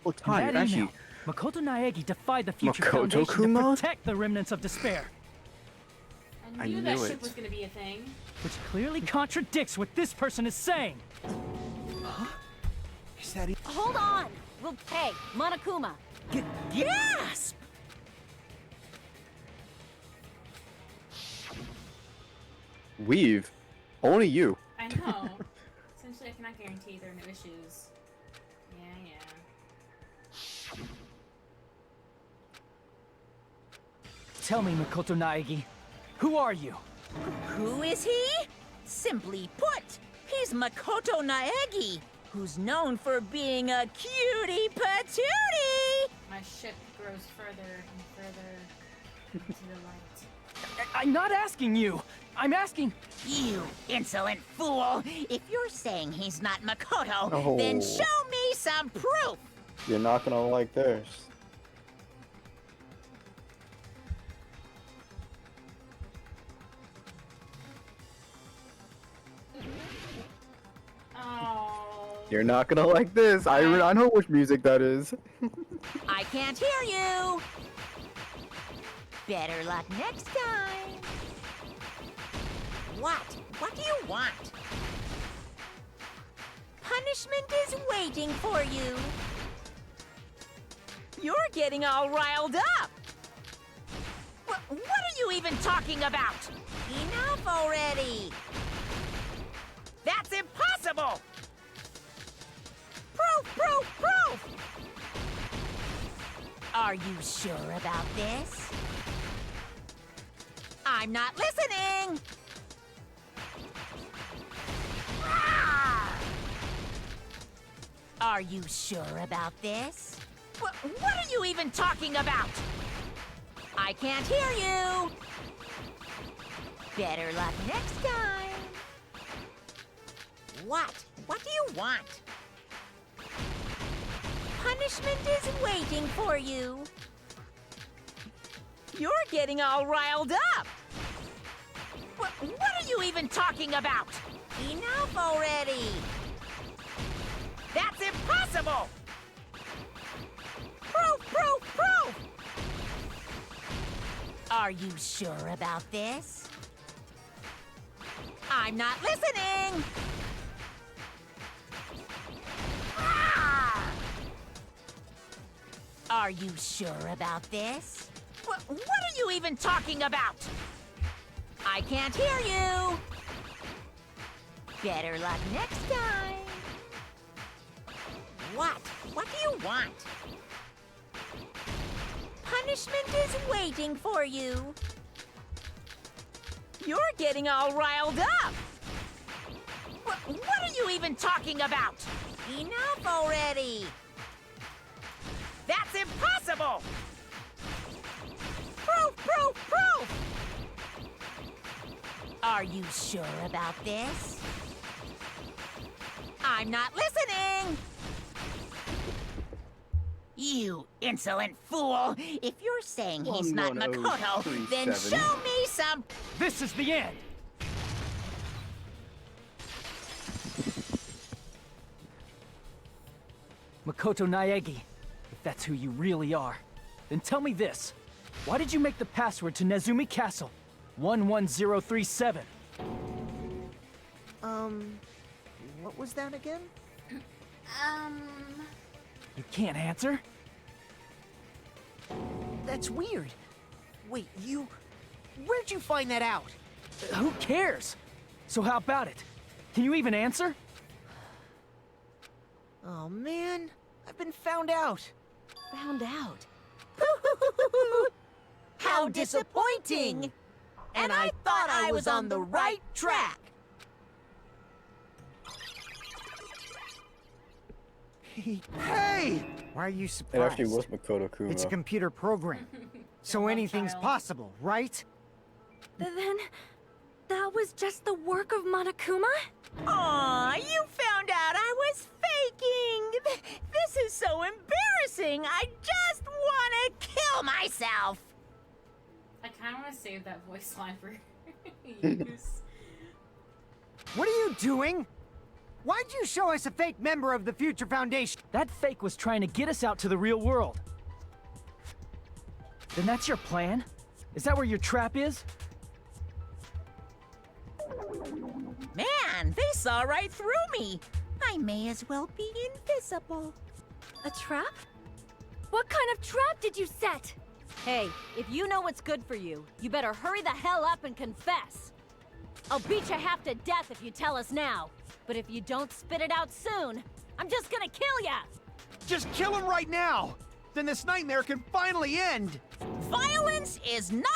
Well, In Ty, that actually, email, Makoto Naegi defied the Future Makoto Foundation Kuma? to protect the remnants of despair, I I knew that knew ship it. was gonna be a thing. which clearly contradicts what this person is saying. He said he... Hold on! Hey, Monokuma. Gasp! weave. Only you. I know. Essentially, I cannot guarantee there are no issues. Yeah, yeah. Tell me, Makoto Naegi, who are you? Who is he? Simply put, he's Makoto Naegi, who's known for being a cutie patootie! My ship grows further and further into the light. I'm not asking you. I'm asking... You insolent fool! If you're saying he's not Makoto, then Oh. show me some proof! You're not gonna like this. Oh. You're not gonna like this. I know which music that is. I can't hear you! Better luck next time! What? What do you want? Punishment is waiting for you! You're getting all riled up! What are you even talking about? Enough already! That's impossible! Proof, proof, proof! Are you sure about this? I'm not listening! Ah! Are you sure about this? What are you even talking about? I can't hear you! Better luck next time! What? What do you want? Punishment is waiting for you! You're getting all riled up! What are you even talking about? Enough already! That's impossible! Proof, proof, proof! Are you sure about this? I'm not listening! Ah! Are you sure about this? What are you even talking about? I can't hear you! Better luck next time! What? What do you want? Punishment is waiting for you! You're getting all riled up! What are you even talking about? Enough already! That's impossible! Proof, proof, proof! Are you sure about this? I'm not listening! You insolent fool! If you're saying he's not Makoto, then 110337. show me some... This is the end! Makoto Naegi, if that's who you really are, then tell me this. Why did you make the password to Nezumi Castle? 11037. What was that again? You can't answer? That's weird. Wait, where'd you find that out? Who cares? So how about it? Can you even answer? Oh man, I've been found out. Found out. How disappointing! And I thought I was on the right track! Hey! Why are you It surprised? actually was Makoto Kuma. It's a computer program. So Love anything's child. possible, right? Then, that was just the work of Monokuma? Aw, you found out I was faking! This is so embarrassing! I just wanna kill myself! I kind of want to save that voice line for use. What are you doing? Why'd you show us a fake member of the Future Foundation? That fake was trying to get us out to the real world. Then that's your plan? Is that where your trap is? Man, they saw right through me! I may as well be invisible. A trap? What kind of trap did you set? Hey, if you know what's good for you, you better hurry the hell up and confess. I'll beat you half to death if you tell us now. But if you don't spit it out soon, I'm just gonna kill ya! Just kill him right now! Then this nightmare can finally end! Violence is not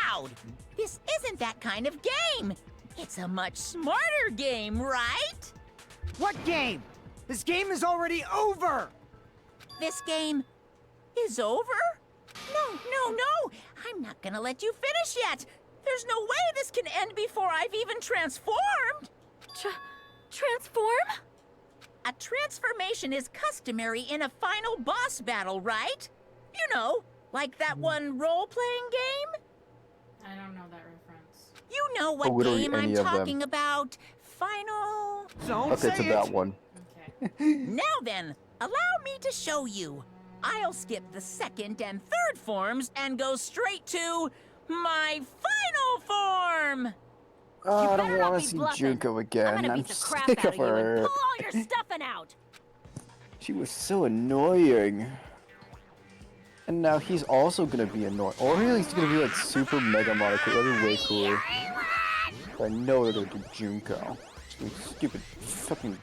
allowed! This isn't that kind of game! It's a much smarter game, right? What game? This game is already over! This game is over? No! I'm not gonna let you finish yet! There's no way this can end before I've even transformed! Transform? A transformation is customary in a final boss battle, right? You know, like that one role-playing game? I don't know that reference. You know what literally game I'm any of them. talking about. Final... Don't Okay, say to it! that one. Okay. Now then, allow me to show you. I'll skip the second and third forms and go straight to my final form! I better don't not want be to see bluffing. Junko I'm again. gonna I'm beat the crap sick out of of you and her. pull all your stuffing out! She was so annoying. And now he's also gonna be annoying. Or he's gonna be like super mega Monaco. That'd be way cooler. But I know they're gonna do Junko. Stupid fucking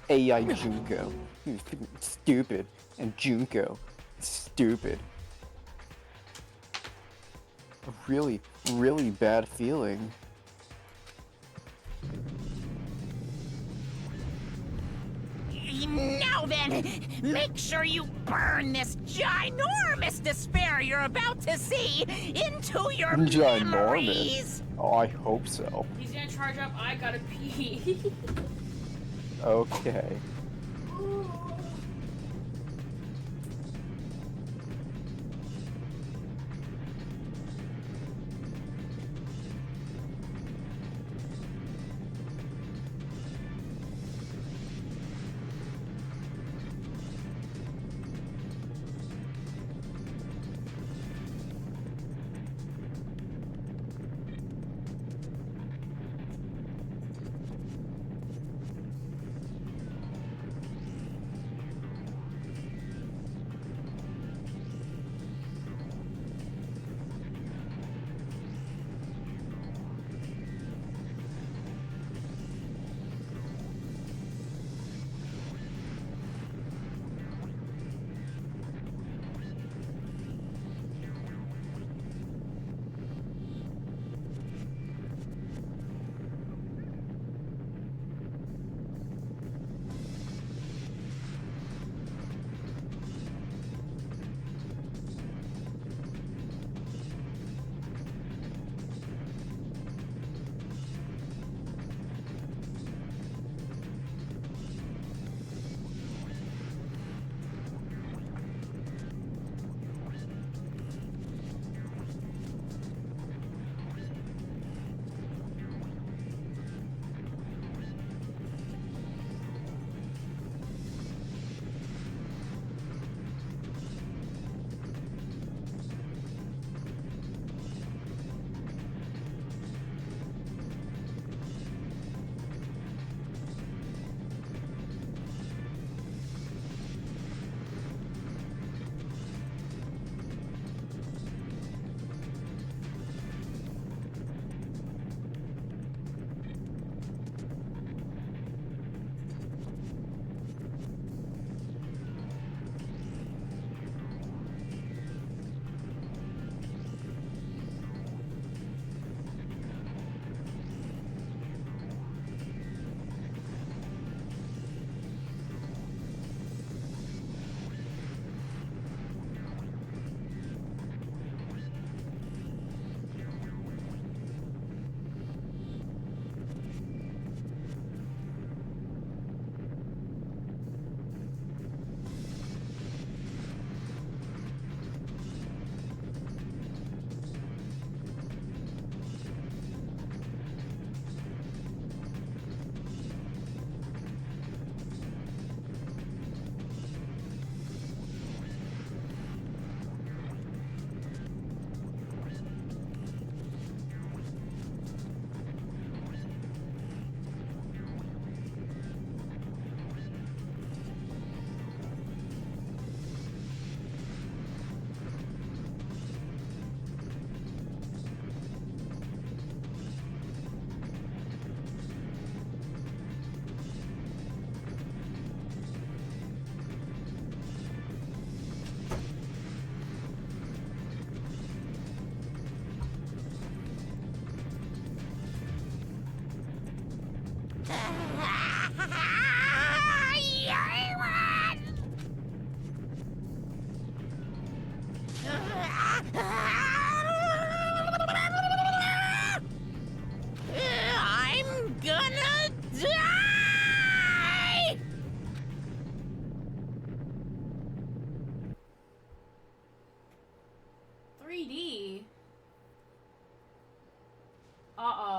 AI Junko. He's fucking stupid. And Junko. Stupid. A really, really bad feeling. Now then, make sure you burn this ginormous despair you're about to see into your Ginormous. memories! Oh, I hope so. He's gonna charge up. I gotta pee. Okay.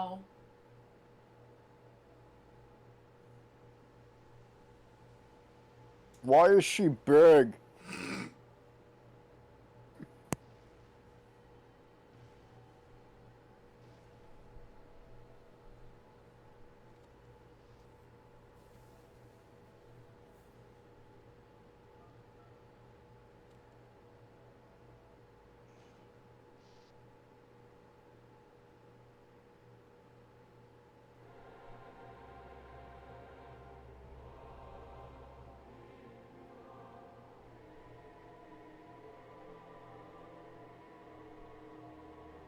Wow. Why is she big?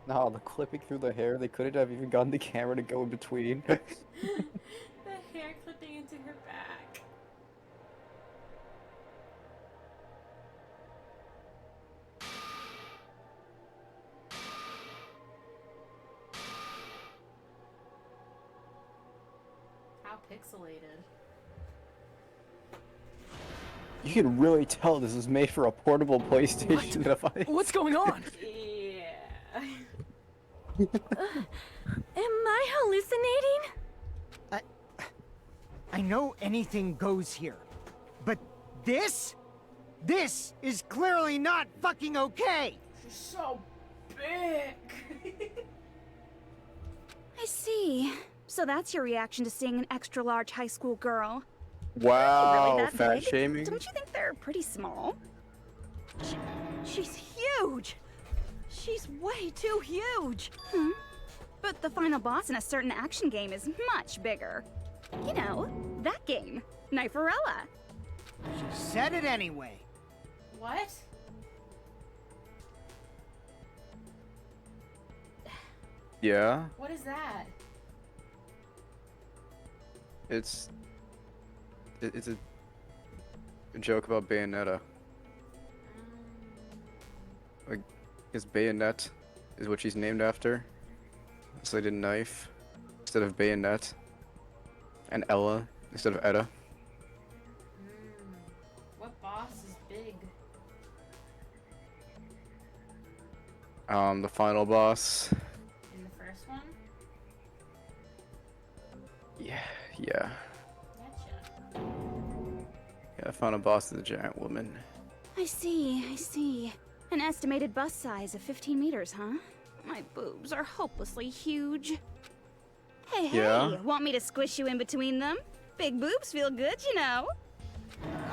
No, the clipping through the hair, they couldn't have even gotten the camera to go in between. The hair clipping into her back. How pixelated. You can really tell this is made for a portable PlayStation device. What's going on? Yeah. Am I hallucinating? I know anything goes here, but this is clearly not fucking okay. She's so big. I see. So that's your reaction to seeing an extra-large high school girl. Wow, Really that fat big? shaming. Don't you think they're pretty small? She's huge! She's way too huge! But the final boss in a certain action game is much bigger. You know, that game, Kniferella. She said it anyway. What? Yeah, What is that? it's a joke about Bayonetta. Like, his bayonet is what she's named after. So they did knife instead of bayonet, and Ella instead of Etta. What boss is big? The final boss. In the first one? Yeah. Gotcha. Yeah, the final boss is a giant woman. I see. An estimated bust size of 15 meters, huh? My boobs are hopelessly huge. Hey, Yeah? want me to squish you in between them? Big boobs feel good, you know.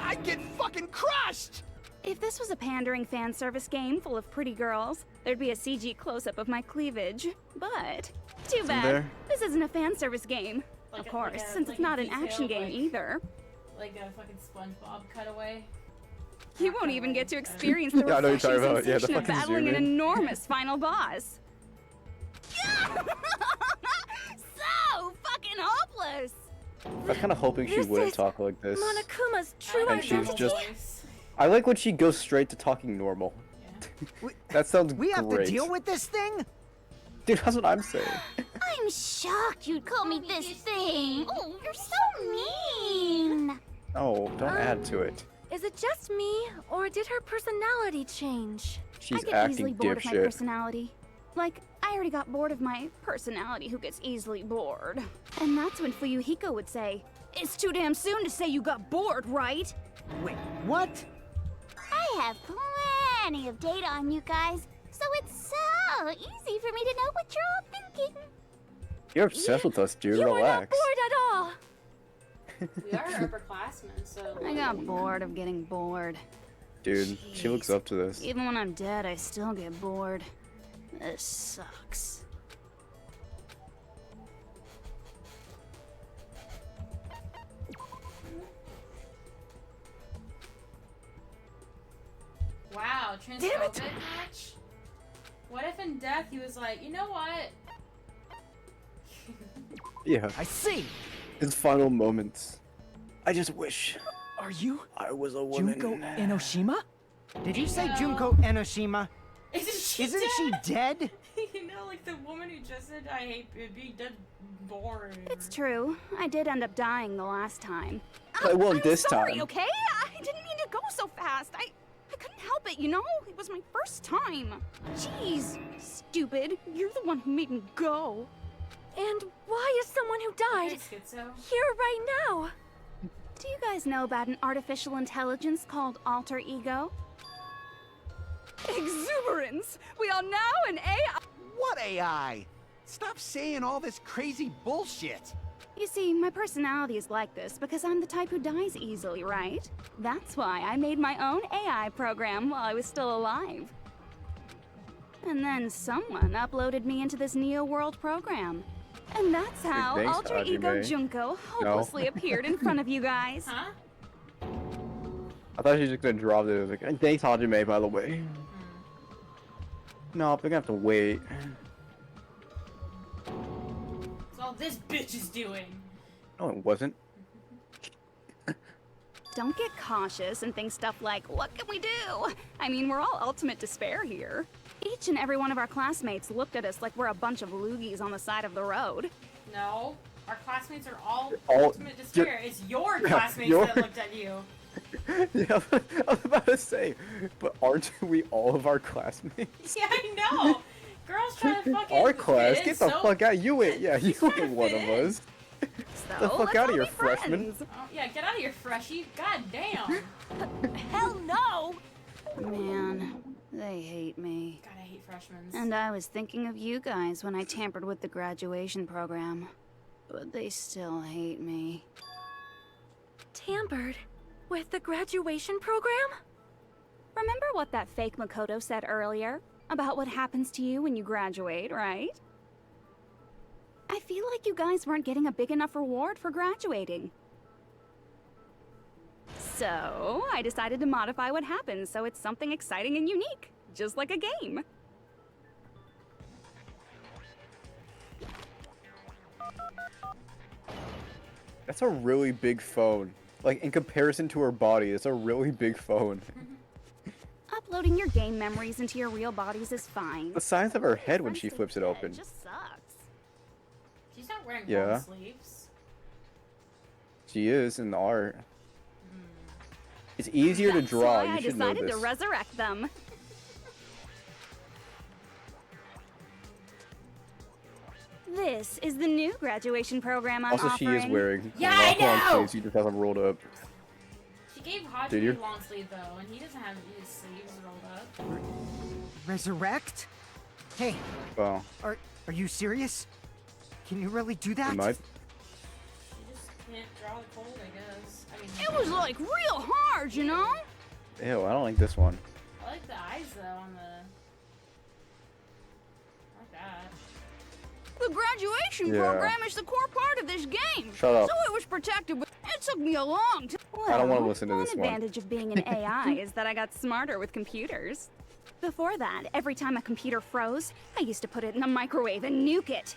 I'd get fucking crushed! If this was a pandering fan service game full of pretty girls, there'd be a CG close-up of my cleavage. But, too Isn't bad. there? This isn't a fan service game. Of course, since it's not an action game either. Like a fucking SpongeBob cutaway. You won't even get to experience the Yeah, I know what you're refreshing talking about. Yeah, the sensation of fucking battling an zoom in. enormous final boss. So fucking hopeless! I was kind of hoping she This wouldn't is talk like this. Monokuma's true And she's identity. just- I like when she goes straight to talking normal. That sounds We have great. to deal with this thing? Dude, that's what I'm saying. I'm shocked you'd call me this thing. Oh, you're so mean. Oh, don't add to it. Is it just me, or did her personality change? She's I get acting easily bored of my dipshit. personality. Like, I already got bored of my personality who gets easily bored. And that's when Fuyuhiko would say, "It's too damn soon to say you got bored, right?" Wait, what? I have plenty of data on you guys, so it's so easy for me to know what you're all thinking. You're obsessed with us, dude. You were not Relax. bored at all. We are upperclassmen, so. I got bored of getting bored. Dude, she looks up to this. Even when I'm dead, I still get bored. This sucks. Wow, transphobic match? What if in death he was like, you know what? Yeah. I see. His final moments. I just wish Are you I was a woman. Junko Enoshima? Did you say No. Junko Enoshima? Isn't she Isn't dead? she dead? You know, like the woman who just said, I hate being dead boring. It's true. I did end up dying the last time. It won't I'm this sorry, time. okay? I didn't mean to go so fast. I couldn't help it, you know? It was my first time. Jeez, stupid. You're the one who made me go. And why is someone who died Hey, Schizo. here right now? Do you guys know about an artificial intelligence called alter ego? Exuberance! We are now an AI. What AI? Stop saying all this crazy bullshit. You see, my personality is like this because I'm the type who dies easily, right? That's why I made my own AI program while I was still alive. And then someone uploaded me into this Neo World program. And that's how Thanks, Alter Ego Hajime. Junko hopelessly appeared in front of you guys. Huh? I thought she was just gonna drop it. Like, thanks, Hajime, by the way. No, they're gonna have to wait. That's all this bitch is doing. No, it wasn't. Don't get cautious and think stuff like, what can we do? I mean, we're all ultimate despair here. Each and every one of our classmates looked at us like we're a bunch of loogies on the side of the road. No, our classmates are all All- ultimate despair. It's your classmates your- that looked at you. Yeah, I was about to say, but aren't we all of our classmates? Yeah, I know. Girls trying to fucking Our class? fit in Get the so- fuck out! You ain't, yeah, you trying to ain't one fit of in. us. So, The fuck let's out all of here, be freshman. friends. Oh, yeah, get out of here, freshie. God damn. Hell no! Man, they hate me. God, I hate freshmen. And I was thinking of you guys when I tampered with the graduation program. But they still hate me. Tampered with the graduation program? Remember what that fake Makoto said earlier? About what happens to you when you graduate, right? I feel like you guys weren't getting a big enough reward for graduating. So, I decided to modify what happens so it's something exciting and unique. Just like a game. That's a really big phone. Like, in comparison to her body, it's a really big phone. Uploading your game memories into your real bodies is fine. The size of her head when she Friends flips it say open. It just sucks. She's not wearing Yeah. long sleeves. She is in the art. It's easier to That's draw. why You I should know decided this. to resurrect them. This is the new graduation program I'm Also, offering. she is wearing Yeah, I long know! sleeves. He just has them rolled up. She gave Did Hajime you? a long sleeve though, and he doesn't have his sleeves rolled up. Resurrect? Hey, Well, are you serious? Can you really do that? he might. She just can't draw the cold, I guess. I mean, It was like real hard, you know? Ew, I don't like this one. I like the eyes though on the. I like that. The graduation Yeah. program is the core part of this game. Shut up. So it was protected with. It took me a long time. I don't wanna listen to this one one. advantage of being an AI is that I got smarter with computers. Before that, every time a computer froze, I used to put it in the microwave and nuke it.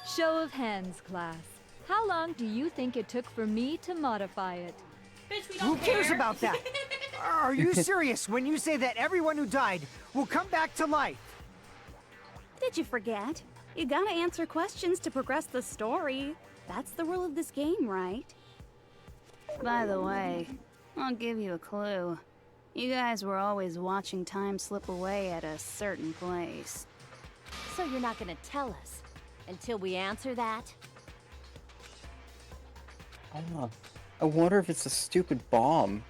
Show of hands, class. How long do you think it took for me to modify it? Bitch, we Who don't cares care. about that? Are you serious when you say that everyone who died will come back to life? Did you forget? You gotta answer questions to progress the story. That's the rule of this game, right? By the way, I'll give you a clue. You guys were always watching time slip away at a certain place. So you're not gonna tell us until we answer that? I wonder if it's a stupid bomb.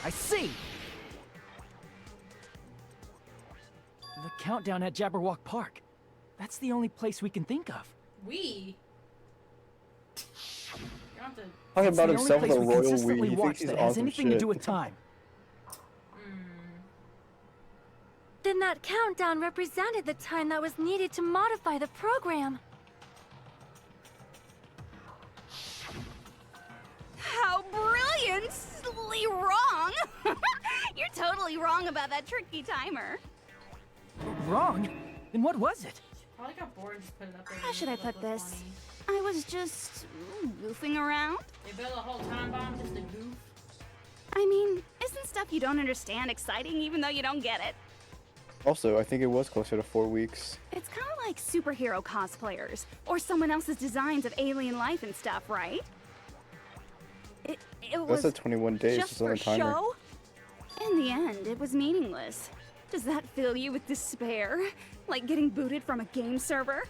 I see. The countdown at Jabberwock Park. That's the only place we can think of. We. You don't have to. Talking It's about the only himself as place a we royal consistently we. He watch thinks he's that has awesome anything to shit. do with time. Then that countdown represented the time that was needed to modify the program. How brilliantly wrong! You're totally wrong about that tricky timer. Wrong? Then what was it? Probably got bored and just put it up there. How should I put this? I was just goofing around. They built a whole time bomb just to goof. I mean, isn't stuff you don't understand exciting even though you don't get it? Also, I think it was closer to 4 weeks. It's kind of like superhero cosplayers or someone else's designs of alien life and stuff, right? It That's was at 21 days. just It's on for the timer. show. In the end, it was meaningless. Does that fill you with despair? Like getting booted from a game server?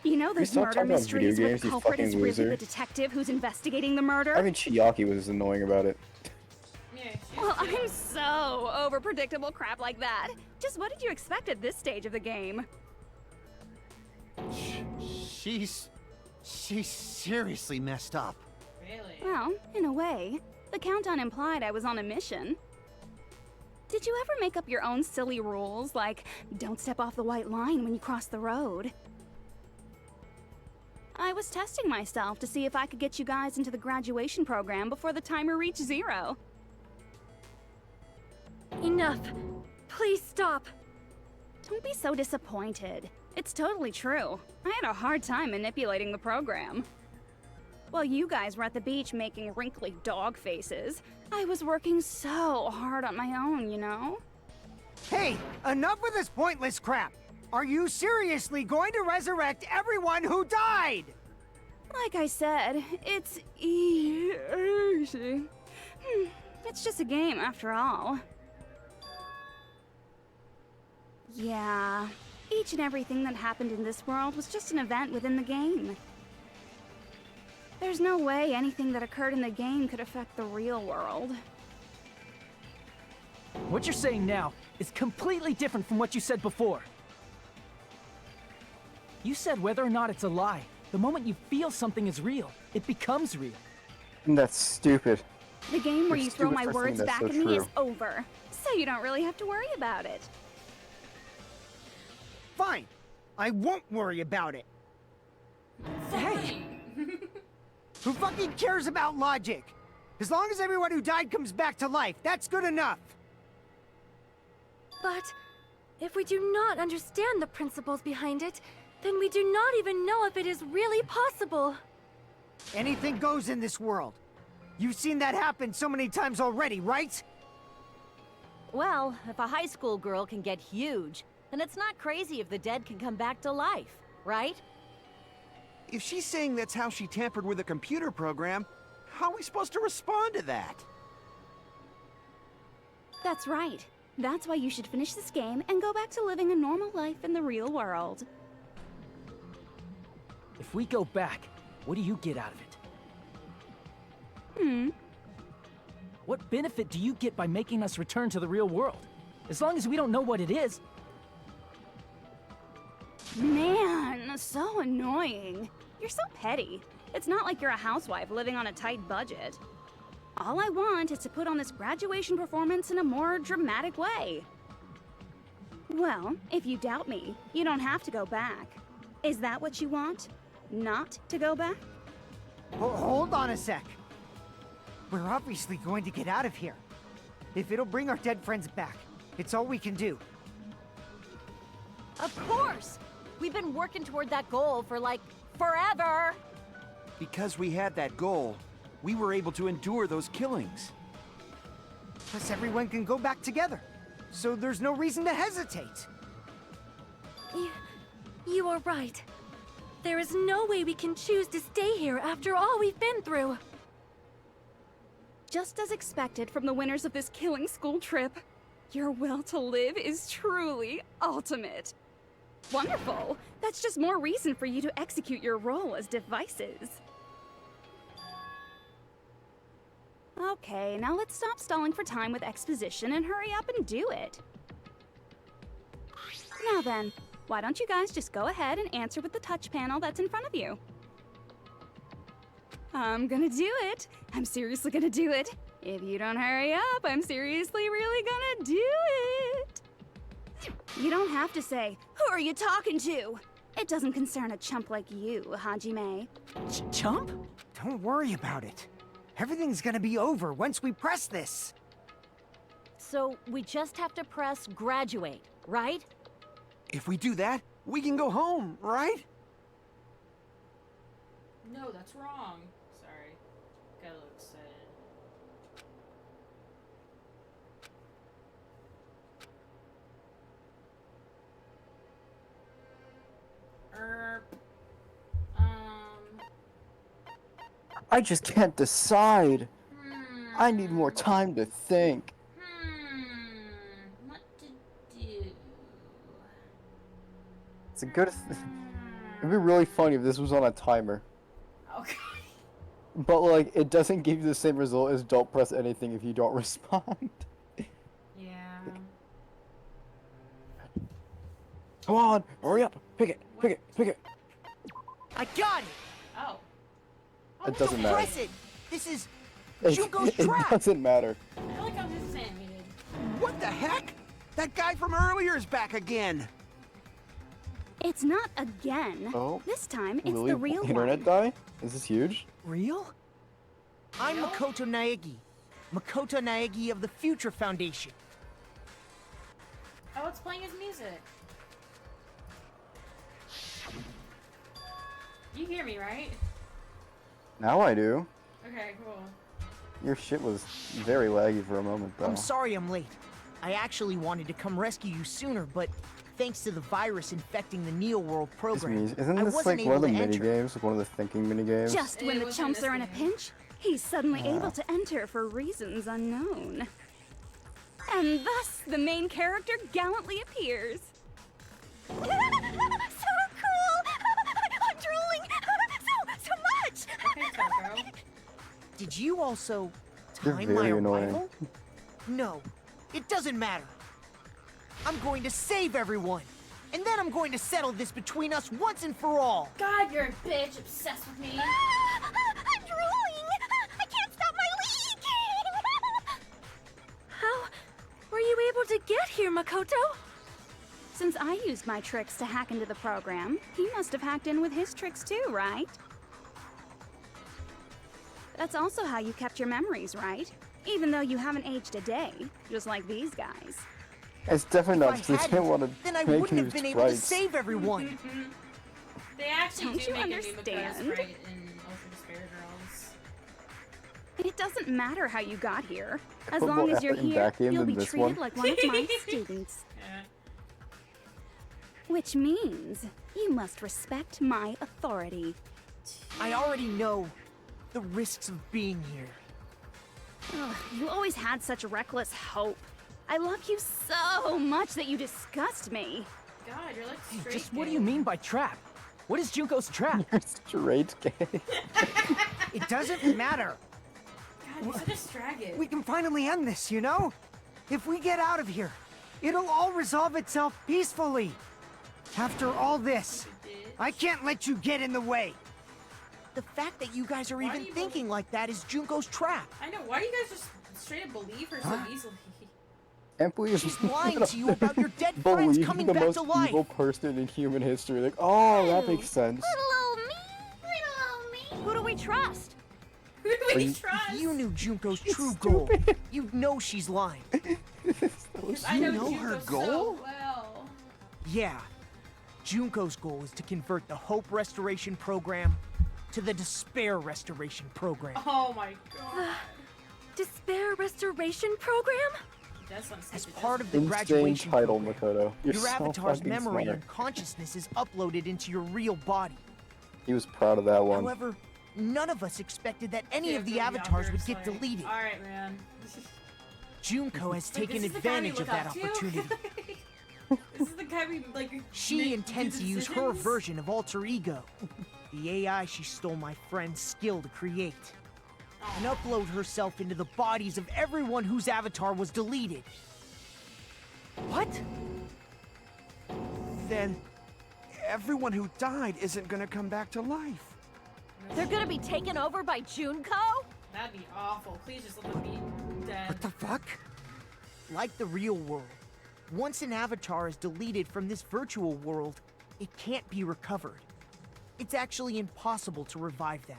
You know those stop murder talking about video mysteries where games, the you culprit is fucking really loser? the detective who's investigating the murder? I mean, Chiyaki was annoying about it. Well, I'm so over predictable crap like that. Just what did you expect at this stage of the game? She's seriously messed up. Really? Well, in a way. The countdown implied I was on a mission. Did you ever make up your own silly rules, like don't step off the white line when you cross the road? I was testing myself to see if I could get you guys into the graduation program before the timer reached 0. Enough. Please stop. Don't be so disappointed. It's totally true. I had a hard time manipulating the program. While you guys were at the beach making wrinkly dog faces, I was working so hard on my own, you know? Hey, enough with this pointless crap! Are you seriously going to resurrect everyone who died? Like I said, it's easy. It's just a game after all. Yeah, each and everything that happened in this world was just an event within the game. There's no way anything that occurred in the game could affect the real world. What you're saying now is completely different from what you said before. You said whether or not it's a lie, the moment you feel something is real, it becomes real. That's stupid. The game where You're you throw stupid my for saying words that's back so at me is true. over, so you don't really have to worry about it. Fine. I won't worry about it. Hey! Who fucking cares about logic? As long as everyone who died comes back to life, that's good enough. But if we do not understand the principles behind it, then we do not even know if it is really possible. Anything goes in this world. You've seen that happen so many times already, right? Well, if a high school girl can get huge, then it's not crazy if the dead can come back to life, right? If she's saying that's how she tampered with a computer program, how are we supposed to respond to that? That's right. That's why you should finish this game and go back to living a normal life in the real world. If we go back, what do you get out of it? What benefit do you get by making us return to the real world? As long as we don't know what it is. Man, so annoying. You're so petty. It's not like you're a housewife living on a tight budget. All I want is to put on this graduation performance in a more dramatic way. Well, if you doubt me, you don't have to go back. Is that what you want? Not to go back? Hold on a sec. We're obviously going to get out of here. If it'll bring our dead friends back, it's all we can do. Of course! We've been working toward that goal for, like, forever! Because we had that goal, we were able to endure those killings. Plus everyone can go back together. So there's no reason to hesitate. You are right. There is no way we can choose to stay here after all we've been through. Just as expected from the winners of this killing school trip, your will to live is truly ultimate. Wonderful! That's just more reason for you to execute your role as devices. Okay, now let's stop stalling for time with exposition and hurry up and do it. Now then, why don't you guys just go ahead and answer with the touch panel that's in front of you? I'm gonna do it. I'm seriously gonna do it. If you don't hurry up, I'm seriously really gonna do it. You don't have to say, "Who are you talking to?" It doesn't concern a chump like you, Hajime. Chump? Don't worry about it. Everything's gonna be over once we press this. So we just have to press graduate, right? If we do that, we can go home, right? No, that's wrong. Sorry. Got a little excited. I just can't decide. I need more time to think. a good. It'd be really funny if this was on a timer. Okay. But like, it doesn't give you the same result as don't press anything if you don't respond. Yeah. Come on, hurry up! Pick it! Pick it! Pick it! I got it! Oh. It doesn't matter. Press it! This is It, Junko's it trap! doesn't matter. I like how this is animated. What the heck? That guy from earlier is back again. It's not again. Oh. This time, it's Will the real internet one. die? Is this huge? Real? I'm Makoto Naegi. Makoto Naegi of the Future Foundation. Oh, it's playing his music. You hear me, right? Now I do. Okay, cool. Your shit was very laggy for a moment, though. I'm sorry I'm late. I actually wanted to come rescue you sooner, but thanks to the virus infecting the Neo World program, Isn't I this wasn't like one of the able to mini enter. games, like one of the thinking mini games? Just when the chumps are in a pinch, he's suddenly able to enter for reasons unknown. And thus, the main character gallantly appears. So cool! I'm drooling! So much! Did you also You're time my very annoying. arrival? No, it doesn't matter. I'm going to save everyone, and then I'm going to settle this between us once and for all. God, you're a bitch, obsessed with me. I'm drooling! I can't stop my leaking! How were you able to get here, Makoto? Since I used my tricks to hack into the program, he must have hacked in with his tricks too, right? That's also how you kept your memories, right? Even though you haven't aged a day, just like these guys. It's definitely not because they hadn't, didn't want to then I make wouldn't new have been able to sprites. save everyone. They actually Don't do you make understand? a new Makoto sprite in Ultra Despair Girls. It doesn't matter how you got here. As put long more as you're effort in here, that game you'll than be this treated one. like one of my students. Yeah. Which means you must respect my authority. I already know the risks of being here. Ugh, you always had such reckless hope. I love you so much that you disgust me. God, you're like straight. Just what do you mean by trap? What is Junko's trap? You're straight gay. It doesn't matter. God, you're such a stragged. We can finally end this, you know? If we get out of here, it'll all resolve itself peacefully. After all this, I can't let you get in the way. The fact that you guys are Why do even you thinking like that is Junko's trap. I know, why do you guys just straight up believe her so easily? Can't believe She's lying to you about your dead friends believe coming the back most to life. evil person in human history. Like, oh, that makes sense. Little old me, little old me. Who do we trust? Who do we you- trust? If you knew Junko's true goal, you'd know she's lying. I You know know her Junko goal? so well. Yeah. Junko's goal is to convert the Hope Restoration Program to the Despair Restoration Program. Oh my god. Despair Restoration Program? That's some As stupid, part of the Insane graduation title, program, Makoto. You're your so avatar's fucking memory smart. and consciousness is uploaded into your real body. He was proud of that one. However, none of us expected that any Yeah, of the from avatars younger, would it's get like, deleted. Alright, man. Junko has Wait, taken this is the guy we advantage of look that up to? opportunity. This is the guy we, like, She make- intends do to the use her decisions? version of Alter Ego, the AI she stole my friend's skill to create, and upload herself into the bodies of everyone whose avatar was deleted. What? Then everyone who died isn't gonna come back to life. They're gonna be taken over by Junko? That'd be awful. Please just let them be dead. What the fuck? Like the real world, once an avatar is deleted from this virtual world, it can't be recovered. It's actually impossible to revive them.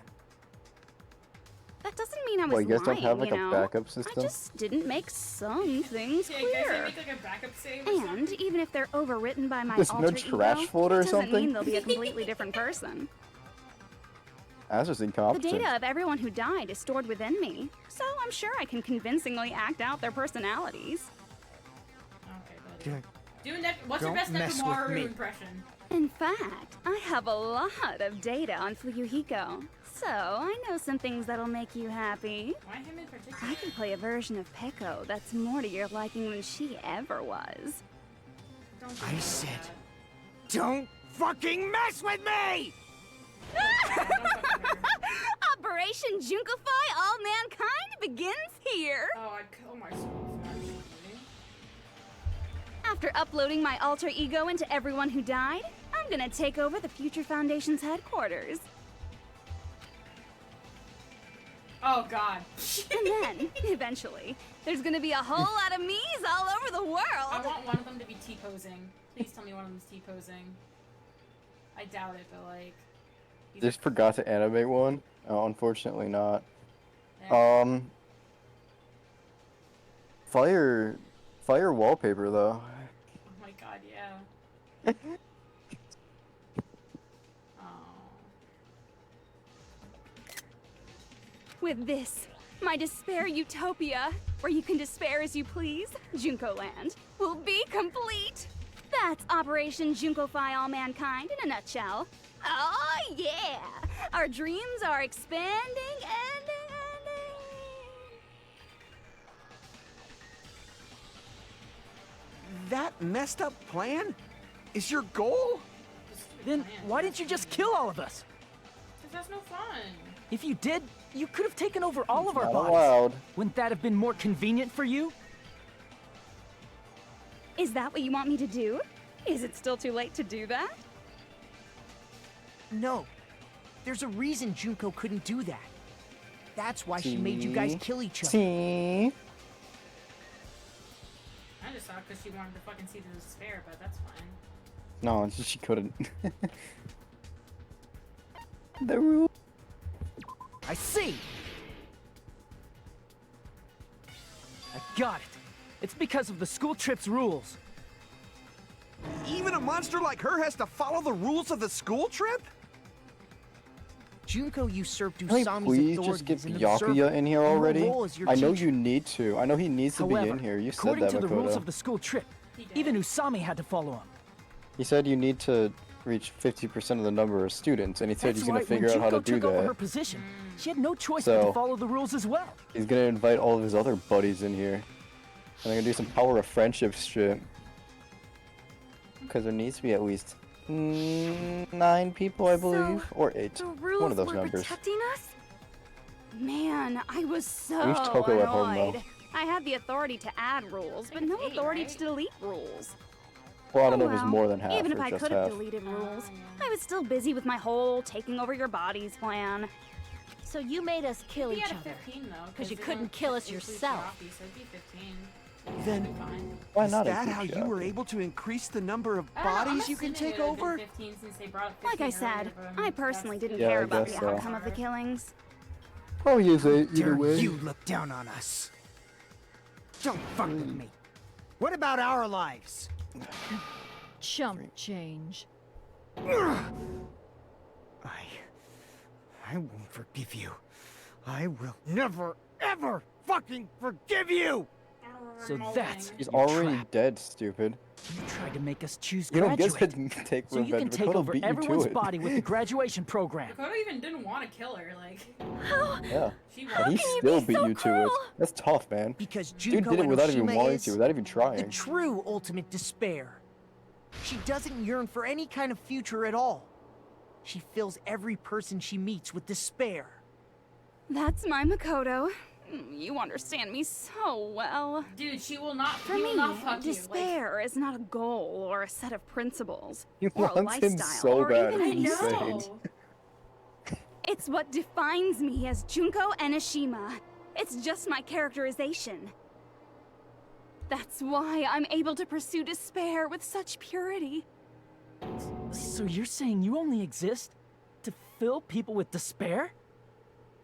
That doesn't mean I was Well, you guys don't lying, have like you a know? backup system? I just didn't make some things Yeah, you guys clear. didn't make like a backup save or something? And even if they're overwritten by my There's no alter trash ego, folder or it doesn't something? mean they'll be a completely different person. That's just The incompetent. data of everyone who died is stored within me, so I'm sure I can convincingly act out their personalities. Okay, buddy. What's your Don't best mess with Nekomaru me. impression? In fact, I have a lot of data on Fuyuhiko, so I know some things that'll make you happy. Why him in particular? I can play a version of Peko that's more to your liking than she ever was. Don't do I that. said, don't fucking mess with me! Operation Junkify All Mankind begins here. Oh, I'd kill myself, actually. After uploading my alter ego into everyone who died, I'm gonna take over the Future Foundation's headquarters. Oh, God. And then, eventually, there's gonna be a whole lot of me's all over the world. I want one of them to be T-posing. Please tell me one of them's T-posing. I doubt it, but like... Just forgot to animate one? Oh, unfortunately not. Yeah. Fire wallpaper though. Oh my god, yeah. Oh. With this, my despair utopia, where you can despair as you please, Junko Land, will be complete. That's Operation Junkify All Mankind in a nutshell. Oh yeah! Our dreams are expanding and... That messed up plan is your goal? Then why didn't you just kill all of us? Because that's no fun. If you did, you could have taken over all of our Not bodies. allowed. Wouldn't that have been more convenient for you? Is that what you want me to do? Is it still too late to do that? No. There's a reason Junko couldn't do that. That's why she made you guys kill each other. See? I just thought because she wanted to fucking see the despair, but that's fine. No, it's just she couldn't. The rule. I see! I got it. It's because of the school trip's rules. Even a monster like her has to follow the rules of the school trip? Junko usurped Can we Usami's please authority just get as an Byakuya observer. in here Your already? role as your I know teacher. you need to. I know he needs to be However, in here. You said according that, to the rules Makoto. of the school trip, even Usami had to follow him. He said you need to reach 50% of the number of students, and he said That's he's gonna right, figure when out how to Junko do took over her that. position, she had no choice but So- to follow the rules as well. He's gonna invite all of his other buddies in here. And they're gonna do some power of friendship shit. Because there needs to be at least 9 people, I believe. Or 8. The rules One of those were numbers. protecting us? Man, I was so Leave Toko at home, though. annoyed. I had the authority to add rules, but no authority to delete rules. Well, I don't know if Oh it's well. more than half Even if or I just could have half. deleted rules, I was still busy with my whole taking over your bodies plan. So you made us kill Be each at a other. 15 though, Because you they couldn't don't kill us include yourself. Floppy, so it'd be 15. Then, Fine. Why is not that include how you Byakuya? were able to increase the number of I don't know, I'm bodies you can assuming take it would have been over? 15 since they brought up Like I 15 said, earlier, but, I personally that's- didn't Yeah, care I about the guess so. outcome of the killings. Probably is either Dare way. you look down on us? Don't fuck with me. What about our lives? Chump change. I won't forgive you. I will never, ever fucking forgive you! So that's He's your already trap. dead, stupid. You tried to make us choose You don't graduate. get to take So you can revenge. take Makoto over beat you to everyone's it. body with the graduation program. Dakota even didn't want to kill her, like. Yeah. She And he still beat you to it. That's tough, man. Because Dude Junko did it and without even Oshima wanting is to, without even the trying. true ultimate despair. She doesn't yearn for any kind of future at all. She fills every person she meets with despair. That's my Makoto. You understand me so well. Dude, she will not. For he me, will not fuck you. Like, despair is not a goal or a set of principles He or a wants him lifestyle so or bad, even it's an insane. instinct. It's what defines me as Junko Enoshima. It's just my characterization. That's why I'm able to pursue despair with such purity. So you're saying you only exist to fill people with despair?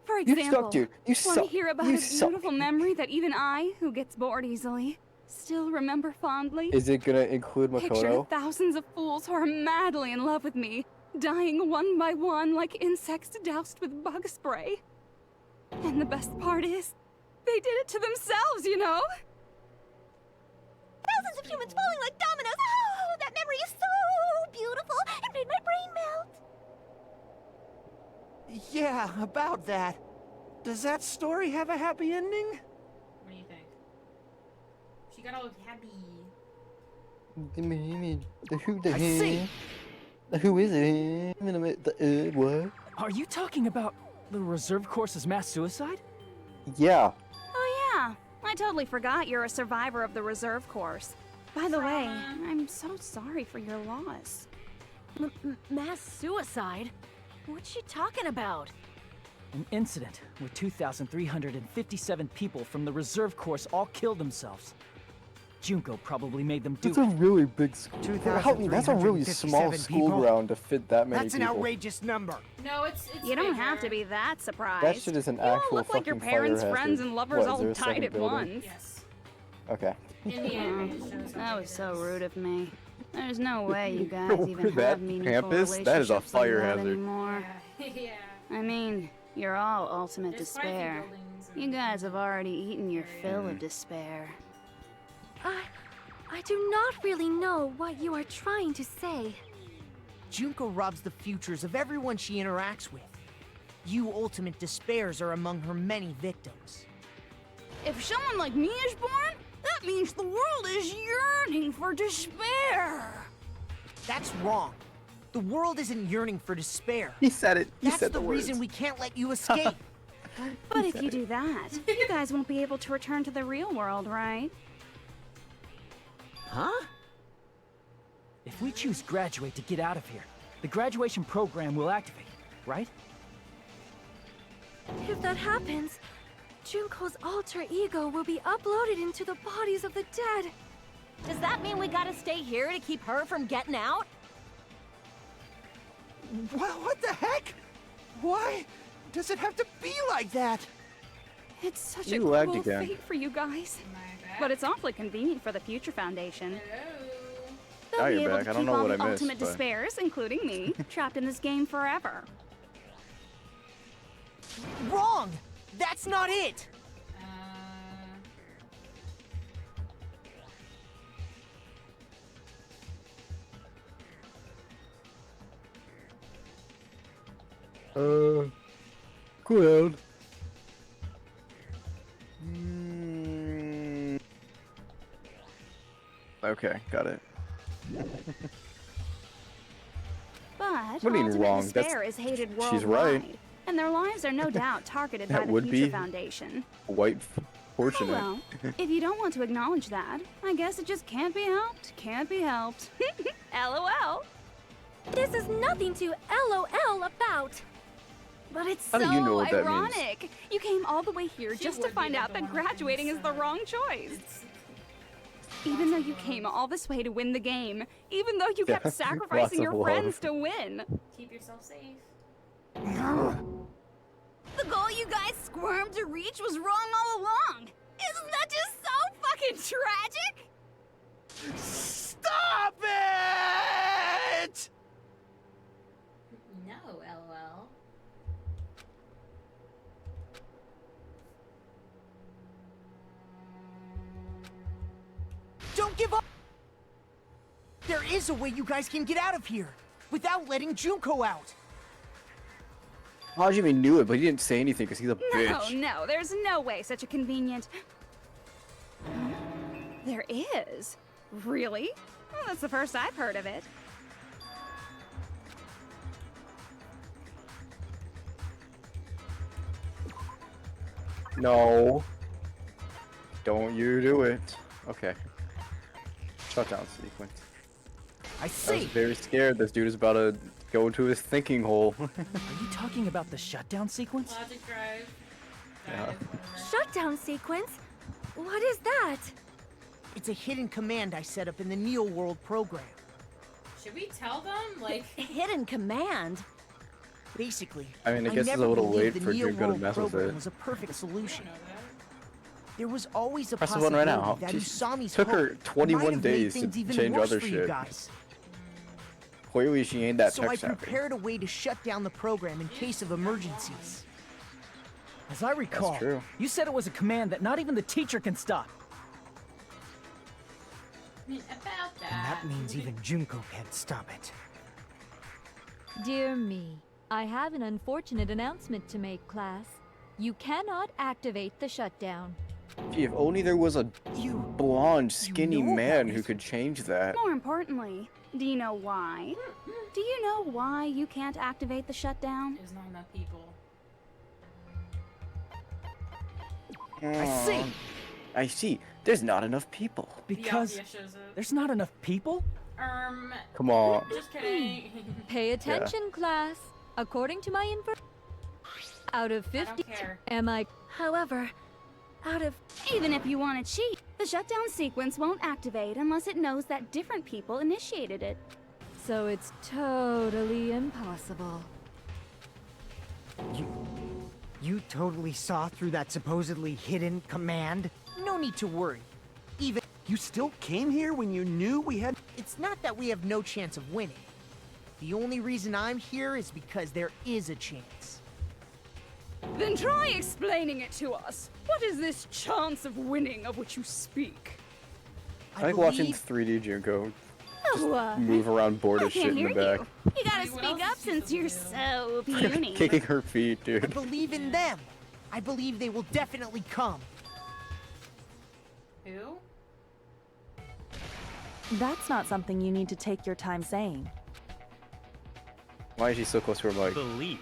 For You example, suck, dude. You want suck. to hear about You a suck. beautiful memory that even I, who gets bored easily, still remember fondly? Is it gonna include Picture Makoto? thousands of fools who are madly in love with me, dying one by one like insects doused with bug spray. And the best part is, they did it to themselves, you know? Thousands of humans falling like dominoes. Oh, that memory is so beautiful. It made my brain melt. Yeah, about that. Does that story have a happy ending? What do you think? She got all happy. Give me the who the I hell? see. Who is it? What? Are you talking about the reserve course's mass suicide? Yeah. Oh yeah, I totally forgot you're a survivor of the reserve course. By the way, I'm so sorry for your loss. Mass suicide? What's she talking about? An incident where 2,357 people from the reserve course all killed themselves. Junko probably made them do That's a really big school. That's a really 2,357 small school people? ground to fit that many That's an people. outrageous number. No, it's You don't bigger. have to be that surprised. That shit is an you all actual look like your fucking parents, fire friends, hazard. and lovers What, is all there a died second at building? once. Yes. Okay. In the animation shows. That was so rude of me. There's no way you guys Over even that have meaningful campus? That is a relationships like fire that hazard. anymore. Yeah. I mean, you're all ultimate There's quite a few despair. buildings and- You guys have already eaten your fill of despair. I do not really know what you are trying to say. Junko robs the futures of everyone she interacts with. You ultimate despairs are among her many victims. If someone like me is born, that means the world is yearning for despair. That's wrong. The world isn't yearning for despair. He said it. He That's said the the reason words. we can't let you escape. But if you do that, you guys won't be able to return to the real world, right? Huh? If we choose graduate to get out of here, the graduation program will activate, right? If that happens, Junko's alter ego will be uploaded into the bodies of the dead. Does that mean we gotta stay here to keep her from getting out? What the heck? Why does it have to be like that? It's such You a lagged cruel again. fate for you guys. My bad. But it's awfully convenient for the Future Foundation. Hello. Now They'll be you're able back. to I don't keep know all what the I missed, ultimate but- despairs, including me, trapped in this game forever. Wrong! That's not it! Cool down. Okay, got it. But What do you mean ultimate wrong? That's- despair is hated worldwide. she's right. And their lives are no doubt targeted That by the would Future be Foundation. Quite Oh fortunate. well, if you don't want to acknowledge that, I guess it just can't be helped. Can't be helped. LOL. This is nothing to LOL about. But it's How so do you know what that means? ironic. You came all the way here She just to would be find the out that one graduating is the wrong choice. Even though you came all this way to win the game, even though you kept Lots sacrificing of your love. friends to win. Keep yourself safe. The goal you guys squirmed to reach was wrong all along. Isn't that just so fucking tragic? Stop it! No, LOL. Don't give up! There is a way you guys can get out of here without letting Junko out. Hajime knew it, but he didn't say anything because he's a No, bitch. no, there's no way such a convenient... There is? Really? Well, that's the first I've heard of it. No. Don't you do it. Okay. Shutdown sequence. I I was see. very scared. This dude is about to go into his thinking hole. Are you talking about the shutdown sequence? Logic drive. Yeah. Shutdown sequence? What is that? It's a hidden command I set up in the Neo World program. Should we tell them? Like, Hidden command? Basically, I mean, I guess it's a never little believed late the for Neo Junko to World mess with program it. was a perfect solution. know that. There was always a Press the button right now. possibility that Usami's Took her hope 21 might have made days to things even change worse other for you shit. guys. Clearly, she ain't that So I tech savvy. prepared a way to shut down the program in case of emergencies. As I recall, true. you said it was a command that not even the teacher can stop. I mean, about that. And that means even Junko can't stop it. Dear me, I have an unfortunate announcement to make, class. You cannot activate the shutdown. Gee, if only there was a blonde, skinny know man about who it. could change that. More importantly, do you know why? Do you know why you can't activate the shutdown? There's not enough people. I see. I see. There's not enough people. Because The shows up. there's not enough people? Come on. Just kidding. Pay attention, class. According to my info, out of 50, am I? However, out of... Even if you want to cheat, the shutdown sequence won't activate unless it knows that different people initiated it. So it's totally impossible. You totally saw through that supposedly hidden command? No need to worry. Even You still came here when you knew we had... it's not that we have no chance of winning. The only reason I'm here is because there is a chance. Then try explaining it to us. What is this chance of winning of which you speak? I like watching 3D Junko Oh, move around bored I as shit can't in hear the back. You gotta speak up since you're so puny. Kicking her feet, I dude. believe in them. I believe they will definitely come. Who? That's not something you need to take your time saying. Why is she so close to her mic? Believe.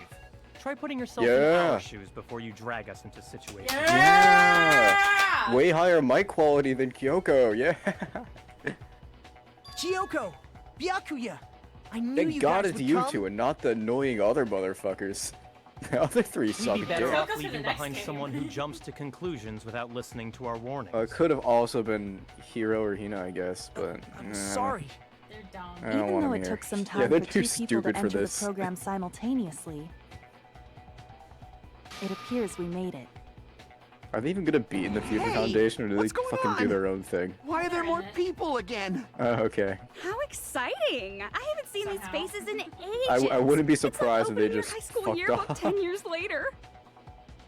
Try putting yourself in Yeah. our shoes before you drag us into situations. Yeah! Way higher mic quality than Kyoko, yeah! Kyoko! Byakuya! I knew Thank you God guys it's would you come. two and not the annoying other motherfuckers. The other three We'd suck be better dick. off leaving behind someone who jumps to conclusions without listening to our warnings. It could have also been Hiro or Hina, I guess, but... I'm sorry. They're dumb. I don't Even want though them it here. took some Yeah, time they're for too 2 people stupid to for enter this. the program simultaneously, it appears we made it. Are they even gonna be in the Future Hey, Foundation, or do they what's going fucking do on? their own thing? Why are there more people again? Oh, okay. How exciting! I haven't seen these faces in ages. I wouldn't be It's like surprised if they opening your just high school fucked yearbook off. 10 years later.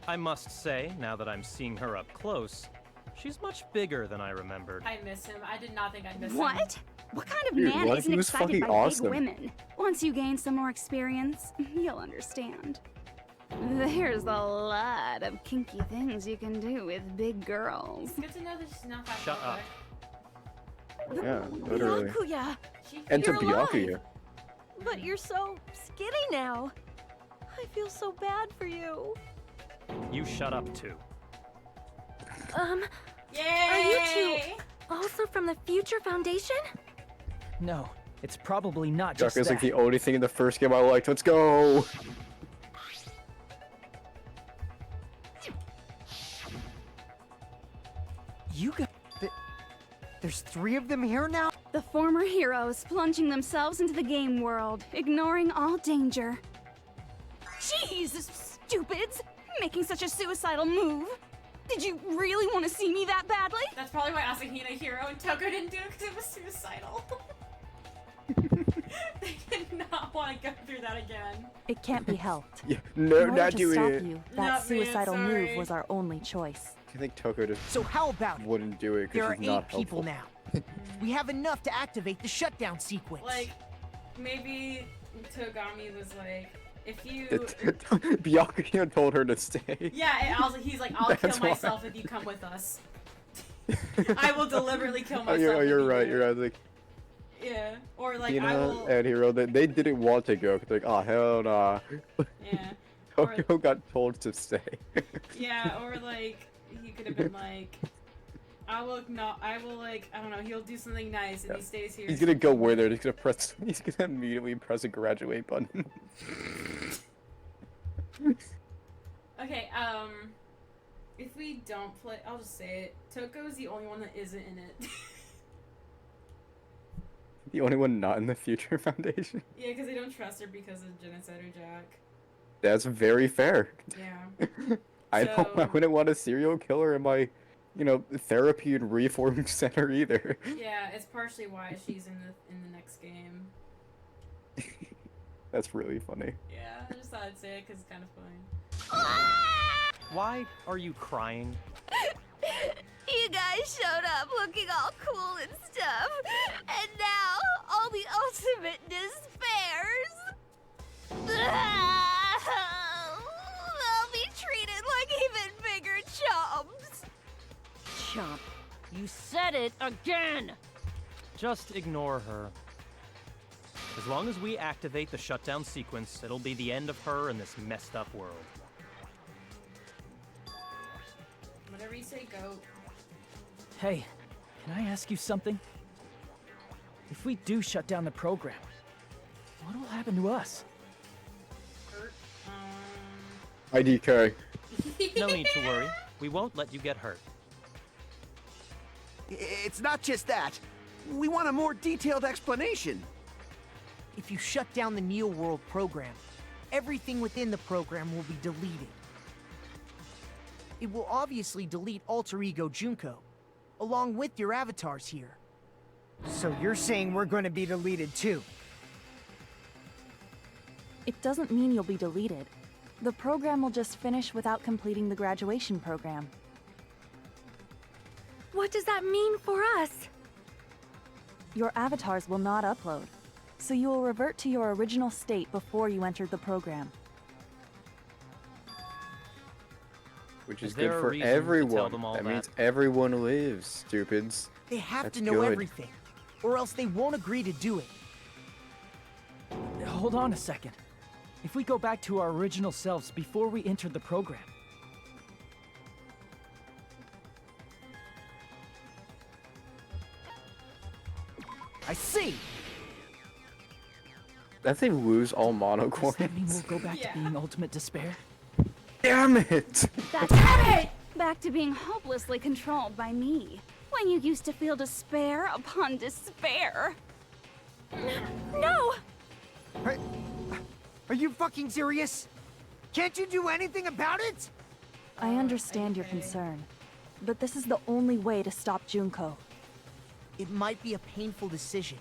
I must say, now that I'm seeing her up close, she's much bigger than I remembered. I miss him. I did not think I'd miss him. What? What kind of Dude, man what? isn't He was excited fucking by awesome. big women? Once you gain some more experience, you'll understand. There's a lot of kinky things you can do with big girls. Good to know that she's not that Shut up. Yeah, literally. Byakuya, Enter You're alive. Byakuya. But you're so skinny now. I feel so bad for you. You shut up too. Are you two Yay! also from the Future Foundation? No, it's probably not just Jaco's that. like the only thing in the first game I liked. Let's go! You got... There's 3 of them here now? the former heroes plunging themselves into the game world, ignoring all danger. Jeez, stupids! Making such a suicidal move. Did you really want to see me that badly? That's probably why Asahina, Hiro, and Toko didn't do it because it was suicidal. They did not want to go through that again. It can't be helped. Yeah, no, In order not to doing stop it. you, that Not me, suicidal sorry. move was our only choice. I think Toko just So how about it? wouldn't do it There because are she's 8 not people helpful. now. We have enough to activate the shutdown sequence. Like, maybe Togami was like, if you... Byakuya told her to stay. Yeah, and he's like, I'll That's kill why. myself if you come with us. I will deliberately kill Oh, myself. you're, if you're you right. do. You're right. Like, Yeah, or like Hina I will... and Hiro, they didn't want to go. 'Cause they're like, oh hell nah. Yeah. Toko got told to stay. Yeah, or like, he could have been like, I will like, I don't know, he'll do something nice and he stays here. He's gonna go where they're just gonna press. He's gonna immediately press a graduate button. Okay, if we don't play, I'll just say it. Toko's the only one that isn't in it. The only one not in the Future Foundation. Yeah, because they don't trust her because of Genocider Jack. That's very fair. Yeah. I So- wouldn't want a serial killer in my, therapy and reform center either. Yeah, it's partially why she's in the next game. That's really funny. Yeah, I just thought I'd say it because it's kind of funny. Why are you crying? You guys showed up looking all cool and stuff, and now all the ultimate despairs. They'll be treated like even bigger chumps. chump. You said it again! Just ignore her. As long as we activate the shutdown sequence, it'll be the end of her in this messed up world. Whatever you say, go. Hey, can I ask you something? If we do shut down the program, what will happen to us? Hurt. IDK. No need to worry. We won't let you get hurt. It's not just that. We want a more detailed explanation. If you shut down the Neo World program, everything within the program will be deleted. It will obviously delete Alter Ego Junko, along with your avatars here. So you're saying we're going to be deleted too? It doesn't mean you'll be deleted. The program will just finish without completing the graduation program. What does that mean for us? Your avatars will not upload, so you will revert to your original state before you entered the program. Which is Is good there a for reason to tell everyone. them all That that? means everyone lives, stupids. They have That's to know good. everything, or else they won't agree to do it. Hold on a second. If we go back to our original selves before we entered the program, I see! That they lose all mono does that mean coins. we'll go back to being ultimate despair? Damn it! Back to being hopelessly controlled by me. When you used to feel despair upon despair. No! Are you fucking serious? Can't you do anything about it? I understand your concern, but this is the only way to stop Junko. It might be a painful decision,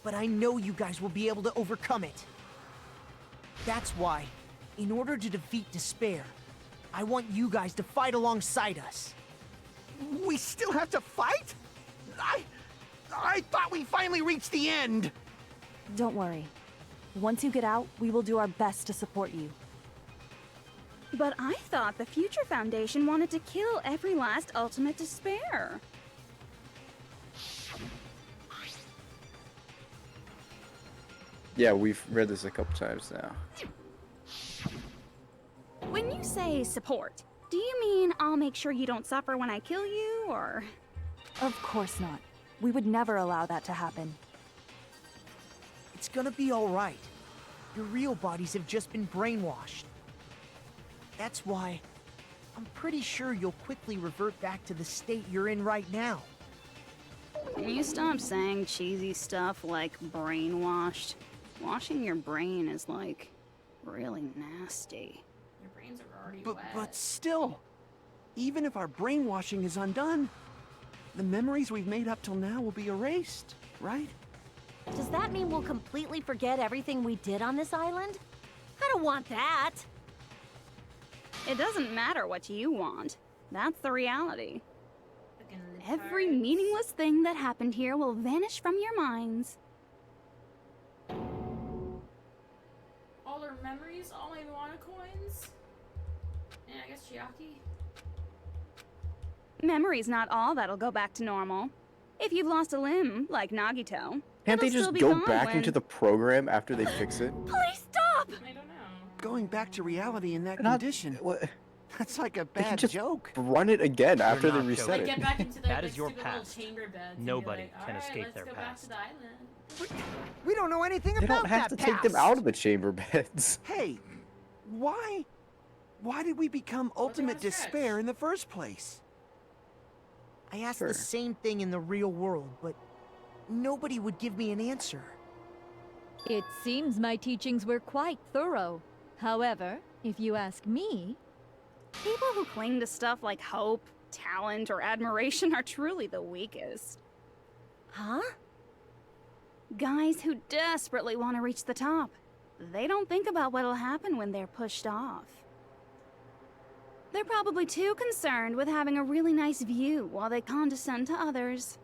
but I know you guys will be able to overcome it. That's why, in order to defeat despair, I want you guys to fight alongside us. We still have to fight? I thought we finally reached the end. Don't worry. Once you get out, we will do our best to support you. But I thought the Future Foundation wanted to kill every last ultimate despair. Yeah, we've read this a couple times now. When you say support, do you mean I'll make sure you don't suffer when I kill you, or...? Of course not. We would never allow that to happen. It's gonna be alright. Your real bodies have just been brainwashed. That's why I'm pretty sure you'll quickly revert back to the state you're in right now. Can you stop saying cheesy stuff like brainwashed? Washing your brain is like really nasty. Your brains are already But still, even if our brainwashing is undone, the memories we've made up till now will be erased, right? Does that mean we'll completely forget everything we did on this island? I don't want that. It doesn't matter what you want. That's the reality. Every meaningless thing that happened here will vanish from your minds. All our memories, all my mana coins, and I guess Chiaki. Memory's not all that'll go back to normal. If you've lost a limb, like Nagito, Can't they it'll just still be go gone back when... into the program after they fix it? Please stop! I don't know. Going back to reality in that Not- condition. what- That's like a They can bad just joke. run it again after they not reset Like it. get back into their That like, is your stupid little past. chamber beds. and be Nobody like, can "Alright, escape let's their go back past." to the island. We don't know anything They about don't have that to take them past. out of the chamber beds. Hey, why did we become ultimate wanna stretch. despair in the first place? I asked Sure. the same thing in the real world, but nobody would give me an answer. It seems my teachings were quite thorough. However, if you ask me, People who cling to stuff like hope, talent, or admiration are truly the weakest. Huh? Guys who desperately want to reach the top. They don't think about what'll happen when they're pushed off. They're probably too concerned with having a really nice view while they condescend to others.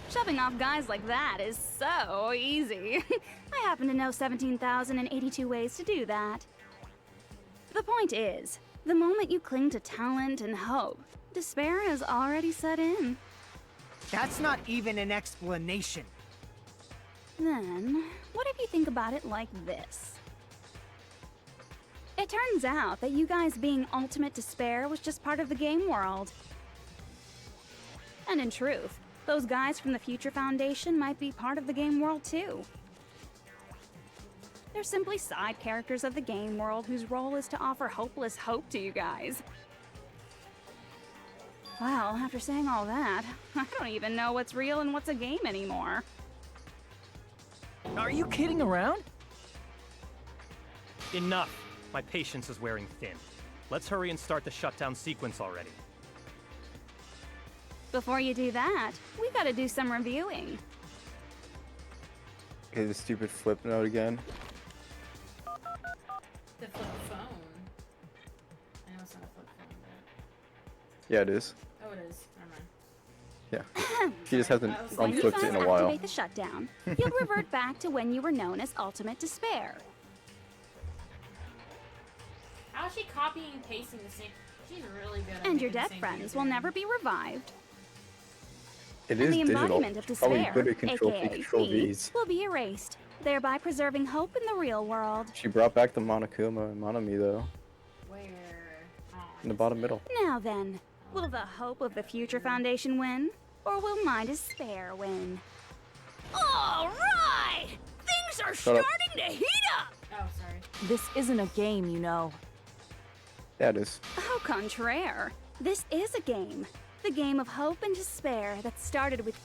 Shoving off guys like that is so easy. I happen to know 17,082 ways to do that. The point is, the moment you cling to talent and hope, Despair has already set in. That's not even an explanation. Then, what if you think about it like this? It turns out that you guys being ultimate despair was just part of the game world. And in truth, those guys from the Future Foundation might be part of the game world too. They're simply side characters of the game world whose role is to offer hopeless hope to you guys. Well, after saying all that, I don't even know what's real and what's a game anymore. Are you kidding around? Enough. My patience is wearing thin. Let's hurry and start the shutdown sequence already. Before you do that, we gotta do some reviewing. Okay, the stupid flip note again. The flip phone. I know it's not a flip phone, but... Yeah, it is. Oh, it is. Never mind. Yeah. She just hasn't When you unflipped guys it in a while. activate the shutdown, you'll revert back to when you were known as Ultimate Despair. How is she copying and pasting the same? She's really good at And your making the dead same friends things will again. never be revived. It And is the digital. embodiment of Probably despair, good at Control aka C, Control P, V's. will be erased, thereby preserving hope in the real world. She brought back the Monokuma and Monami though. Where? Oh, In the bottom middle. Now then, will the hope of the Future Foundation win? Or will my despair win? All right! Things are Shut up. starting to heat up! Oh, sorry. This isn't a game, you know. Yeah, it is. Au contraire, this is a game. The game of hope and despair that started with...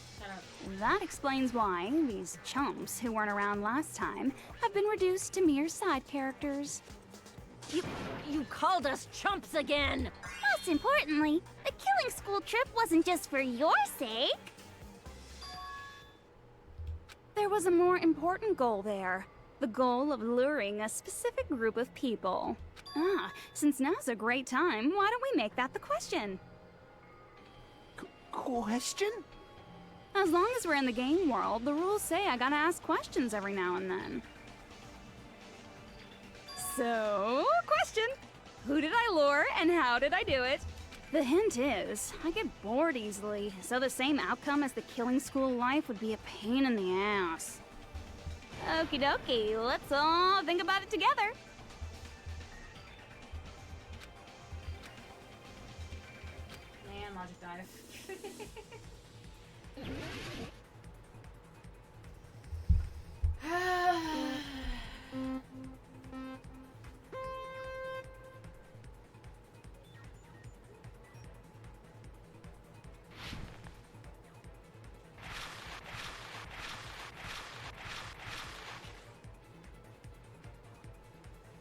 That explains why these chumps who weren't around last time have been reduced to mere side characters. You called us chumps again! Most importantly, the killing school trip wasn't just for your sake. There was a more important goal there. The goal of luring a specific group of people. Since now's a great time, why don't we make that the question? Question? As long as we're in the game world, the rules say I gotta ask questions every now and then. So, question. Who did I lure and how did I do it? The hint is, I get bored easily, so the same outcome as the killing school life would be a pain in the ass. Okie dokie, let's all think about it together. Man, logic dive.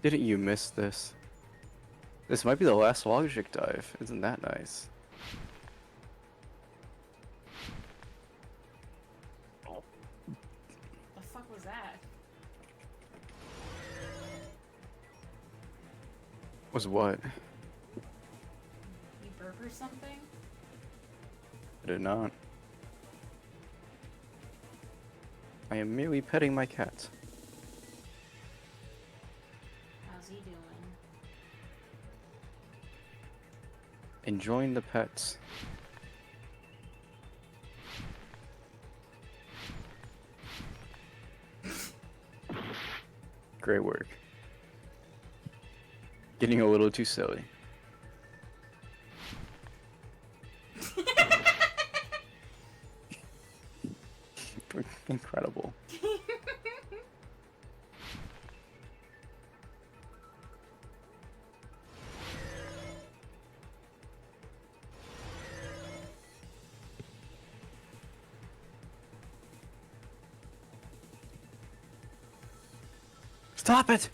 Didn't you miss this? This might be the last logic dive. Isn't that nice? The fuck was that? Was what? You burp or something? I did not. I am merely petting my cat. How's he doing? Enjoying the pets. Great work. Getting a little too silly. Incredible. Stop it!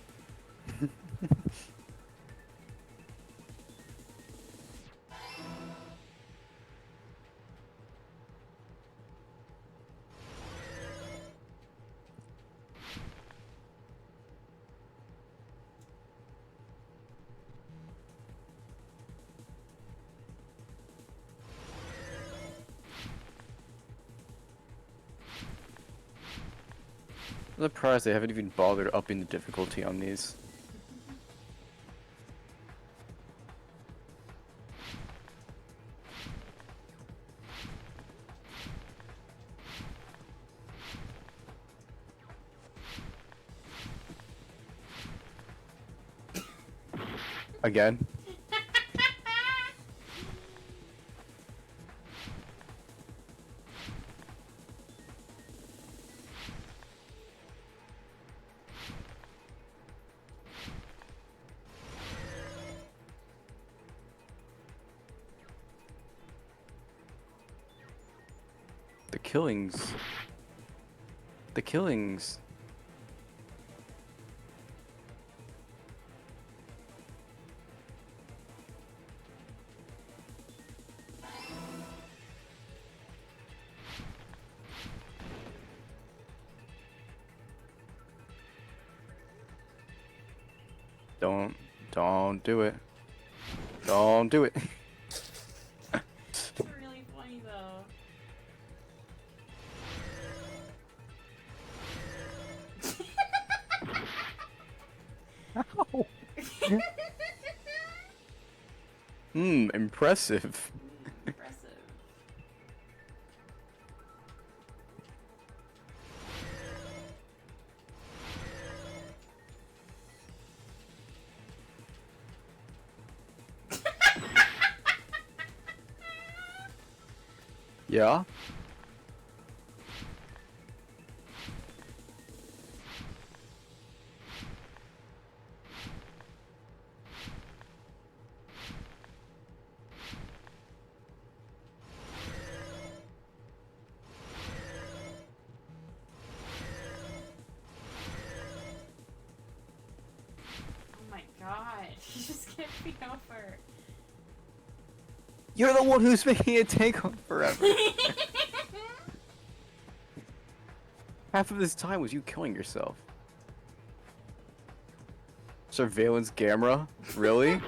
I'm surprised they haven't even bothered upping the difficulty on these. Again? The killings. The killings. Don't do it. Don't do it. It's really funny though. Ow. Impressive. Impressive. Yeah? Oh my god, he just can't be over. You're the one who's making it take forever. Half of this time was you killing yourself. Surveillance camera? Really?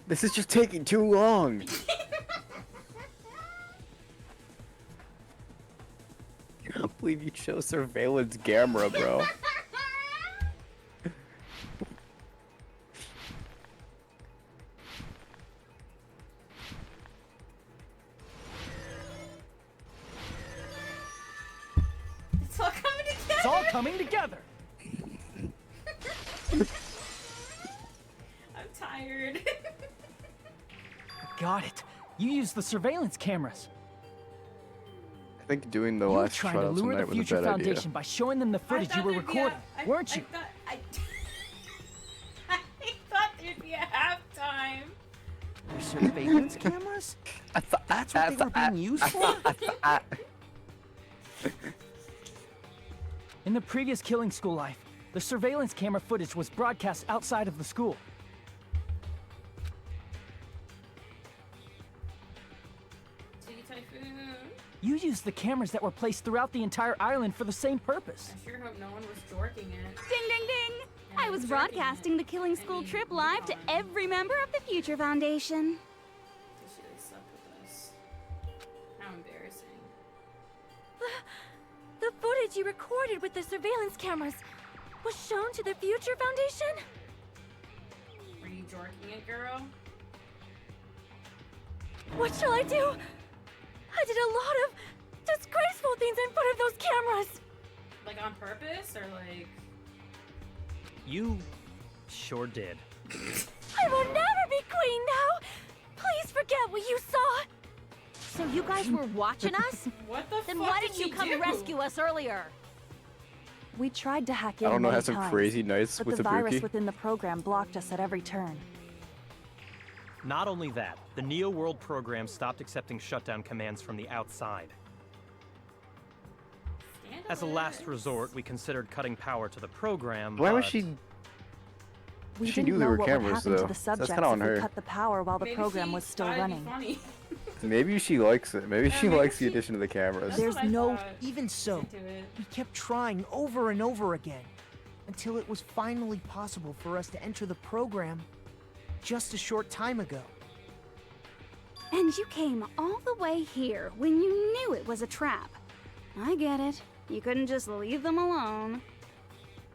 This is just taking too long. I can't believe you chose surveillance camera, bro. It's all coming together. It's all coming together. I'm tired. Got it. You used the surveillance cameras. I think doing the You were last trying shot to out lure the tonight was a Future bad Foundation idea. by showing them the footage you were recording, weren't you? I thought there'd be a halftime. Your surveillance cameras? That's what they were being used for? In the previous Killing School life, the surveillance camera footage was broadcast outside of the school. You used the cameras that were placed throughout the entire island for the same purpose. I sure hope no one was jorking it. Ding ding ding! I was broadcasting the Killing School trip live to every member of the Future Foundation. She like slept with us. How embarrassing. The footage you recorded with the surveillance cameras was shown to the Future Foundation? Were you jorking it, girl? What shall I do? I did a lot of disgraceful things in front of those cameras. Like on purpose, or like... You sure did. I will never be queen now. Please forget what you saw. So you guys were watching us? What the Then fuck why did didn't you she come do? rescue us earlier? We tried to hack in I don't know, many had some times, crazy nights but with the virus Ibuki. within the program blocked us at every turn. Not only that, the Neo World program stopped accepting shutdown commands from the outside. As a last resort, we considered cutting power to the program. Why was but- she? We She didn't knew know there were what cameras, would happen though. to the That's subjects kinda on if we her. cut the power while the Maybe program she was still thought it'd be running. funny. Maybe she likes it. Maybe she maybe likes the addition of the cameras. There's what I no... thought. Even so, Into it. we kept trying over and over again until it was finally possible for us to enter the program just a short time ago. And you came all the way here when you knew it was a trap. I get it. You couldn't just leave them alone.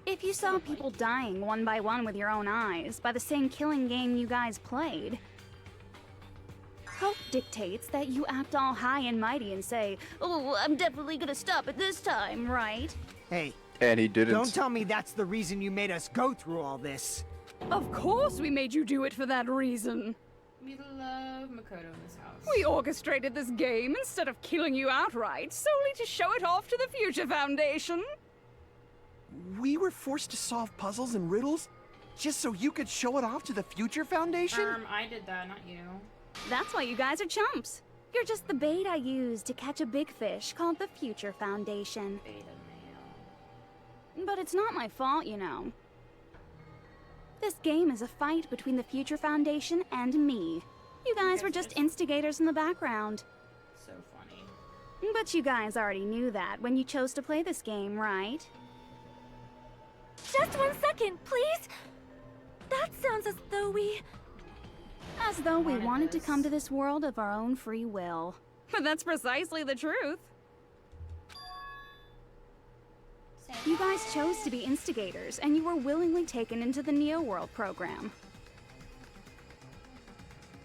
If you saw people dying one by one with your own eyes by the same killing game you guys played, Hope dictates that you act all high and mighty and say, "Oh, I'm definitely gonna stop it this time," right? Hey. And he didn't. Don't tell me that's the reason you made us go through all this. Of course we made you do it for that reason. We love Makoto in this house. We orchestrated this game instead of killing you outright, solely to show it off to the Future Foundation. We were forced to solve puzzles and riddles just so you could show it off to the Future Foundation? I did that, not you. That's why you guys are chumps. You're just the bait I used to catch a big fish called the Future Foundation. Beta male. But it's not my fault, you know. This game is a fight between the Future Foundation and me. You guys were just instigators in the background. So funny. But you guys already knew that when you chose to play this game, right? Just 1 second, please! That sounds as though we... As though we wanted to come to this world of our own free will. But that's precisely the truth. You guys chose to be instigators, and you were willingly taken into the Neo World program.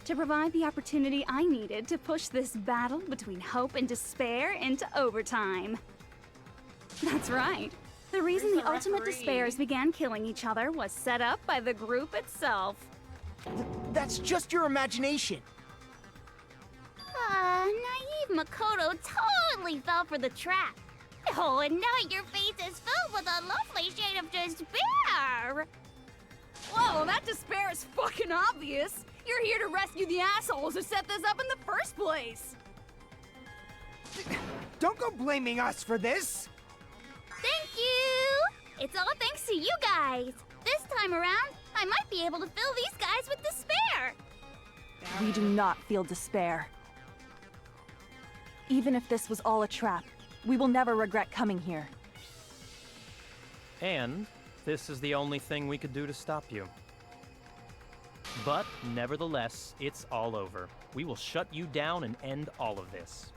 To provide the opportunity I needed to push this battle between hope and despair into overtime. That's right. The reason the ultimate despairs began killing each other was set up by the group itself. That's just your imagination. Naive Makoto totally fell for the trap. Oh, and now your face is filled with a lovely shade of despair! Whoa, that despair is fucking obvious! You're here to rescue the assholes who set this up in the first place! Don't go blaming us for this! Thank you! It's all thanks to you guys! This time around, I might be able to fill these guys with despair! We do not feel despair. Even if this was all a trap, we will never regret coming here. And this is the only thing we could do to stop you. But nevertheless, it's all over. We will shut you down and end all of this.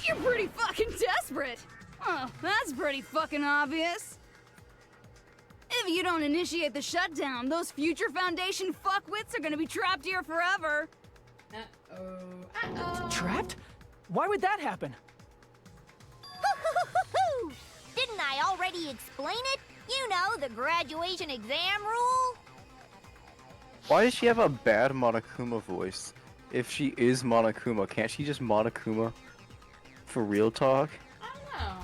You're pretty fucking desperate! Oh, that's pretty fucking obvious. If you don't initiate the shutdown, those Future Foundation fuckwits are gonna be trapped here forever. Trapped? Why would that happen? Didn't I already explain it? You know, the graduation exam rule? Why does she have a bad Monokuma voice? If she is Monokuma, can't she just Monokuma? For real talk? I don't know.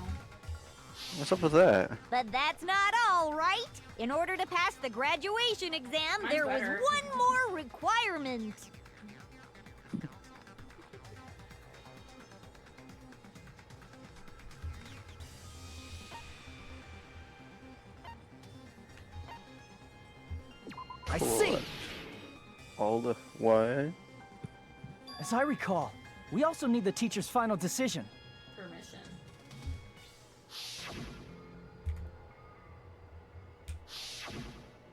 What's up with that? But that's not all, right? In order to pass the graduation exam, there was one more requirement. I see! All the... what? As I recall, we also need the teacher's final decision. Permission.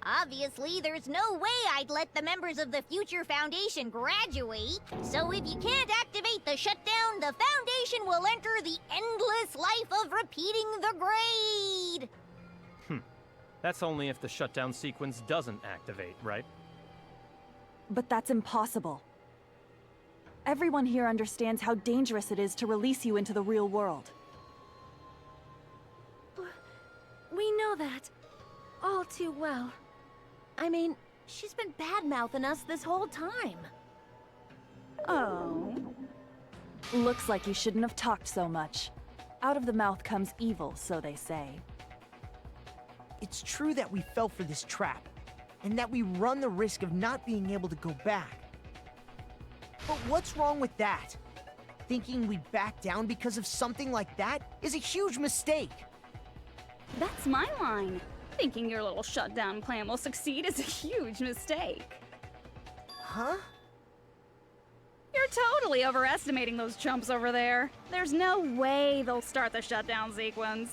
Obviously, there's no way I'd let the members of the Future Foundation graduate. So if you can't activate the shutdown, the Foundation will enter the endless life of repeating the grade. That's only if the shutdown sequence doesn't activate, right? But that's impossible. Everyone here understands how dangerous it is to release you into the real world. We know that. All too well. I mean, she's been bad-mouthing us this whole time. Oh. Looks like you shouldn't have talked so much. Out of the mouth comes evil, so they say. It's true that we fell for this trap, and that we run the risk of not being able to go back. But what's wrong with that? Thinking we'd back down because of something like that is a huge mistake. That's my line. Thinking your little shutdown plan will succeed is a huge mistake. Huh? You're totally overestimating those chumps over there. There's no way they'll start the shutdown sequence.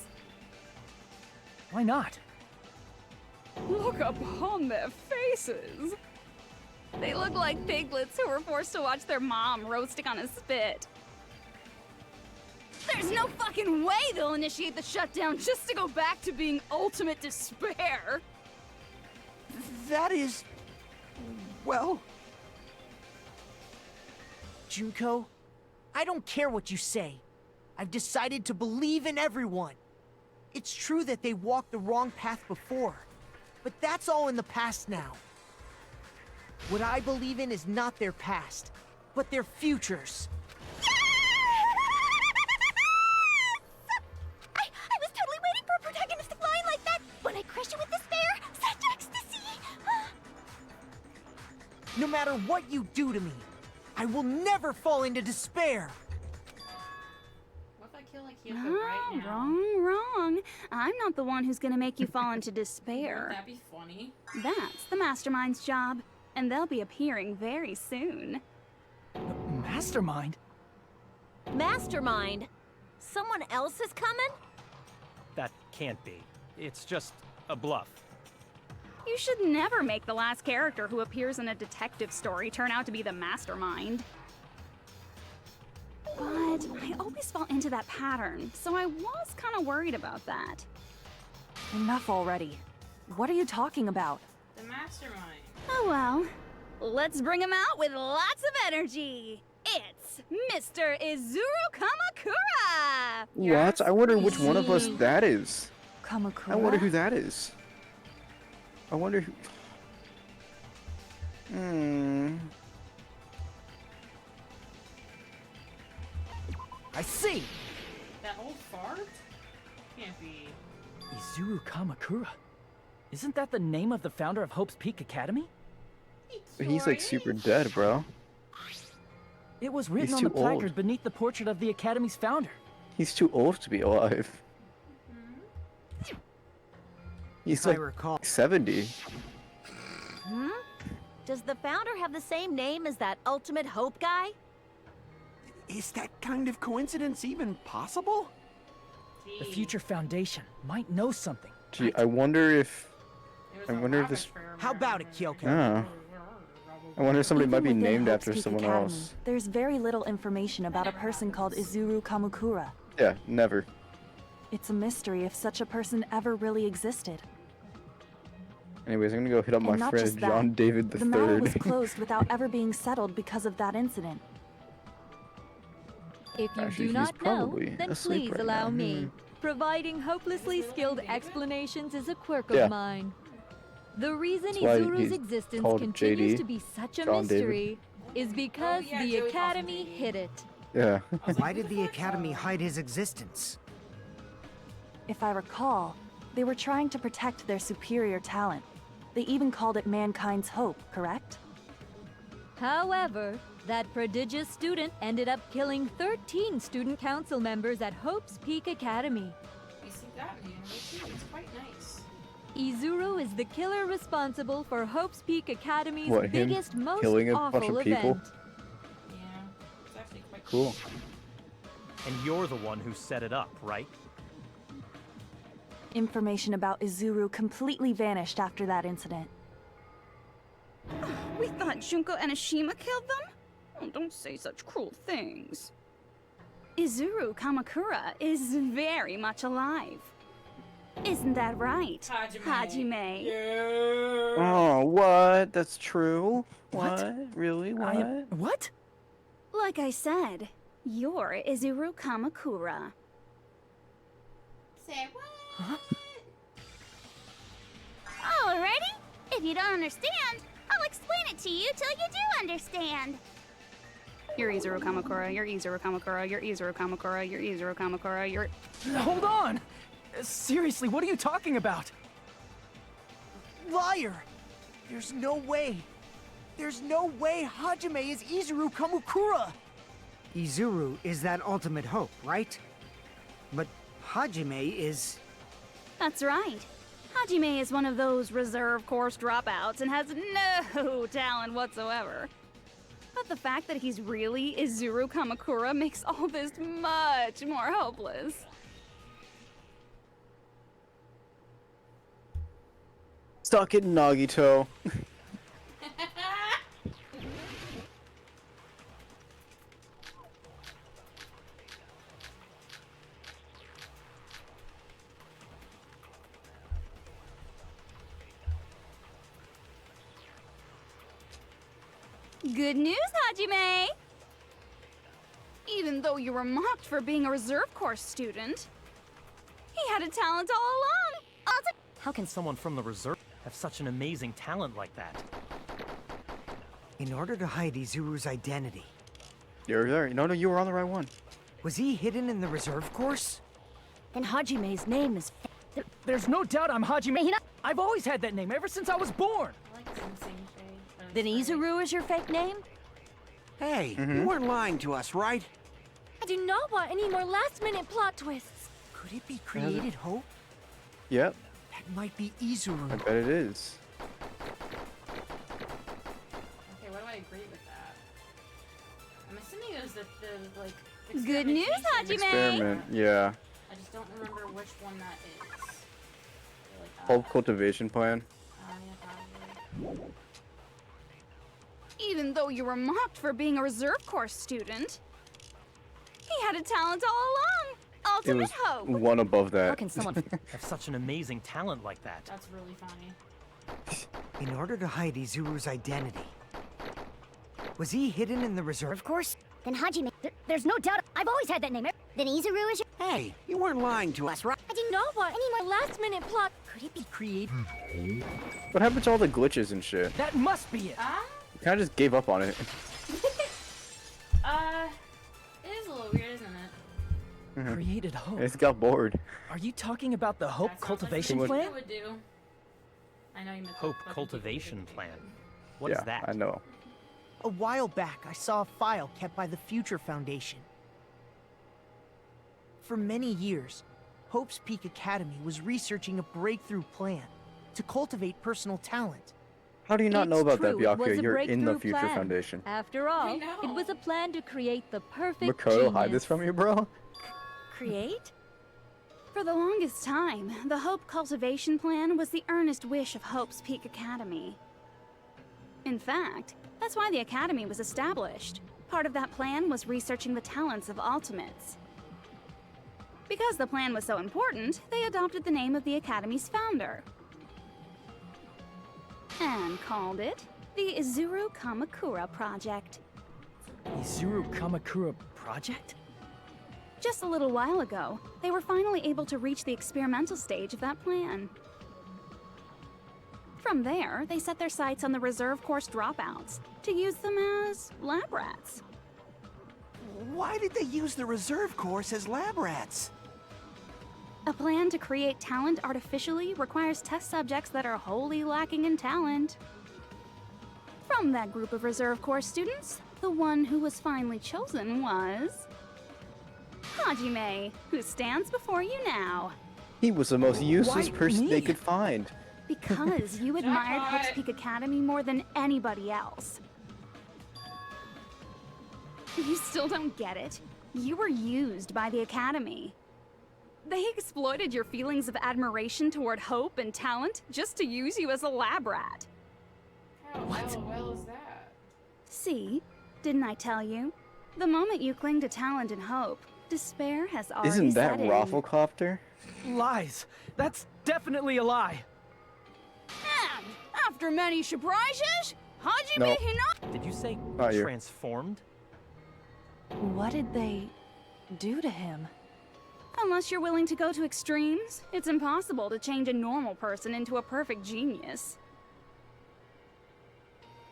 Why not? Look upon their faces. They look like piglets who were forced to watch their mom roasting on a spit. There's no fucking way they'll initiate the shutdown just to go back to being ultimate despair. That is... well... Junko, I don't care what you say. I've decided to believe in everyone. It's true that they walked the wrong path before, but that's all in the past now. What I believe in is not their past, but their futures. I was totally waiting for a protagonistic line like that. When I crush you with despair, such ecstasy. No matter what you do to me, I will never fall into despair. What if I kill like Kyoko right now? Wrong. I'm not the one who's gonna make you fall into despair. Wouldn't that be funny? That's the Mastermind's job, and they'll be appearing very soon. Mastermind? Mastermind? Someone else is coming? That can't be. It's just a bluff. You should never make the last character who appears in a detective story turn out to be the Mastermind. But I always fall into that pattern, so I was kind of worried about that. Enough already. What are you talking about? The Mastermind. Oh well. Let's bring him out with lots of energy. It's Mr. Izuru Kamakura! What? I wonder which one of us that is. Kamakura? I wonder who that is. I wonder who... I see! That old fart? Can't be. Izuru Kamakura. Isn't that the name of the founder of Hope's Peak Academy? He's like super dead, bro. It was written He's on the too old. placard beneath the portrait of the Academy's founder. He's too old to be alive. He's I like recall. 70. Does the founder have the same name as that Ultimate Hope guy? Is that kind of coincidence even possible? The Future Foundation might know something. Gee, I wonder if... this... How about it, Kyoko? Oh. I wonder if somebody Even might be within named Hope's after Peak someone Academy, else. There's very little information about a person called Izuru Kamakura. Yeah, never. It's a mystery if such a person ever really existed. Anyways, I'm gonna go hit up my And not friend just that, John David the matter III. was closed without ever being settled because of that incident. If you Actually, do he's not know, probably then asleep please right allow now. me. Providing hopelessly skilled explanations is a quirk Yeah. of mine. The reason That's why Izuru's he's existence called continues JD, to be such a John David. mystery is because yeah, the Joey calls him Academy JD. hid it. Yeah. Why did the Academy hide his existence? If I recall, they were trying to protect their superior talent. They even called it mankind's hope, correct? However, that prodigious student ended up killing 13 student council members at Hope's Peak Academy. You see that in the anime too. It's quite nice. Izuru is the killer responsible for Hope's Peak Academy's What, him biggest, most killing a bunch awful of people? event. Yeah, it's actually quite Cool. And you're the one who set it up, right? Information about Izuru completely vanished after that incident. We thought Junko Enoshima killed them? Oh, don't say such cruel things. Izuru Kamakura is very much alive. Isn't that right, Hajime? Oh, what? That's true? What? Really? What? What? Like I said, you're Izuru Kamakura. Say what? Alrighty? If you don't understand, I'll explain it to you till you do understand. You're Izuru Kamakura, you're Izuru Kamakura, you're Izuru Kamakura, you're Izuru Kamakura, you're... Hold on! Seriously, what are you talking about? Liar! There's no way. There's no way Hajime is Izuru Kamakura! Izuru is that ultimate hope, right? But Hajime is... That's right. Hajime is one of those reserve course dropouts and has no talent whatsoever. But the fact that he's really Izuru Kamakura makes all this much more hopeless. Stuck in Nagito. Good news, Hajime! Even though you were mocked for being a reserve corps student, he had a talent all along. How can someone from the reserve have such an amazing talent like that? In order to hide Izuru's identity. You're there. No, you were on the right one. Was he hidden in the reserve course? And Hajime's name is There's no doubt I'm Hajime. I've always had that name ever since I was born. Then Izuru is your fake name? Hey, you weren't lying to us, right? I do not want any more last-minute plot twists. Could it be created Hope? Yep. That might be Izuru. I bet it is. Okay, what do I agree with that? I'm assuming it was the like. Good news, experimentation. Experiment. Yeah. I just don't remember which one that is. Hope cultivation plan. Even though you were mocked for being a reserve corps student, he had a talent all along. It Ultimate was hope. one above that. How can someone have such an amazing talent like that? That's really funny. In order to hide Izuru's identity. Was he hidden in the reserve course? Then Hajime. There's no doubt. I've always had that name. Then Izuru is your. Hey, you weren't lying to us, right? I do not want any more last-minute plot. Could it be created? What happened to all the glitches and shit? That must be it. Kind of just gave up on it. It is a little weird, isn't it? Created Hope. It's got bored. Are you talking about the Hope cultivation Like plan? it would do. I know you meant Hope cultivation plan. What is that? I know. A while back, I saw a file kept by the Future Foundation. For many years, Hope's Peak Academy was researching a breakthrough plan to cultivate personal talent. How do you not know about that, True, it was Byakuya? a You're in the breakthrough Future plan. Foundation. After all, it was a plan to create the perfect Makoto, hide genius. this from you, bro? Create? For the longest time, the Hope Cultivation Plan was the earnest wish of Hope's Peak Academy. In fact, that's why the Academy was established. Part of that plan was researching the talents of Ultimates. Because the plan was so important, they adopted the name of the Academy's founder. And called it the Izuru Kamakura Project. Izuru Kamakura Project? Just a little while ago, they were finally able to reach the experimental stage of that plan. From there, they set their sights on the reserve course dropouts to use them as lab rats. Why did they use the reserve course as lab rats? A plan to create talent artificially requires test subjects that are wholly lacking in talent. From that group of reserve course students, the one who was finally chosen was Hajime, who stands before you now. He was the most useless Why person me? they could find. Because you admired Hope's Peak Academy more than anybody else. You still don't get it? You were used by the Academy. They exploited your feelings of admiration toward hope and talent just to use you as a lab rat. How well is that? See? Didn't I tell you? The moment you cling to talent and hope, despair has already Isn't that set in. Rafflecopter? Lies. That's definitely a lie. And after many surprises, Hajime No. Hinata. Did you say Not you. transformed? What did they do to him? Unless you're willing to go to extremes, it's impossible to change a normal person into a perfect genius.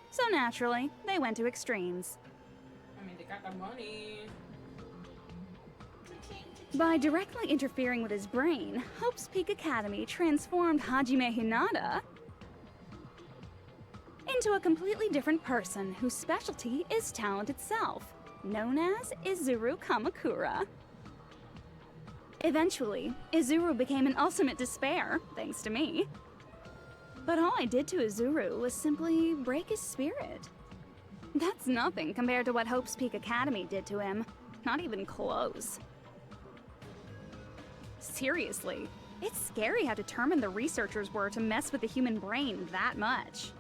So naturally, they went to extremes. I mean, they got the money. By directly interfering with his brain, Hope's Peak Academy transformed Hajime Hinata into a completely different person whose specialty is talent itself, known as Izuru Kamakura. Eventually, Izuru became an ultimate despair, thanks to me. But all I did to Izuru was simply break his spirit. That's nothing compared to what Hope's Peak Academy did to him. Not even close. Seriously, it's scary how determined the researchers were to mess with the human brain that much.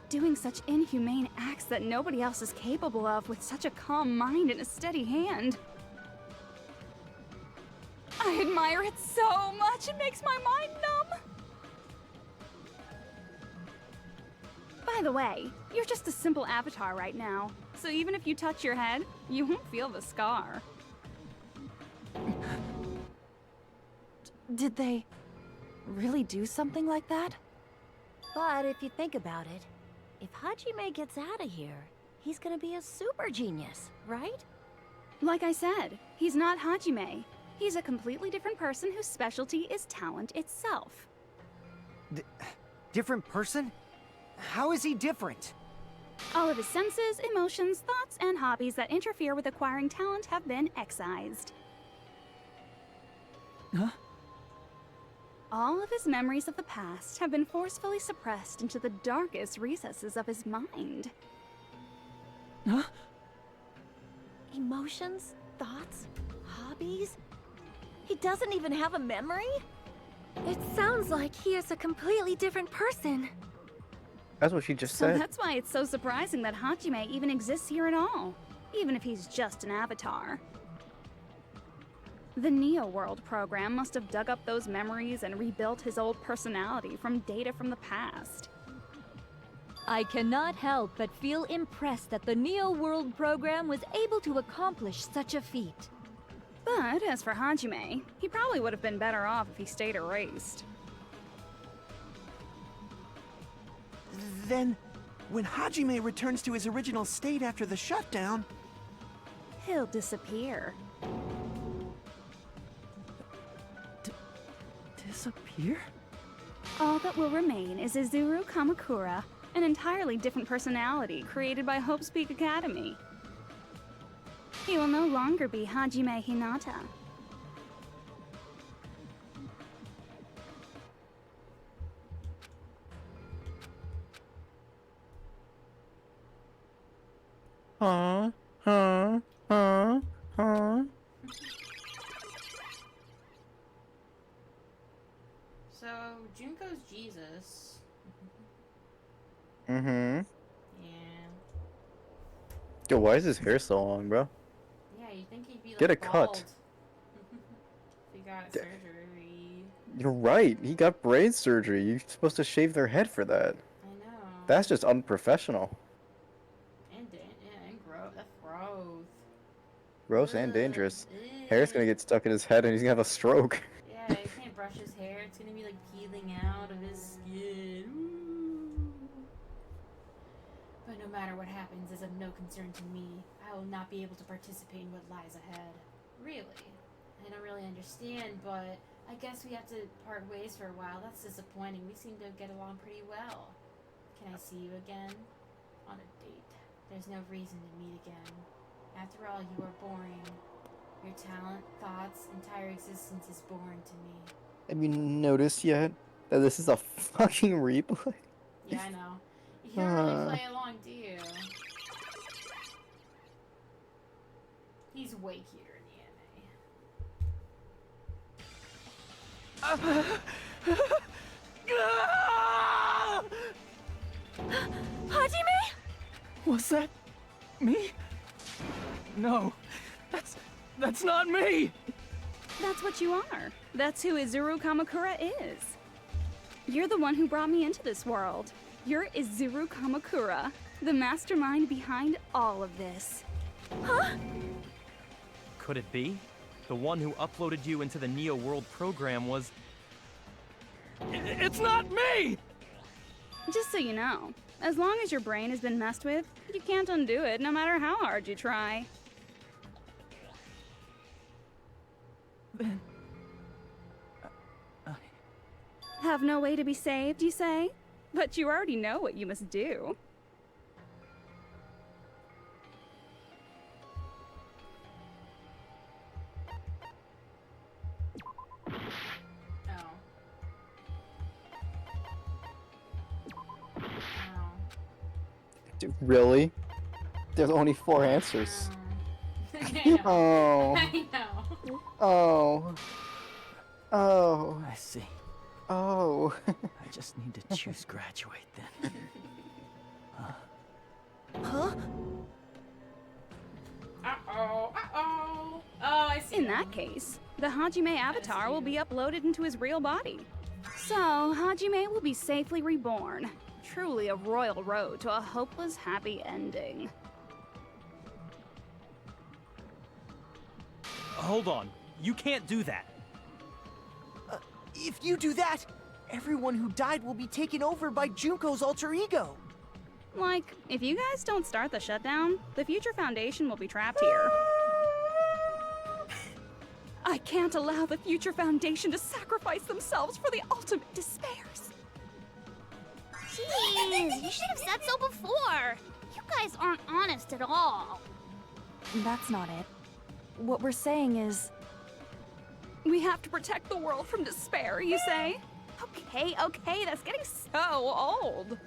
Doing such inhumane acts that nobody else is capable of with such a calm mind and a steady hand. I admire it so much, it makes my mind numb. But By the way, you're just a simple avatar right now, so even if you touch your head, you won't feel the scar. Did they really do something like that? But if you think about it, if Hajime gets out of here, he's gonna be a super genius, right? Like I said, he's not Hajime. He's a completely different person whose specialty is talent itself. Different person? How is he different? All of his senses, emotions, thoughts, and hobbies that interfere with acquiring talent have been excised. Huh? All of his memories of the past have been forcefully suppressed into the darkest recesses of his mind. Huh? Emotions, thoughts, hobbies? He doesn't even have a memory? It sounds like he is a completely different person. That's what she just So said. that's why it's so surprising that Hajime even exists here at all, even if he's just an avatar. The Neo World program must have dug up those memories and rebuilt his old personality from data from the past. I cannot help but feel impressed that the Neo World program was able to accomplish such a feat. But as for Hajime, he probably would have been better off if he stayed erased. Then, when Hajime returns to his original state after the shutdown, He'll disappear. Disappear? All that will remain is Izuru Kamakura, an entirely different personality created by Hope's Peak Academy. He will no longer be Hajime Hinata. Huh? So, Junko's Jesus. Mm-hmm. Yeah. Yo, why is his hair so long, bro? Yeah, you'd think he'd be like Get a bald. cut. If he got surgery. You're right. He got brain surgery. You're supposed to shave their head for that. I know. That's just unprofessional. And gross. That's gross. Gross and dangerous. Hair's gonna get stuck in his head and he's gonna have a stroke. Yeah, he can't brush his hair. It's gonna be like peeling out of his skin. Ooh. But no matter what happens is of no concern to me. I will not be able to participate in what lies ahead. Really? I don't really understand, but I guess we have to part ways for a while. That's disappointing. We seem to get along pretty well. Can I see you again? On a date. There's no reason to meet again. After all, you are boring. Your talent, thoughts, entire existence is boring to me. Have you noticed yet that this is a fucking replay? Yeah, I know. You can't really play along, do you? He's way cuter in the anime. Hajime? Was that me? No, that's not me! That's what you are. That's who Izuru Kamakura is. You're the one who brought me into this world. You're Izuru Kamakura, the mastermind behind all of this. Huh? Could it be? The one who uploaded you into the Neo World program was... It's not me! Just so you know, as long as your brain has been messed with, you can't undo it no matter how hard you try. Then... Have no way to be saved, you say? But you already know what you must do. Dude, really? There's only 4 answers. Oh. I know. Oh. Oh. I see. Oh. I just need to choose graduate then. Huh? Uh-oh. Uh-oh. Oh, I see. In that case, the Hajime avatar will be uploaded into his real body. So, Hajime will be safely reborn, Truly a royal road to a hopeless happy ending. Hold on. You can't do that. If you do that, everyone who died will be taken over by Junko's alter ego. Like, if you guys don't start the shutdown, the Future Foundation will be trapped here. I can't allow the Future Foundation to sacrifice themselves for the ultimate despairs. Jeez, you should have said so before. You guys aren't honest at all. That's not it. What we're saying is... We have to protect the world from despair, you say? Okay, that's getting so old.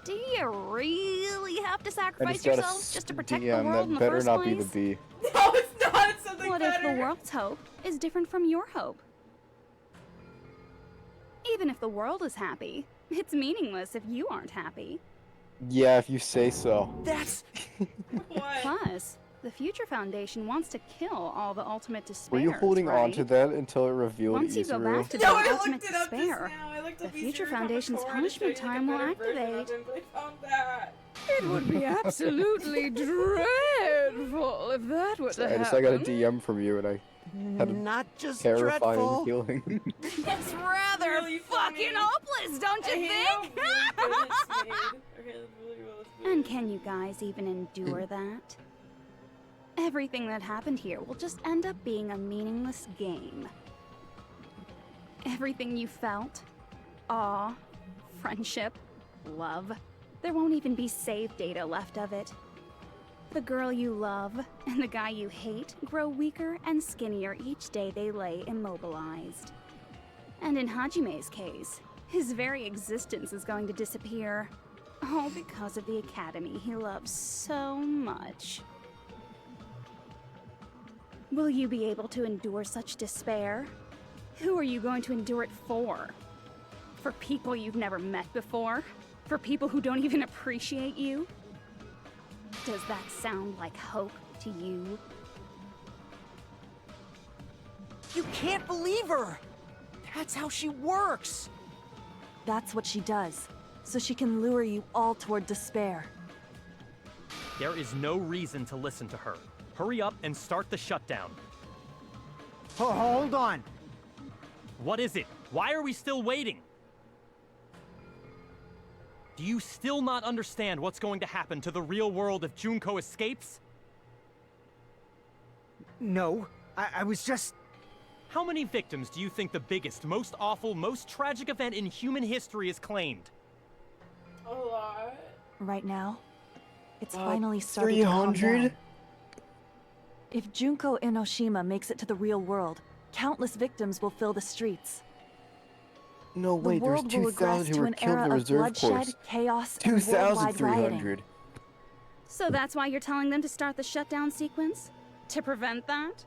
Do you really have to sacrifice yourselves just to protect the world in the first place? Better not be the B. No, it's not. It's something What better. if the world's hope is different from your hope? Even if the world is happy, it's meaningless if you aren't happy. Yeah, if you say so. That's... What? Plus, the Future Foundation wants to kill all the ultimate despairs, Were you holding right? on to that until it revealed Once you go Isuru? back to No, the I ultimate looked it up just despair, now. I looked the up Future Isuru Foundation's Comic Core to show you punishment the time will better version of activate. him, but I found that. It would be absolutely dreadful if that were to I got a happen. DM from you and I had a Not just terrifying dreadful. feeling. It's rather Really fucking funny. hopeless, don't you I hate how think? really good it's made. Okay, that's really well it's made. And can you guys even endure that? Everything that happened here will just end up being a meaningless game. Everything you felt, awe, friendship, love, there won't even be save data left of it. The girl you love and the guy you hate grow weaker and skinnier each day they lay immobilized. And in Hajime's case, his very existence is going to disappear. All because of the academy he loves so much. Will you be able to endure such despair? Who are you going to endure it for? For people you've never met before? For people who don't even appreciate you? Does that sound like hope to you? You can't believe her! That's how she works! That's what she does, so she can lure you all toward despair. There is no reason to listen to her. Hurry up and start the shutdown. Hold on. What is it? Why are we still waiting? Do you still not understand what's going to happen to the real world if Junko escapes? No, I was just... How many victims do you think the biggest, most awful, most tragic event in human history has claimed? A lot. Right now, it's finally starting to calm 300? down. If Junko Enoshima makes it to the real world, countless victims will fill the streets. No, The wait, there's world will regress 2,000 who to were an killed in era the of reserve bloodshed, corps. chaos, and worldwide rioting. 2,300. So that's why you're telling them to start the shutdown sequence? To prevent that?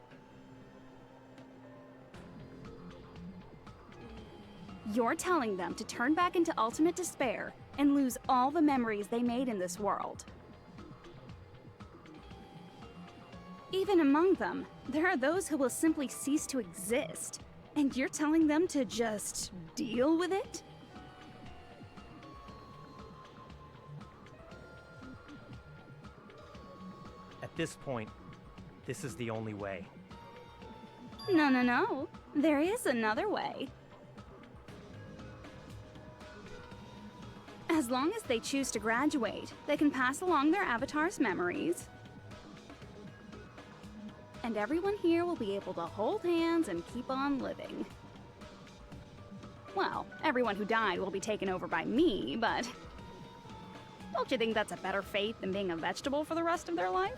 You're telling them to turn back into ultimate despair and lose all the memories they made in this world. Even among them, there are those who will simply cease to exist. And you're telling them to just deal with it? At this point, this is the only way. No. There is another way. As long as they choose to graduate, they can pass along their avatar's memories. And everyone here will be able to hold hands and keep on living. Well, everyone who died will be taken over by me, but... Don't you think that's a better fate than being a vegetable for the rest of their life?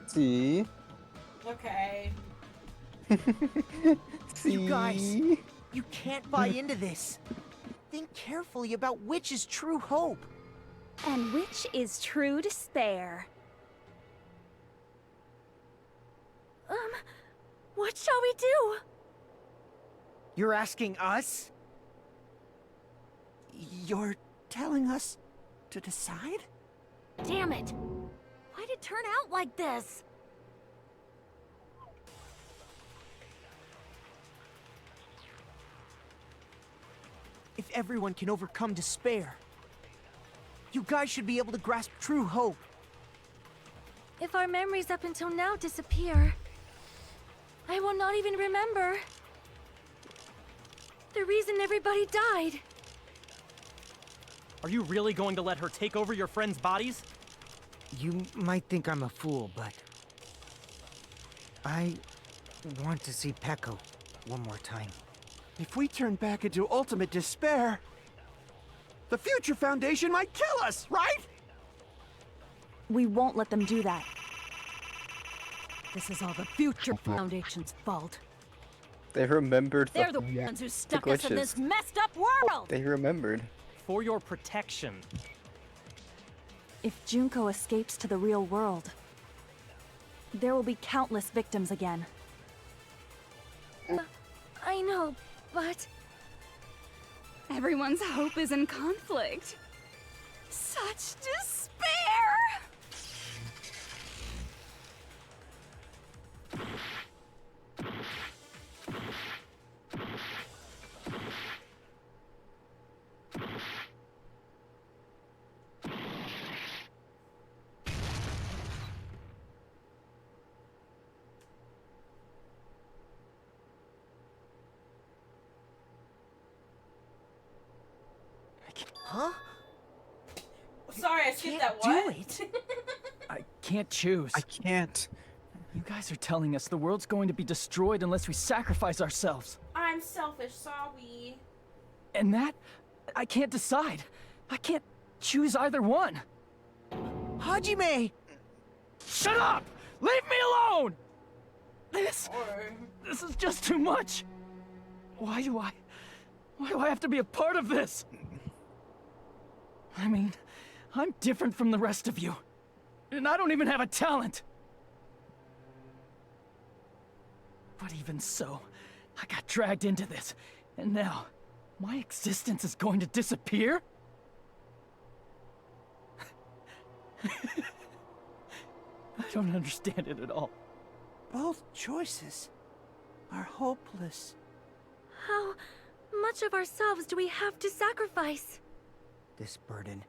See? Okay. See? You guys, you can't buy into this. Think carefully about which is true hope. And which is true despair. What shall we do? You're asking us? You're telling us to decide? Damn it! Why'd it turn out like this? everyone can overcome despair. You guys should be able to grasp true hope. If our memories up until now disappear, I will not even remember the reason everybody died. Are you really going to let her take over your friends' bodies? You might think I'm a fool, but I want to see Peko one more time. If we turn back into ultimate despair, the Future Foundation might kill us, right? We won't let them do that. This is all the Future Foundation's fault. They remembered They're the ones who stuck us in glitches. this messed up world! They remembered. For your protection. If Junko escapes to the real world, there will be countless victims again. I know, but... Everyone's hope is in conflict. Such despair! Huh? Sorry, I skipped that. Do What? it. I can't choose. I can't. You guys are telling us the world's going to be destroyed unless we sacrifice ourselves. I'm selfish, sorry. And that, I can't decide. I can't choose either one. Hajime! Shut up! Leave me alone! This is just too much. Why do I have to be a part of this? I mean, I'm different from the rest of you. And I don't even have a talent. But even so, I got dragged into this. And now, my existence is going to disappear? I don't understand it at all. Both choices are hopeless. How much of ourselves do we have to sacrifice? This burden,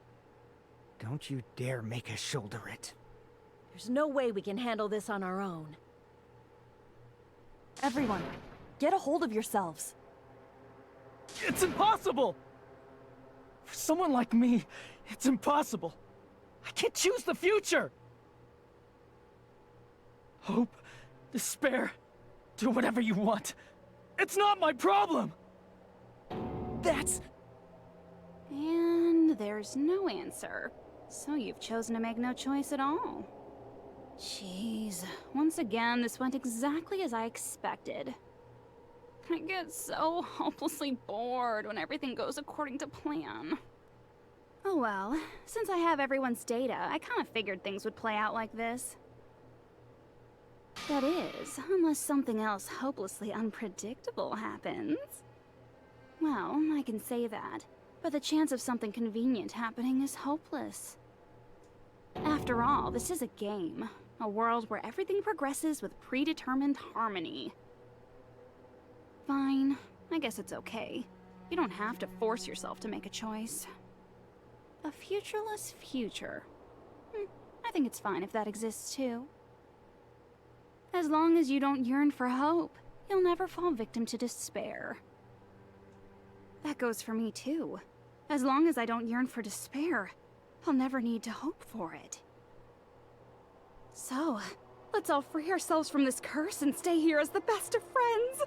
don't you dare make us shoulder it. There's no way we can handle this on our own. Everyone, get a hold of yourselves. It's impossible! For someone like me, it's impossible. I can't choose the future! Hope, despair, do whatever you want. It's not my problem! That's... And there's no answer. So you've chosen to make no choice at all. Jeez. Once again, this went exactly as I expected. I get so hopelessly bored when everything goes according to plan. Oh well, since I have everyone's data, I kind of figured things would play out like this. That is, unless something else hopelessly unpredictable happens. Well, I can say that, but the chance of something convenient happening is hopeless. After all, this is a game. A world where everything progresses with predetermined harmony. Fine. I guess it's okay. You don't have to force yourself to make a choice. A futureless future. I think it's fine if that exists too. As long as you don't yearn for hope, you'll never fall victim to despair. That goes for me too. As long as I don't yearn for despair, I'll never need to hope for it. So, let's all free ourselves from this curse and stay here as the best of friends.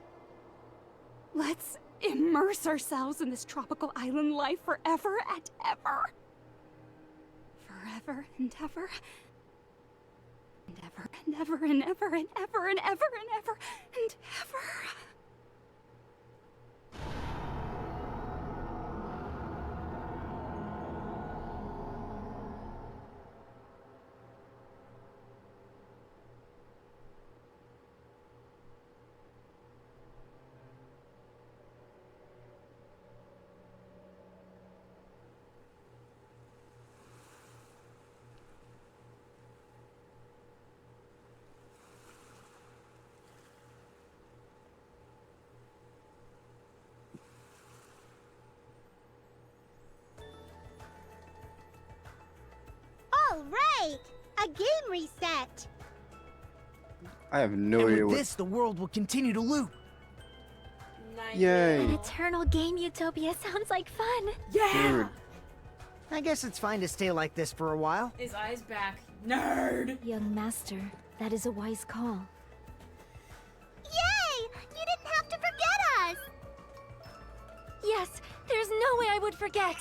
Let's immerse ourselves in this tropical island life forever and ever. Forever and ever. And ever and ever and ever and ever and ever and ever and ever. right! A game reset! I have no And idea with what. this, the world will continue to loop. Yay. An eternal game utopia sounds like fun. Dude. I guess it's fine to stay like this for a while. His eyes back. Nerd! Young master, that is a wise call. Yay! You didn't have to forget us! Yes, there's no way I would forget.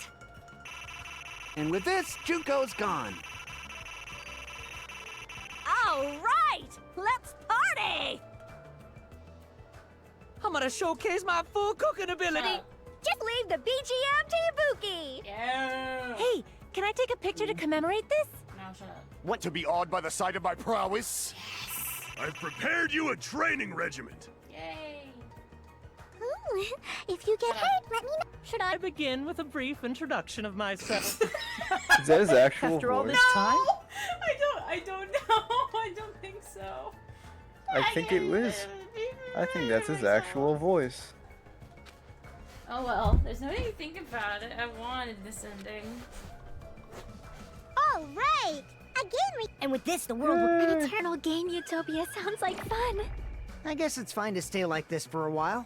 And with this, Junko's gone. All right, let's party! I'm gonna showcase my full cooking ability. Just leave the BGM to Ibuki! Yeah. Hey, can I take a picture to commemorate this? No, shut up. Want to be awed by the sight of my prowess? I've prepared you a training regiment. Yay. Ooh, if you get hurt, let me know. Should I begin with a brief introduction of myself? Is that his actual After all voice? this time? I don't know. I don't think so. I think it was. I think that's his actual voice. Oh well, there's no way to think about it. I wanted this ending. All right! A game And with this, the world will... An eternal game utopia sounds like fun. I guess it's fine to stay like this for a while.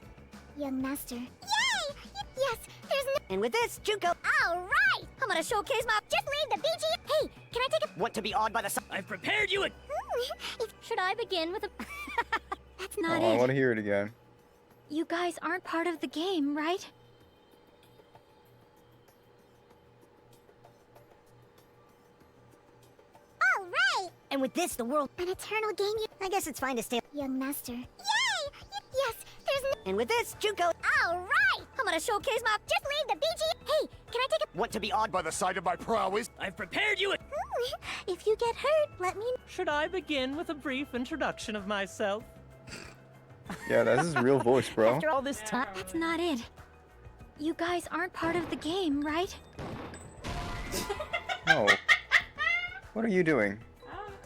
Young master. Yay! Yes, there's no. And with this, Junko... All right! I'm gonna showcase my... Just leave the BG. Hey, can I take a. Want to be awed by the sun? I've prepared you a... Should I begin with a. That's Oh, not I it. want to hear it again. You guys aren't part of the game, right? All right! And with this, the world... An eternal game. I guess it's fine to stay... Young master. Yay! Yes, there's no. And with this, Junko... All right! I'm gonna showcase my... Just leave the BG. Hey, can I take a. Want to be awed by the sight of my prowess? I've prepared you a... If you get hurt, let me. Should I begin with a brief introduction of myself? Yeah, that's his real voice, bro. After all this time... That's not it. You guys aren't part of the game, right? No. What are you doing?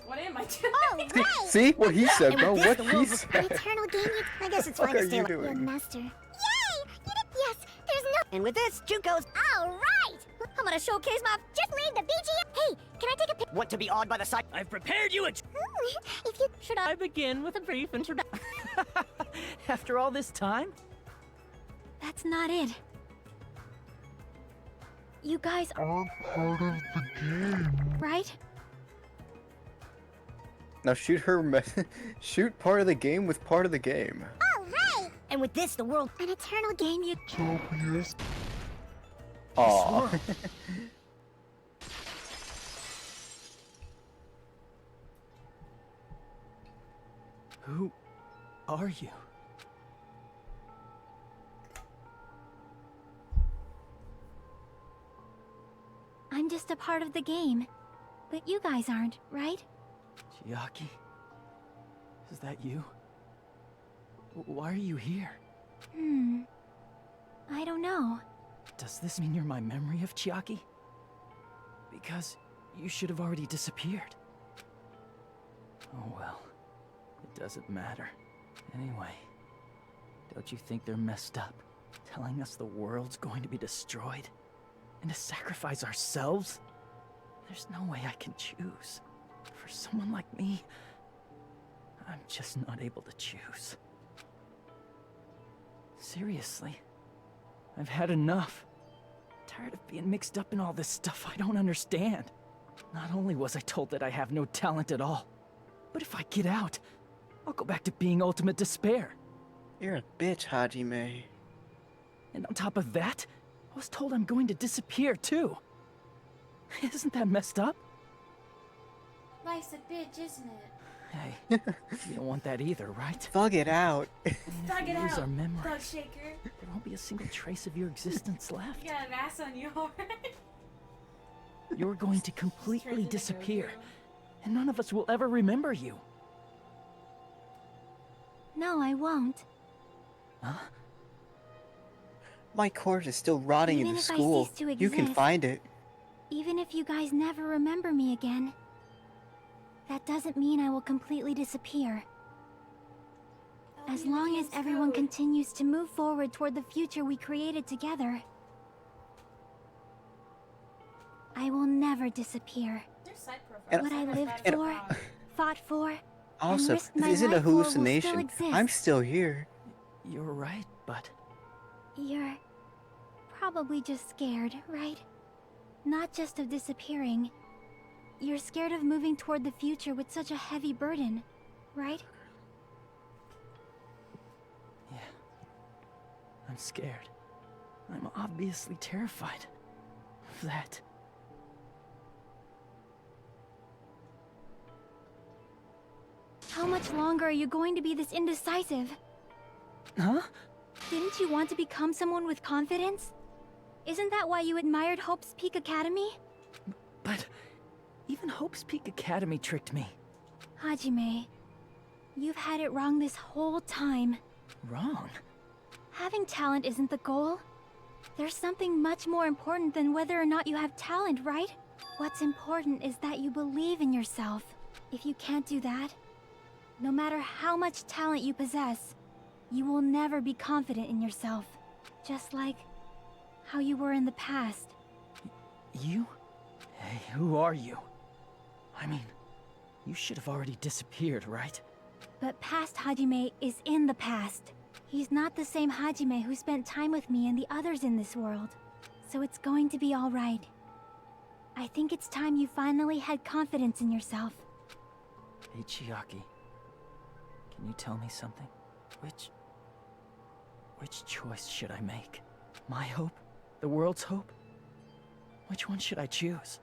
What am I doing? All right! See what he said, And bro? with What this, he the world said. Eternal game. I guess it's What fine are to stay you like... Young doing? master. Yay! Yes, there's no. And with this, Junko's... All right! I'm gonna showcase my... Just leave the BG. Hey, can I take a pic? Want to be awed by the sight... I've prepared you a... If you. Should I begin with a brief introduction? After all this time? That's not it. You guys I'm part of the game. right? Now shoot her. Shoot part of the game with part of the game. All right! And with this, the world... An eternal game. You. Utopias. Aw. Who are you? I'm just a part of the game. But you guys aren't, right? Chiaki? Is that you? Why are you here? I don't know. Does this mean you're my memory of Chiaki? Because you should have already disappeared. Oh well, it doesn't matter. Anyway, don't you think they're messed up? Telling us the world's going to be destroyed? And to sacrifice ourselves? There's no way I can choose. For someone like me, I'm just not able to choose. Seriously, I've had enough. Tired of being mixed up in all this stuff I don't understand. Not only was I told that I have no talent at all, but if I get out, I'll go back to being ultimate despair. You're a bitch, Hajime. And on top of that, I was told I'm going to disappear too. Isn't that messed up? Life's a bitch, isn't it? Hey, you don't want that either, right? Thug it out. Thug it Lose out. our memories. Thug shaker. There won't be a single trace of your existence left. You got an ass on you, alright? You're going to completely into disappear, Goku. and none of us will ever remember you. No, I won't. Huh? My corpse is still rotting Even in the if I school. cease to You can exist. find it. Even if you guys never remember me again, that doesn't mean I will completely disappear. As long as everyone continues to move forward toward the future we created together, I will never disappear. They're side profile. And- What I lived and- for, fought for, and Also, risked my this isn't a life for will still hallucination. exist. I'm still here. You're right, but You're probably just scared, right? Not just of disappearing. You're scared of moving toward the future with such a heavy burden, right? yeah. I'm scared. I'm obviously terrified of that. How much longer are you going to be this indecisive? Huh? Didn't you want to become someone with confidence? Isn't that why you admired Hope's Peak Academy? But even Hope's Peak Academy tricked me. Hajime, you've had it wrong this whole time. Wrong? Having talent isn't the goal. There's something much more important than whether or not you have talent, right? What's important is that you believe in yourself. If you can't do that, no matter how much talent you possess, you will never be confident in yourself. Just like how you were in the past. You? Hey, who are you? I mean, you should have already disappeared, right? But past Hajime is in the past. He's not the same Hajime who spent time with me and the others in this world. So it's going to be alright. I think it's time you finally had confidence in yourself. Hey, Chiaki. Can you tell me something? Which choice should I make? My hope? The world's hope? Which one should I choose?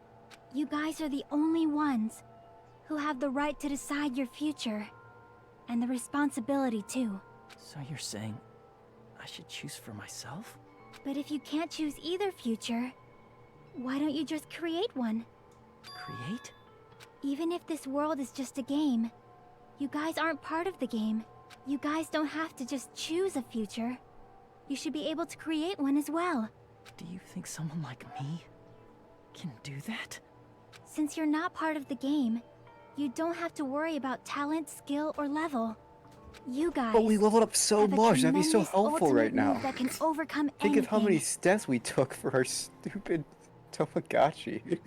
You guys are the only ones who have the right to decide your future. And the responsibility, too. So you're saying I should choose for myself? But if you can't choose either future, why don't you just create one? Create? Even if this world is just a game, you guys aren't part of the game. You guys don't have to just choose a future. You should be able to create one as well. Do you think someone like me can do that? Since you're not part of the game, you don't have to worry about talent, skill, or level. You guys But we leveled up so have a much. That'd be so tremendous helpful ultimate right now. move that can overcome Think of how many anything. steps we took for our stupid Tamagotchi.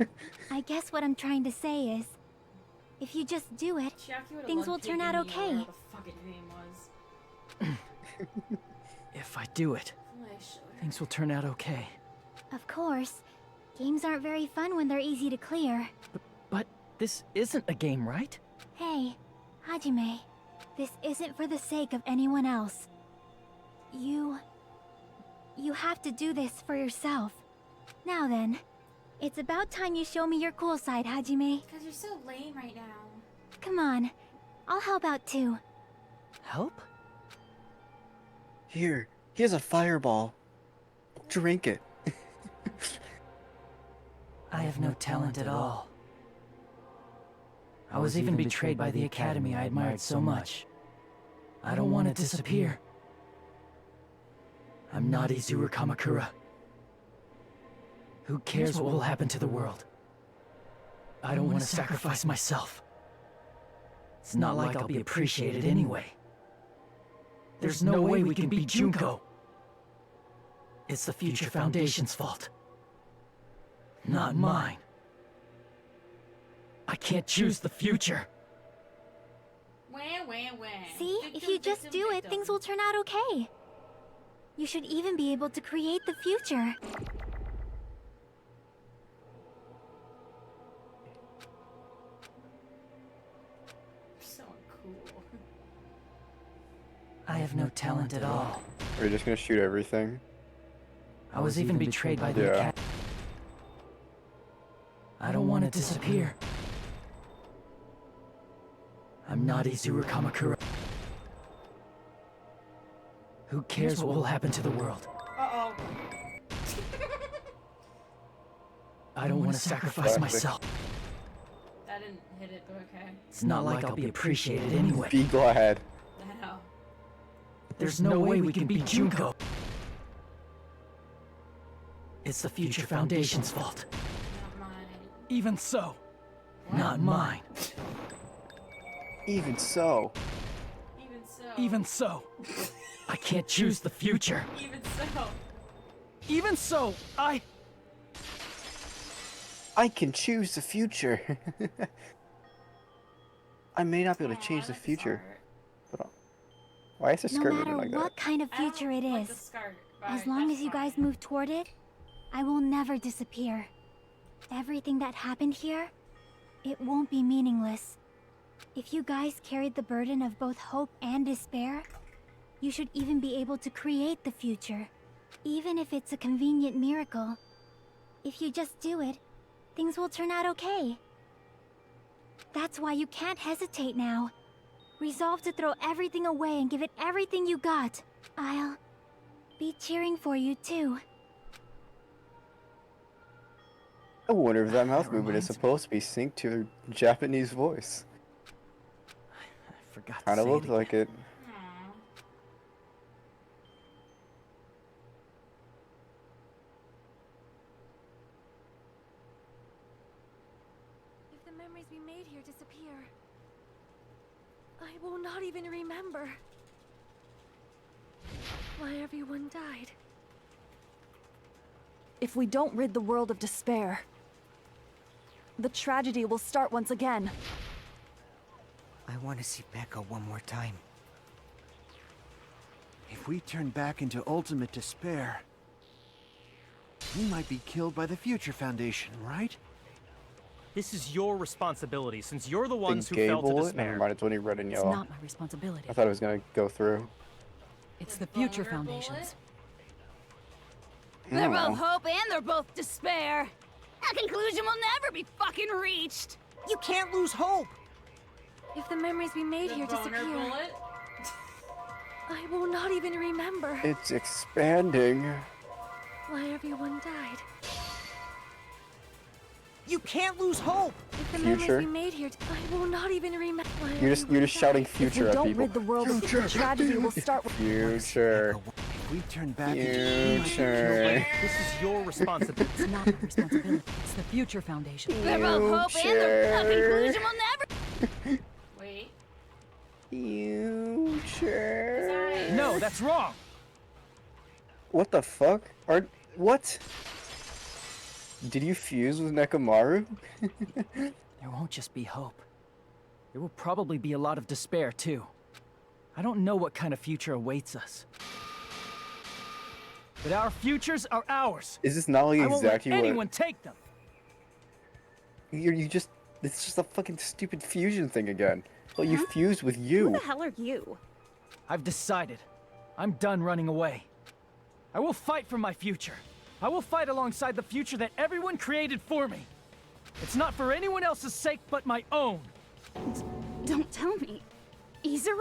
I guess what I'm trying to say is, if you just do it, Chiaki would've things will loved turn picking out me okay. or whatever the fuck his name was. If I do it, things will turn out okay. Of course, games aren't very fun when they're easy to clear. But this isn't a game, right? Hey, Hajime, this isn't for the sake of anyone else. You have to do this for yourself. Now then, it's about time you show me your cool side, Hajime. Because you're so lame right now. Come on, I'll help out too. Help? Here's a fireball. Drink it. I have no talent at all. I was even betrayed by the academy I admired so much. I don't want to disappear. I'm not Izuru Kamakura. Who cares what will happen to the world? I don't want to sacrifice myself. It's not like I'll be appreciated anyway. There's no way we can beat Junko. It's the Future Foundation's fault. Not mine. I can't choose the future. Wah, wah, wah. See, if you just do it, things will turn out okay. You should even be able to create the future. So cool. I have no talent at all. Are you just gonna shoot everything? I was even betrayed by the Yeah. academy. I don't want to disappear. I'm not Izuru Kamakura. Who cares what will happen to the world? Uh-oh. I don't want to sacrifice myself. That didn't hit it, but okay. It's not like I'll be appreciated anyway. Be glad. I know. There's no way we can beat Junko. It's the Future Foundation's fault. Not mine. Even so, not mine. Even so. Even so. Even so, I can't choose the future. Even so. Even so, I can choose the future. I may not be able to change the future, but why is the No skirt matter moving like what that? kind of future it like the is, skirt, as but long that's as you fine. guys move toward it, I will never disappear. Everything that happened here, it won't be meaningless. If you guys carried the burden of both hope and despair, you should even be able to create the future. Even if it's a convenient miracle. If you just do it, things will turn out okay. That's why you can't hesitate now. Resolve to throw everything away and give it everything you got. I'll be cheering for you too. I wonder if that mouth movement is supposed to be synced to her Japanese voice. I forgot to Kinda say looks it like it. If the memories we made here disappear, I will not even remember why everyone died. If we don't rid the world of despair, the tragedy will start once again. I want to see Becca one more time. If we turn back into ultimate despair, we might be killed by the Future Foundation, right? This is your responsibility, since you're the ones who Gay fell to bullet? despair. Never mind, it's only red and It's yellow. not my responsibility. I thought it was gonna go through. It's the Future Foundation's. They're Oh. both hope and they're both despair. A conclusion will never be fucking reached. You can't lose hope! If the memories we made here disappear, I will not even remember It's expanding. why everyone died. You can't lose hope! If the Future. memories we made here, I will not even remember why You're just shouting If we future at don't people. rid the world of the tragedy will start with Future. If we turn back Future. This is your responsibility. It's not my responsibility. It's the Future Foundation. They're both hope and they're a conclusion will never. Wait. Future. No, that's wrong. What the fuck? What? Did you fuse with Nekomaru? There won't just be hope. There will probably be a lot of despair, too. I don't know what kind of future awaits us. But our futures are ours. Is this not like I won't let exactly anyone take them. you just? It's just a fucking stupid fusion thing again. Well, you fused with you. Who the hell are you? I've decided. I'm done running away. I will fight for my future. I will fight alongside the future that everyone created for me. It's not for anyone else's sake but my own. Don't tell me. Izuru?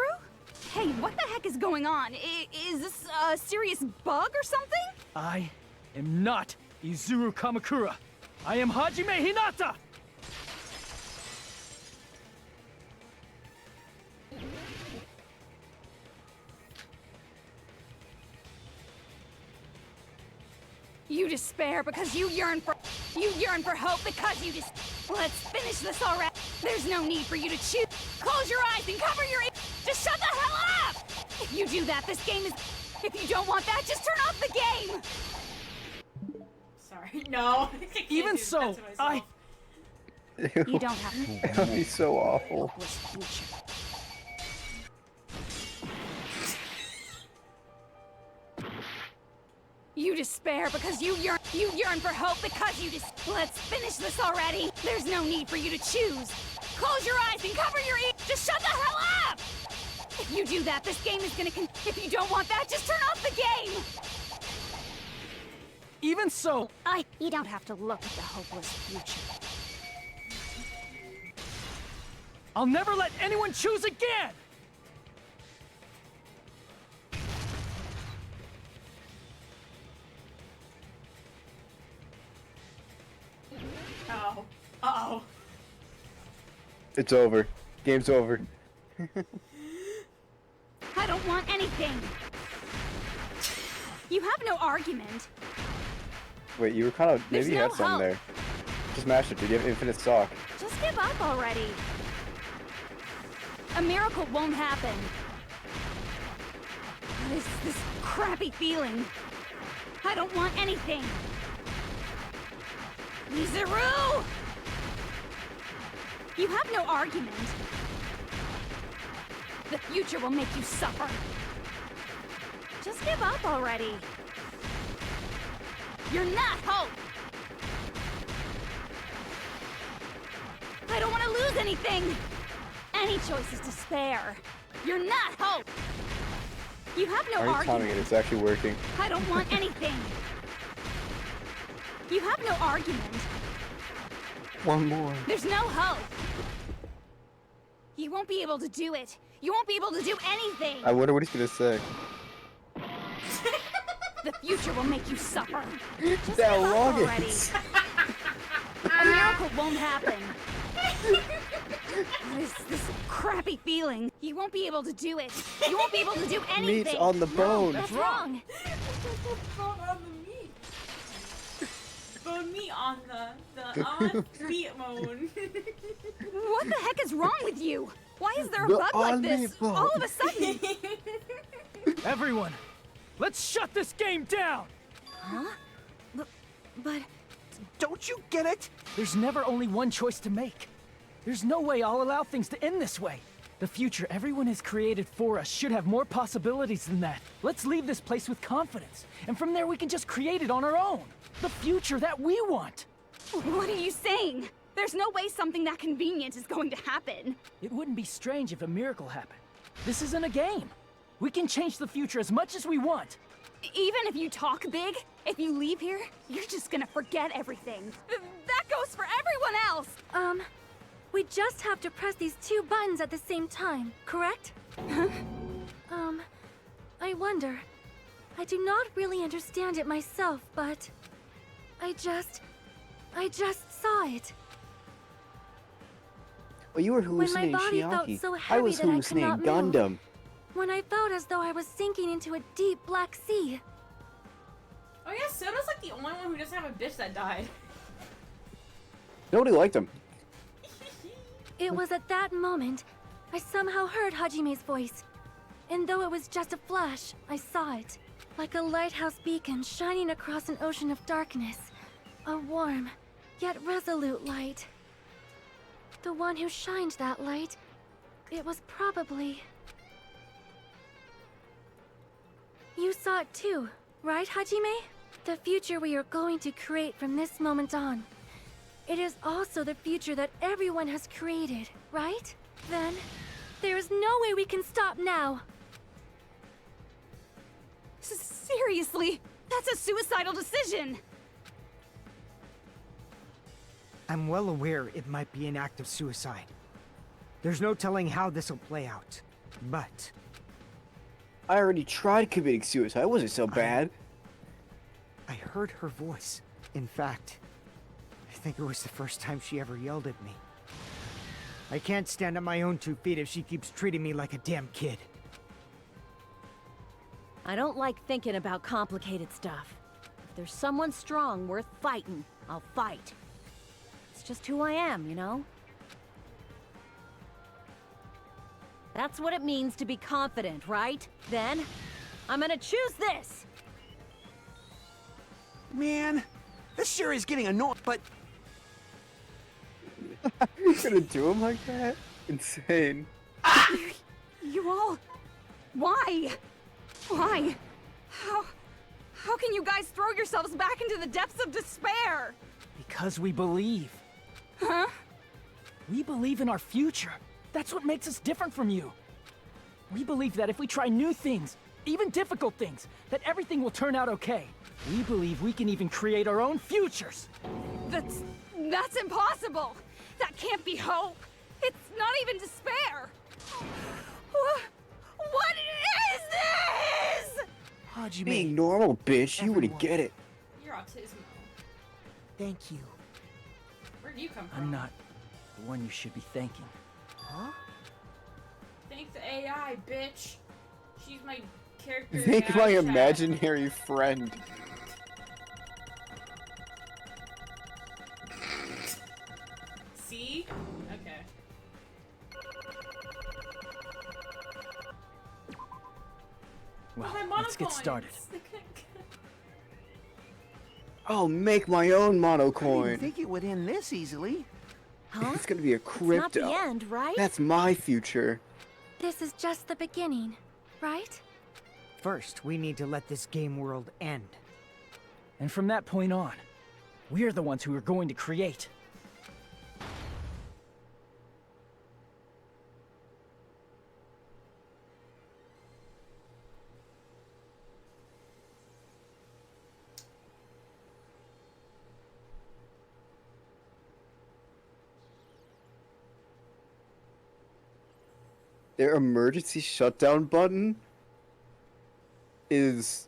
Hey, what the heck is going on? Is this a serious bug or something? I am not Izuru Kamakura. I am Hajime Hinata! You despair because you yearn for hope because you just. Let's finish this already. There's no need for you to choose. Close your eyes and cover your ears. Just shut the hell up! If you do that, this game is. If you don't want that, just turn off the game. Sorry, no. I can't Even do so, that to myself. You don't have to. That would be so awful. You despair because you yearn for hope because you just. Let's finish this already. There's no need for you to choose. Close your eyes and cover your ears. Just shut the hell up! If you do that, this game is gonna if you don't want that, just turn off the game! Even so, You don't have to look at the hopeless future. I'll never let anyone choose again! Uh-oh. Uh-oh. It's over. Game's over. I don't want anything. You have no argument. Wait, you were kind of There's maybe you no had some hope. there. Just mash it, dude. You have infinite stock. Just give up already. A miracle won't happen. What is this crappy feeling? I don't want anything. Izuru! You have no argument. The future will make you suffer. Just give up already. You're not Hope! I don't want to lose anything! Any choice is to spare. You're not Hope! You have no Are you argument. timing it? It's actually working. I don't want anything. You have no argument. One more. There's no hope. You won't be able to do it. You won't be able to do anything. I wonder what he's gonna say. The future will make you suffer. Just That give up long already. is. A miracle won't happen. What is this crappy feeling? You won't be able to do it. You won't be able to do anything. Meat's on the bone. What's wrong? Bone on the meat. Bone meat on the meat bone. What the heck is wrong with you? Why is there a The bug like on this meat bone. all of a sudden? Everyone, let's shut this game down! Huh? But... Don't you get it? There's never only one choice to make. There's no way I'll allow things to end this way. The future everyone has created for us should have more possibilities than that. Let's leave this place with confidence, and from there we can just create it on our own. The future that we want. What are you saying? There's no way something that convenient is going to happen. It wouldn't be strange if a miracle happened. This isn't a game. We can change the future as much as we want. Even if you talk big, if you leave here, you're just gonna forget everything. That goes for everyone else! We just have to press these two buttons at the same time, correct? Huh? I wonder. I do not really understand it myself, but... I just saw it. Well, you were When my hallucinating body felt Shiaki. so I heavy was that I could hallucinating not move. Gundam. When I felt as though I was sinking into a deep black sea. Oh yeah, Soda's like the only one who doesn't have a bitch that died. Nobody liked him. It was at that moment I somehow heard Hajime's voice. And though it was just a flash, I saw it. Like a lighthouse beacon shining across an ocean of darkness. A warm, yet resolute light. The one who shined that light, it was probably... You saw it too, right, Hajime? The future we are going to create from this moment on. It is also the future that everyone has created, right? Then, there is no way we can stop now. Seriously, that's a suicidal decision! I'm well aware it might be an act of suicide. There's no telling how this will play out, but... I already tried committing suicide. It wasn't so bad. I heard her voice. In fact, I think it was the first time she ever yelled at me. I can't stand on my own 2 feet if she keeps treating me like a damn kid. I don't like thinking about complicated stuff. If there's someone strong worth fighting, I'll fight. It's just who I am, you know? That's what it means to be confident, right? Then, I'm gonna choose this! Man, this sure is getting annoying, but... You're gonna do him like that? Insane. You all... Why? Why? How can you guys throw yourselves back into the depths of despair? Because we believe. Huh? We believe in our future. That's what makes us different from you. We believe that if we try new things, even difficult things, that everything will turn out okay. We believe we can even create our own futures. That's impossible! That can't be hope! It's not even despair! What is this?! Hajime. Being normal, bitch. You wouldn't get it. You're autismo. Thank you. Where'd you come from? I'm not the one you should be thanking. Huh? Thank the AI, bitch. She's my character. Thank AI my chat. imaginary friend. See? Okay. Well, my let's get started. I'll make my own mono I didn't coin. think it would end this easily. Huh? It's gonna be a It's crypto. not the end, right? That's my future. This is just the beginning, right? First, we need to let this game world end. And from that point on, we're the ones who are going to create. Their emergency shutdown button is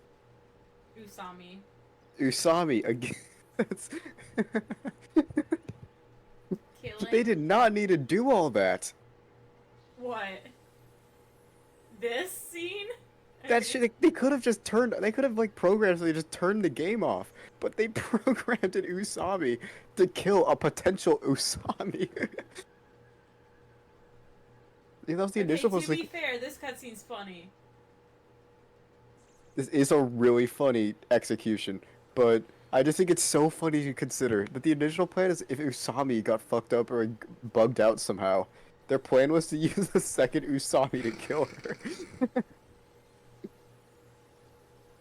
Usami again. They did not need to do all that. What? This scene? That shit, they could have just turned. They could have like programmed so they just turned the game off. But they programmed an Usami to kill a potential Usami. That was the initial. To be fair, this cutscene's funny. This is a really funny execution, but I just think it's so funny to consider that the initial plan is if Usami got fucked up or bugged out somehow, their plan was to use the second Usami to kill her.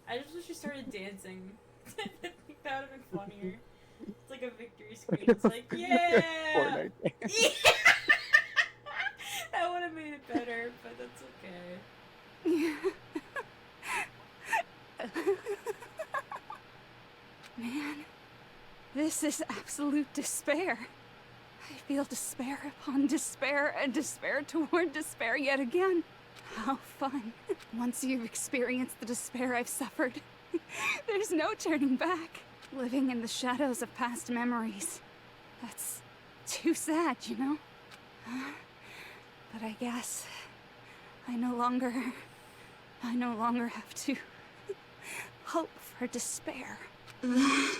I just wish you started dancing. I think that would have been funnier. It's like a victory screen. It's like, yeah! Fortnite. Yeah! That would have made it better, but that's okay. Man, this is absolute despair. I feel despair upon despair and despair toward despair yet again. How fun. Once you've experienced the despair I've suffered, there's no turning back. Living in the shadows of past memories. That's too sad, you know? But I guess I no longer have to hope for despair. That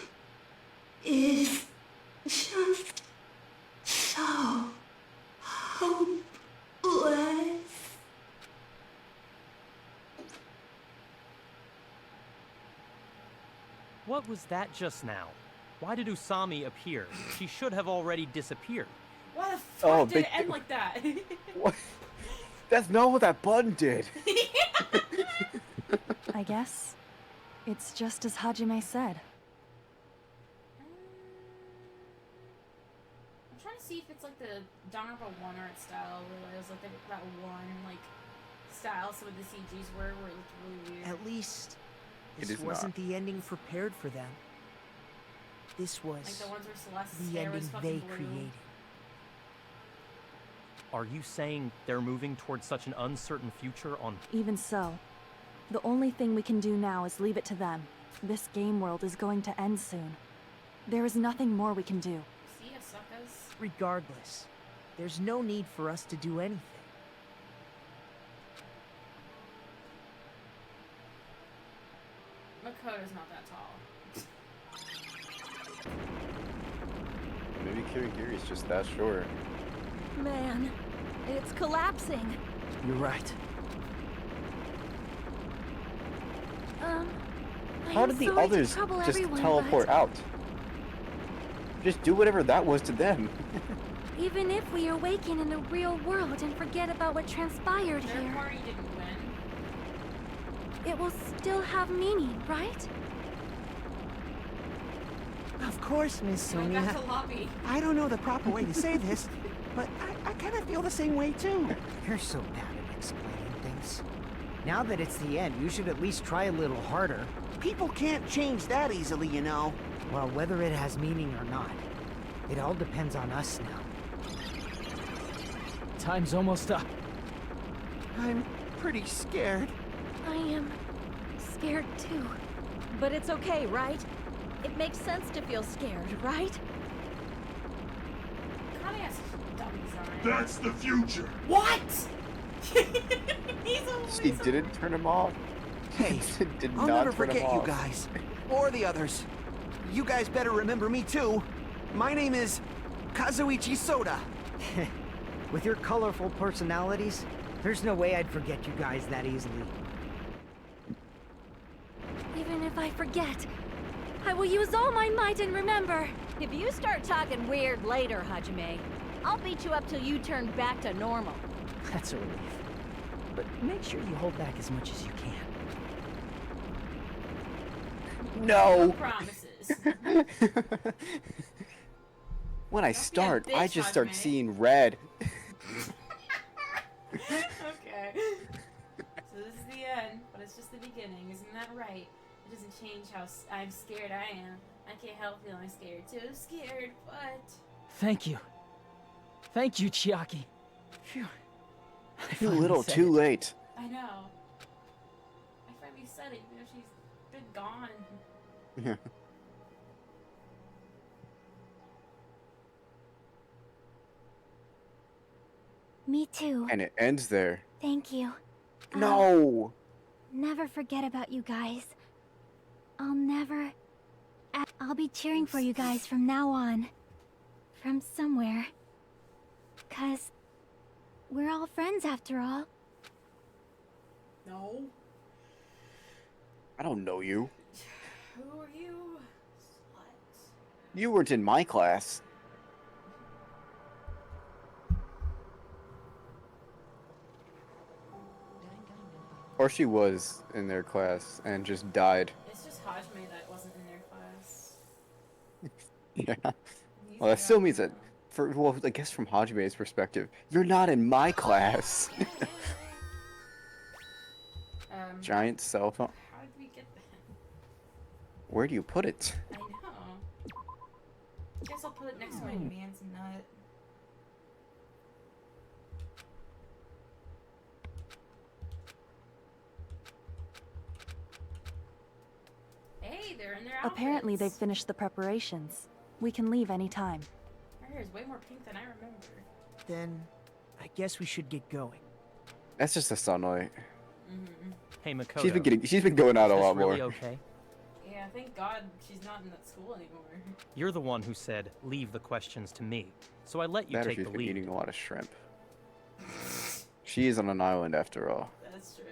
is just so hopeless. What was that just now? Why did Usami appear? She should have already disappeared. Why the fuck did it end like that? What? That's not what that button did. I guess it's just as Hajime said. I'm trying to see if it's like the Danganronpa 1 art style, where it was like that one like style some of the CGs were, where it looked really weird. At least It this is wasn't not. the ending prepared for them. This was Like the ones where Celeste's the hair was ending fucking they blue. created. Are you saying they're moving towards such an uncertain future on... Even so, the only thing we can do now is leave it to them. This game world is going to end soon. There is nothing more we can do. See ya, suckers. Regardless, there's no need for us to do anything. Makoto's not that tall. Maybe Kirigiri's just that short. Man, it's collapsing. You're right. How did the others just teleport out? Just do whatever that was to them. Even if we awaken in the real world and forget about what transpired Their here, party didn't win. it will still have meaning, right? Of course, Miss Going Sonia. back to lobby. I don't know the proper way to say this, but I kind of feel the same way too. You're so bad at explaining things. Now that it's the end, you should at least try a little harder. People can't change that easily, you know. Well, whether it has meaning or not, it all depends on us now. Time's almost up. I'm pretty scared. I am scared too. But it's okay, right? It makes sense to feel scared, right? Kanye has such a dumb design. That's the future. What? She didn't turn him off. Hey, did I'll not never turn forget him you off. guys. Or the others. You guys better remember me too. My name is Kazuichi Soda. With your colorful personalities, there's no way I'd forget you guys that easily. Even if I forget, I will use all my might and remember. If you start talking weird later, Hajime, I'll beat you up till you turn back to normal. That's a relief. But make sure you hold back as much as you can. No No. promises. When I start, bitch, I just start Hajime. seeing red. Okay. So this is the end, but it's just the beginning. Isn't that right? It doesn't change how I'm scared I am. I can't help feeling scared too. Scared, but... Thank you. Thank you, Chiaki. Phew. I Too finally little, said too it. late. I know. I finally said it, even though she's been gone. Yeah. Me too. And it ends there. Thank you. No. Never forget about you guys. I'll be cheering for you guys from now on. From somewhere. 'Cause we're all friends after all. No. I don't know you. Who are you? Slut. You weren't in my class. Or she was in their class and just died. It's just Hajime that wasn't in their class. Yeah. Well, that still means that, well, I guess from Hajime's perspective, you're not in my class. Giant cell phone. How did we get that? Where do you put it? I know. Guess I'll put it next to my man's nut. Hey, they're in their outfits. Apparently they've finished the preparations. We can leave any time. Her hair is way more pink than I remember. Then, I guess we should get going. That's just the sunlight. Hey, Makoto. She's been going out is a this lot really more. okay? Yeah, thank God she's not in that school anymore. You're the one who said, leave the questions to me. So I let you That or take she's the been lead. eating a lot of shrimp. She is on an island after all. That's true.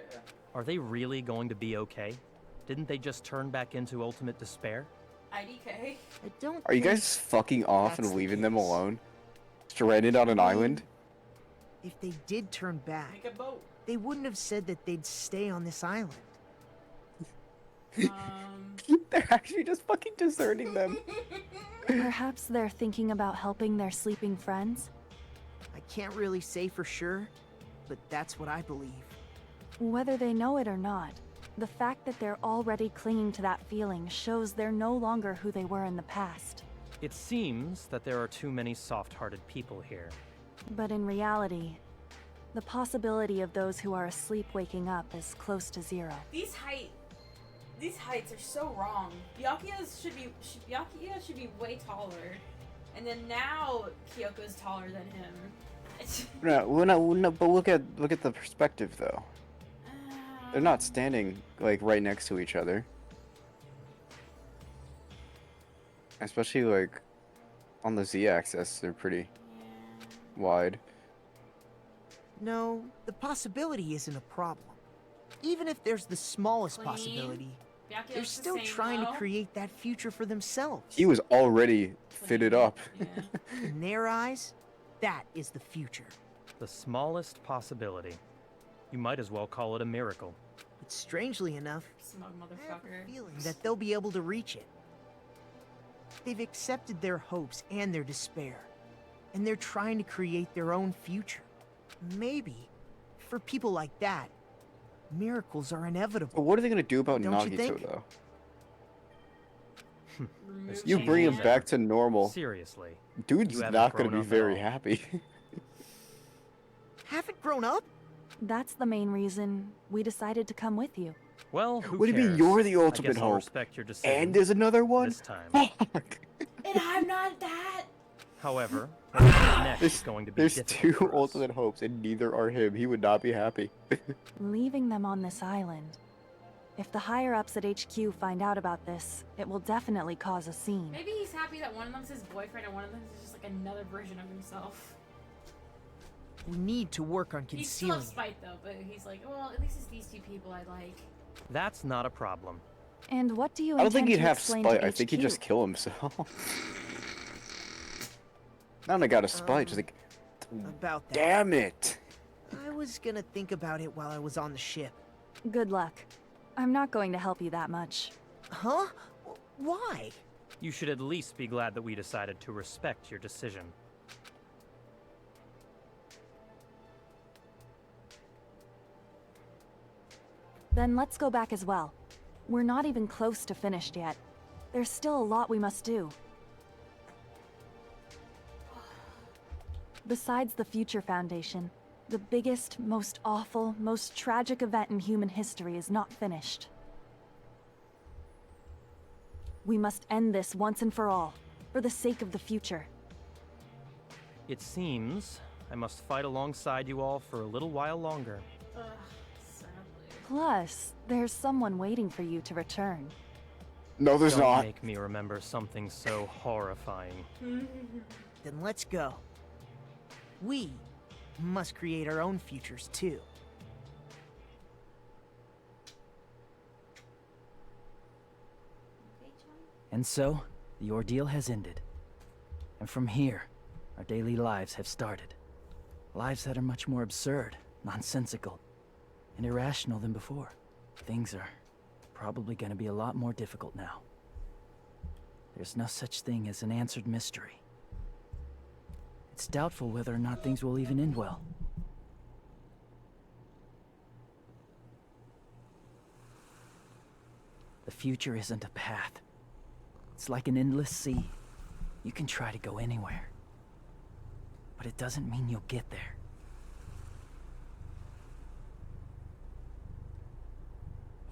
Are they really going to be okay? Didn't they just turn back into ultimate despair? IDK. I don't Are you think guys fucking off that's and the leaving them case. alone? Stranded on an island? If they did turn back, Make a boat. they wouldn't have said that they'd stay on this island. They're actually just fucking deserting them. Perhaps they're thinking about helping their sleeping friends? I can't really say for sure, but that's what I believe. Whether they know it or not, the fact that they're already clinging to that feeling shows they're no longer who they were in the past. It seems that there are too many soft-hearted people here. But in reality, the possibility of those who are asleep waking up is close to zero. These heights are so wrong. Byakuya should be way taller, and then now Kyoko's taller than him. No, but look at the perspective though. They're not standing like right next to each other. Especially like on the Z-axis, they're pretty wide. No, the possibility isn't a problem. Even if there's the smallest Clean. possibility, Byakuya's they're the still same, trying though. to create that future for themselves. He was already fitted up. In their eyes, that is the future. The smallest possibility. You might as well call it a miracle. But strangely enough, Smug I motherfucker. have a feeling that they'll be able to reach it. They've accepted their hopes and their despair, and they're trying to create their own future. Maybe, for people like that, miracles are inevitable. But what are they gonna do about Don't you Nagito think? though? As You cheesy bring him as back ever. to normal. Seriously. Dude's You haven't not gonna grown be up at very all. happy. Haven't grown up? That's the main reason we decided to come with you. Well, who What do you mean cares? you're the I ultimate guess I'll hope? respect your decision. And there's another one? This time. Fuck! And I'm not that. However, what next is going to be There's difficult two for us. ultimate hopes and neither are him. He would not be happy. Leaving them on this island. If the higher-ups at HQ find out about this, it will definitely cause a scene. Maybe he's happy that one of them's his boyfriend and one of them is just like another version of himself. We need to work on He's still concealing of it. spite though, but he's like, well, at least it's these two people I like. That's not a problem. And what do you I don't think intend he'd to have explain spite. to I think he'd HQ? just kill himself. Not only got a spite, just like, about that. Damn it! I was gonna think about it while I was on the ship. Good luck. I'm not going to help you that much. Huh? Why? You should at least be glad that we decided to respect your decision. Then let's go back as well. We're not even close to finished yet. There's still a lot we must do. Besides the Future Foundation, the biggest, most awful, most tragic event in human history is not finished. We must end this once and for all, for the sake of the future. It seems I must fight alongside you all for a little while longer. Plus, there's someone waiting for you to return. No, there's Don't not. make me remember something so horrifying. Then let's go. We must create our own futures too. And so, the ordeal has ended. And from here, our daily lives have started. Lives that are much more absurd, nonsensical, and irrational than before. Things are probably going to be a lot more difficult now. There's no such thing as an answered mystery. It's doubtful whether or not things will even end well. The future isn't a path. It's like an endless sea. You can try to go anywhere. But it doesn't mean you'll get there.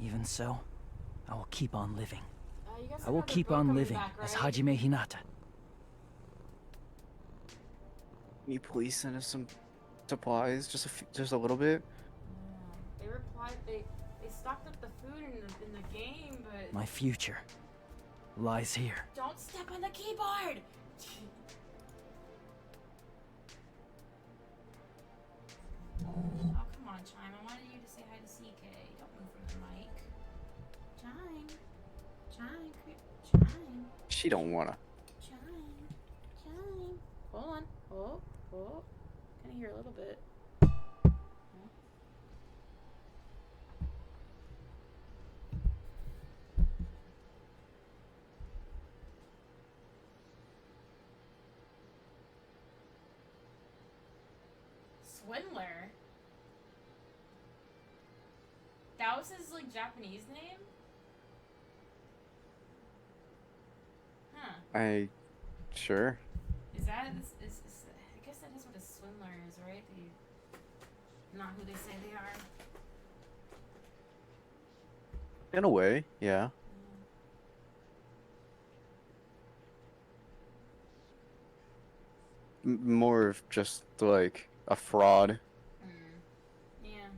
Even so, I will keep on living. I will keep on living as Hajime Hinata. Can you please send us some supplies? Just a little bit? They replied, they stocked up the food in the game, but... My future lies here. Don't step on the keyboard! Oh, come on, Chime. I wanted you to say hi to CK. Don't move from the mic. Chime. Chime. She don't wanna. Chime. Hold on. Oh. Can I hear a little bit? Swindler? That was his, like, Japanese name? Huh. Sure. Is that, I guess that is what a swindler is, right? Not who they say they are. In a way, yeah. More of just, like, a fraud. Yeah.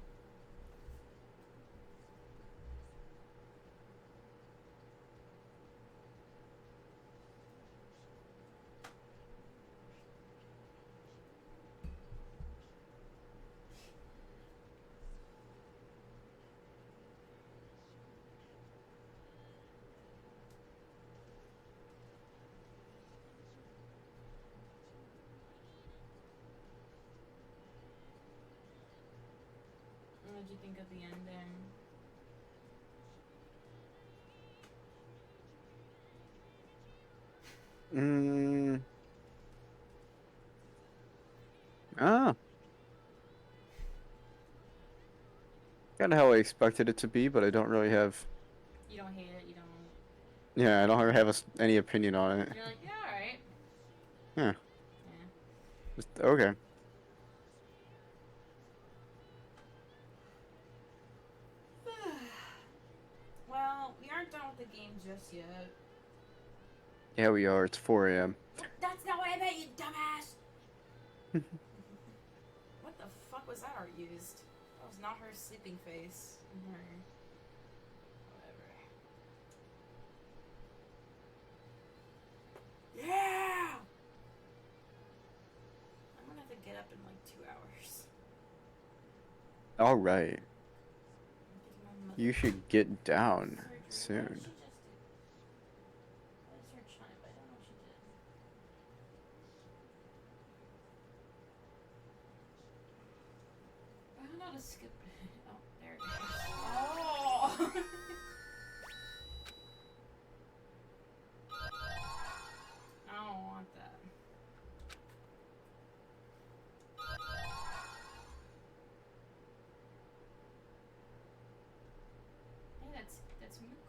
What did you think of the ending? Kinda how I expected it to be, but I don't really have... You don't hate it, you don't... Yeah, I don't really have any opinion on it. You're like, yeah, alright. Yeah. Okay. Well, we aren't done with the game just yet. Yeah, we are. It's 4 a.m. That's not what I meant, you dumbass! What the fuck was that art used? That was not her sleeping face. Her... Whatever. Yeah! I'm gonna have to get up in like 2 hours. Alright. You should get down soon. What did her chime? I don't know what she did. was skip. Oh, there it goes. Oh! I don't want that. Hey, that's moving.